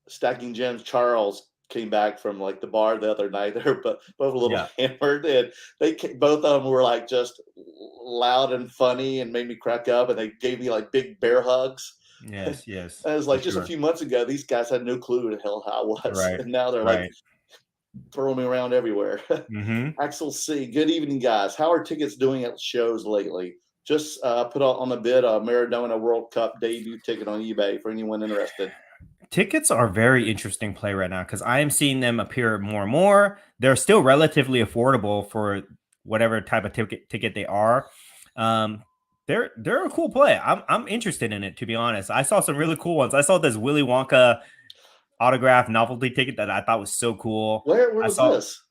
[SPEAKER 2] Stacking Gems Charles came back from like the bar the other night. They were both a little
[SPEAKER 1] Yeah.
[SPEAKER 2] hammered, and both of them were like just loud and funny and made me crack up. And they gave me like big bear hugs. And
[SPEAKER 1] Yes. Yes.
[SPEAKER 2] it was
[SPEAKER 1] For
[SPEAKER 2] like just a
[SPEAKER 1] sure.
[SPEAKER 2] few months ago, these guys had no clue who the hell I was,
[SPEAKER 1] Right.
[SPEAKER 2] and now they're like
[SPEAKER 1] Right.
[SPEAKER 2] throwing me around everywhere.
[SPEAKER 1] Mm-hmm.
[SPEAKER 2] Axel C. Good evening, guys. How are tickets doing at shows lately? Just put on a bid a Maradona World Cup debut ticket on eBay for anyone interested.
[SPEAKER 1] Tickets are very interesting play right now because I am seeing them appear more and more. They're still relatively affordable for whatever type of ticket they are. Um, they're a cool play. I'm interested in it, to be honest. I saw some really cool ones. I saw this Willy Wonka autograph novelty ticket that I thought was so cool.
[SPEAKER 2] Where
[SPEAKER 1] I
[SPEAKER 2] was
[SPEAKER 1] saw
[SPEAKER 2] this?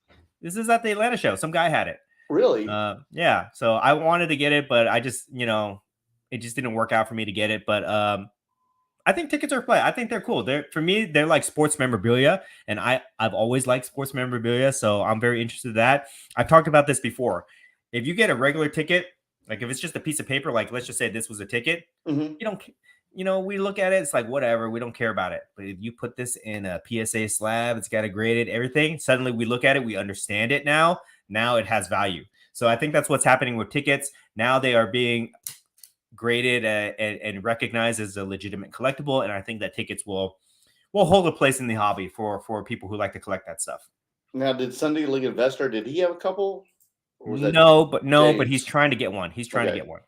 [SPEAKER 1] this is at the Atlanta show. Some guy had it.
[SPEAKER 2] Really?
[SPEAKER 1] Yeah. So I wanted to get it, but I just, it just didn't work out for me to get it. But I think tickets are play. I think they're cool. They're for me, they're like sports memorabilia, and I've always liked sports memorabilia, so I'm very interested in that. I've talked about this before. If you get a regular ticket, like if it's just a piece of paper, like let's just say this was a ticket,
[SPEAKER 2] Mm-hmm.
[SPEAKER 1] you don't, we look at it, it's like whatever, we don't care about it. But if you put this in a PSA slab, it's got a graded everything. Suddenly we look at it, we understand it now. Now it has value. So I think that's what's happening with tickets. Now they are being graded and recognized as a legitimate collectible, and I think that tickets will hold a place in the hobby for people who like to collect that stuff.
[SPEAKER 2] Now, did Sunday League Investor, did he have a couple? Or was that
[SPEAKER 1] No, but he's
[SPEAKER 2] James?
[SPEAKER 1] trying to get one. He's trying to
[SPEAKER 2] Okay.
[SPEAKER 1] get one.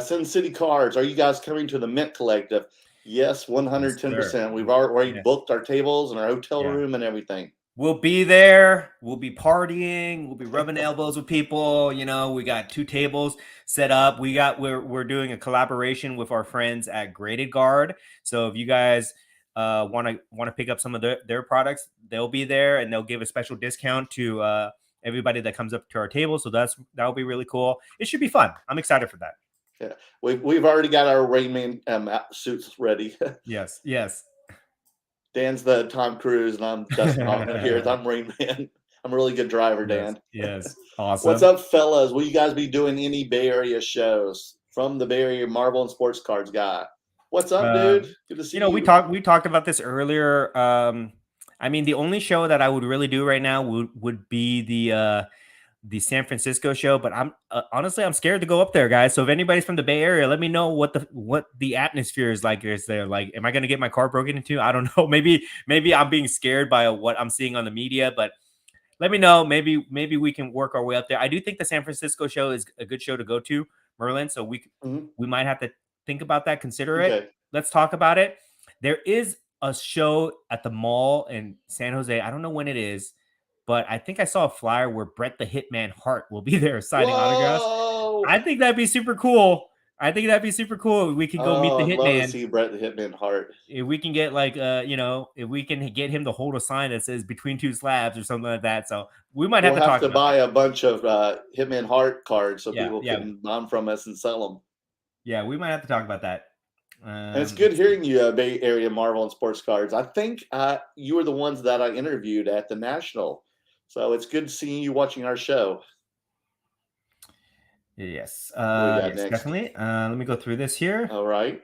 [SPEAKER 2] Sin City Cards, are you guys coming to the Mint Collective? Yes, 110%. We've already
[SPEAKER 1] Yes.
[SPEAKER 2] booked our tables and our hotel
[SPEAKER 1] Yeah.
[SPEAKER 2] room and everything.
[SPEAKER 1] We'll be there. We'll be partying. We'll be rubbing elbows with people. We got 2 tables set up. We're doing a collaboration with our friends at Graded Guard. So if you guys want to pick up some of their products, they'll be there and they'll give a special discount to everybody that comes up to our table. So that'll be really cool. It should be fun. I'm excited for that.
[SPEAKER 2] Yeah, we've already got our Rain Man suits ready.
[SPEAKER 1] Yes.
[SPEAKER 2] Dan's the Tom Cruise, and I'm Dustin Hoffman here. I'm Rain Man. I'm a really good driver, Dan.
[SPEAKER 1] Yes. Awesome.
[SPEAKER 2] What's up, fellas? Will you guys be doing any Bay Area shows from the Bay Area Marvel and Sports Cards guy? What's up, dude? Good to see you.
[SPEAKER 1] We talked about this earlier. I mean, the only show that I would really do right now would be the San Francisco show, but I'm honestly I'm scared to go up there, guys. So if anybody's from the Bay Area, let me know what the atmosphere is like. Is there like, am I going to get my car broken into? I don't know. Maybe I'm being scared by what I'm seeing on the media, but let me know. Maybe we can work our way up there. I do think the San Francisco show is a good show to go to, Merlin. So we might have to think about that, consider it. Let's talk about it. There is a show at the mall in San Jose. I don't know when it is, but I think I saw a flyer where Bret the Hitman Hart will be there signing autographs. I think that'd be super cool. We could go meet the Hitman.
[SPEAKER 2] I'd love to see Bret the Hitman Hart.
[SPEAKER 1] If we can get like, if we can get him to hold a sign that says "Between Two Slabs" or something like that, so we might have to
[SPEAKER 2] buy a bunch of Hitman Hart cards so people can buy them from us and sell them.
[SPEAKER 1] Yeah, we might have to talk about that.
[SPEAKER 2] And it's good hearing you, Bay Area Marvel and Sports Cards. I think you were the ones that I interviewed at the National. So it's good seeing you watching our show.
[SPEAKER 1] Yes, definitely. Let me go through this here.
[SPEAKER 2] All right.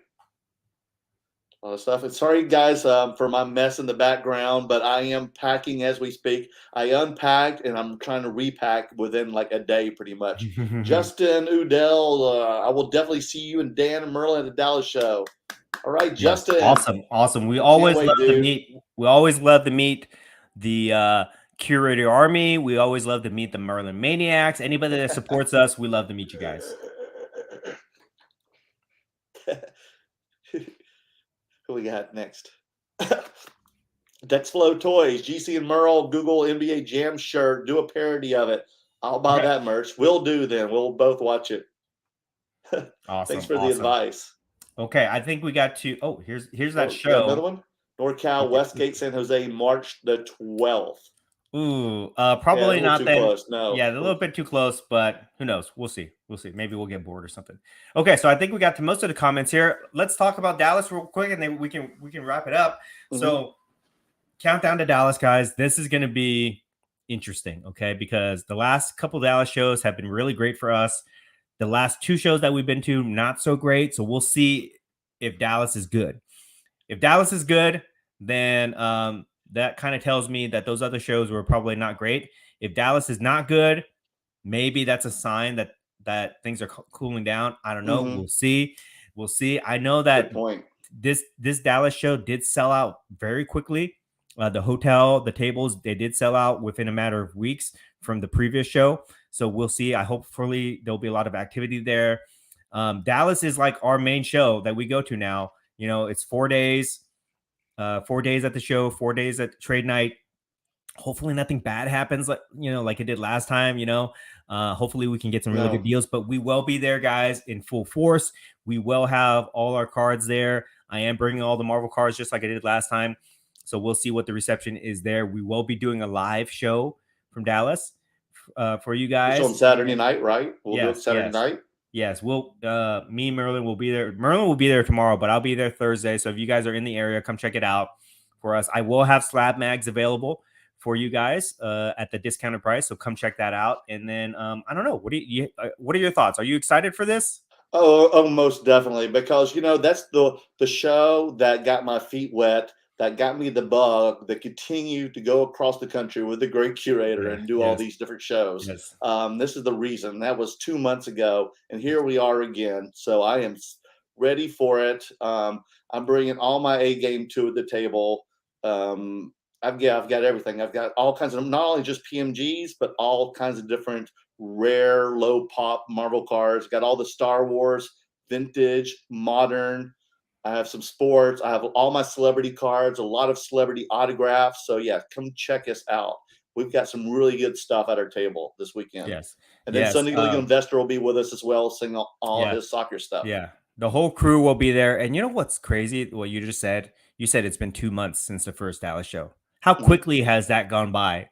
[SPEAKER 2] A lot of stuff. And sorry, guys, for my mess in the background, but I am packing as we speak. I unpacked and I'm trying to repack within like a day, pretty much. Justin Udell, I will definitely see you and Dan and Merlin at the Dallas show. All right, Justin.
[SPEAKER 1] Awesome. We always love to meet. We always love to meet the Curator Army. We always love to meet the Merlin Maniacs. Anybody that supports us, we love to meet you guys.
[SPEAKER 2] Who we got next? Dexflow Toys, GC and Merle, Google NBA Jam shirt. Do a parody of it. I'll buy that merch. We'll do then. We'll both watch it.
[SPEAKER 1] Awesome.
[SPEAKER 2] Thanks for the advice.
[SPEAKER 1] Okay, I think we got to. Oh, here's that show.
[SPEAKER 2] Another one. NorCal, Westgate, San Jose, March the 12th.
[SPEAKER 1] Ooh, probably not
[SPEAKER 2] too
[SPEAKER 1] then.
[SPEAKER 2] Close. No.
[SPEAKER 1] Yeah, a little bit too close, but who knows? We'll see. Maybe we'll get bored or something. Okay, so I think we got to most of the comments here. Let's talk about Dallas real quick, and then we can wrap it up. So, countdown to Dallas, guys. This is going to be interesting, okay? Because the last couple Dallas shows have been really great for us. The last 2 shows that we've been to, not so great. So we'll see if Dallas is good. If Dallas is good, then that kind of tells me that those other shows were probably not great. If Dallas is not good, maybe that's a sign that things are cooling down. I don't know. We'll see. I know that this Dallas show did sell out very quickly. The hotel, the tables, they did sell out within a matter of weeks from the previous show. So we'll see. Hopefully there'll be a lot of activity there. Dallas is like our main show that we go to now. It's 4 days. 4 days at the show, 4 days at trade night. Hopefully nothing bad happens like it did last time. Hopefully we can get some really good deals, but we will be there, guys, in full force. We will have all our cards there. I am bringing all the Marvel cards just like I did last time. So we'll see what the reception is there. We will be doing a live show from Dallas for you
[SPEAKER 2] It's on
[SPEAKER 1] guys.
[SPEAKER 2] Saturday night, right? We'll do it
[SPEAKER 1] Yes,
[SPEAKER 2] Saturday
[SPEAKER 1] yes.
[SPEAKER 2] night.
[SPEAKER 1] Yes, we'll me and Merlin will be there. Merlin will be there tomorrow, but I'll be there Thursday. So if you guys are in the area, come check it out for us. I will have slab mags available for you guys at the discounted price. So come check that out. And then I don't know, what are your thoughts? Are you excited for this?
[SPEAKER 2] Oh, most definitely, because that's the show that got my feet wet, that got me the bug, that continued to go across the country with the great curator
[SPEAKER 1] Yeah,
[SPEAKER 2] and do all
[SPEAKER 1] yes,
[SPEAKER 2] these different shows.
[SPEAKER 1] yes.
[SPEAKER 2] This is the reason. That was 2 months ago, and here we are again. So I am ready for it. I'm bringing all my A game to the table. I've got everything. I've got all kinds of, not only just PMGs, but all kinds of different rare low pop Marvel cards. Got all the Star Wars, vintage, modern. I have some sports. I have all my celebrity cards, a lot of celebrity autographs. So yeah, come check us out. We've got some really good stuff at our table this weekend.
[SPEAKER 1] Yes.
[SPEAKER 2] And then
[SPEAKER 1] Yes.
[SPEAKER 2] Sunday League Investor will be with us as well, sing all
[SPEAKER 1] Yeah.
[SPEAKER 2] his soccer stuff.
[SPEAKER 1] Yeah. The whole crew will be there. And you know what's crazy? What you just said? You said it's been 2 months since the first Dallas show. How quickly has that gone by?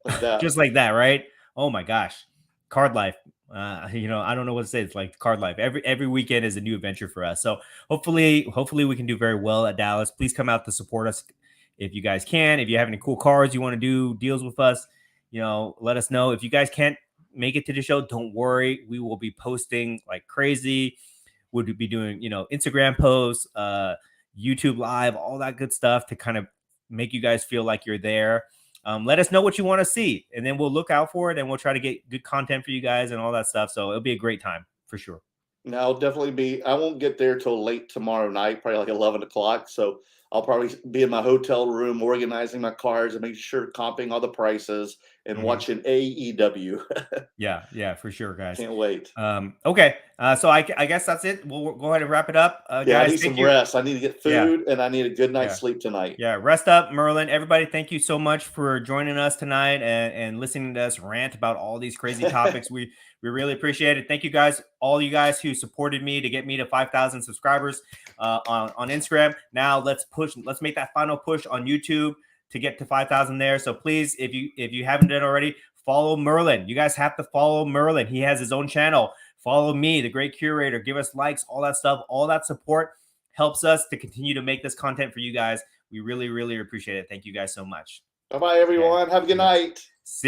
[SPEAKER 2] Like that.
[SPEAKER 1] Just like that, right? Oh my gosh. Card life. I don't know what to say. It's like card life. Every weekend is a new adventure for us. So hopefully we can do very well at Dallas. Please come out to support us if you guys can. If you have any cool cards you want to do deals with us, let us know. If you guys can't make it to the show, don't worry. We will be posting like crazy. We'll be doing, Instagram posts, YouTube live, all that good stuff to kind of make you guys feel like you're there. Let us know what you want to see, and then we'll look out for it, and we'll try to get good content for you guys and all that stuff. So it'll be a great time for sure.
[SPEAKER 2] Now, I'll definitely be. I won't get there till late tomorrow night, probably like 11 o'clock. So I'll probably be in my hotel room organizing my cards and making sure comping all the prices and watching AEW.
[SPEAKER 1] Yeah, for sure, guys.
[SPEAKER 2] Can't wait.
[SPEAKER 1] Okay, so I guess that's it. We'll go ahead and wrap it up,
[SPEAKER 2] Yeah,
[SPEAKER 1] guys.
[SPEAKER 2] I need some rest. I need to get food and I need a good night's sleep tonight.
[SPEAKER 1] Yeah, rest up, Merlin. Everybody, thank you so much for joining us tonight and listening to us rant about all these crazy topics. We really appreciate it. Thank you guys, all you guys who supported me to get me to 5,000 subscribers on Instagram. Now let's make that final push on YouTube to get to 5,000 there. So please, if you haven't done already, follow Merlin. You guys have to follow Merlin. He has his own channel. Follow me, the great curator. Give us likes, all that stuff, all that support helps us to continue to make this content for you guys. We really, really appreciate it. Thank you guys so much.
[SPEAKER 2] Bye-bye, everyone. Have a good night.
[SPEAKER 1] See you.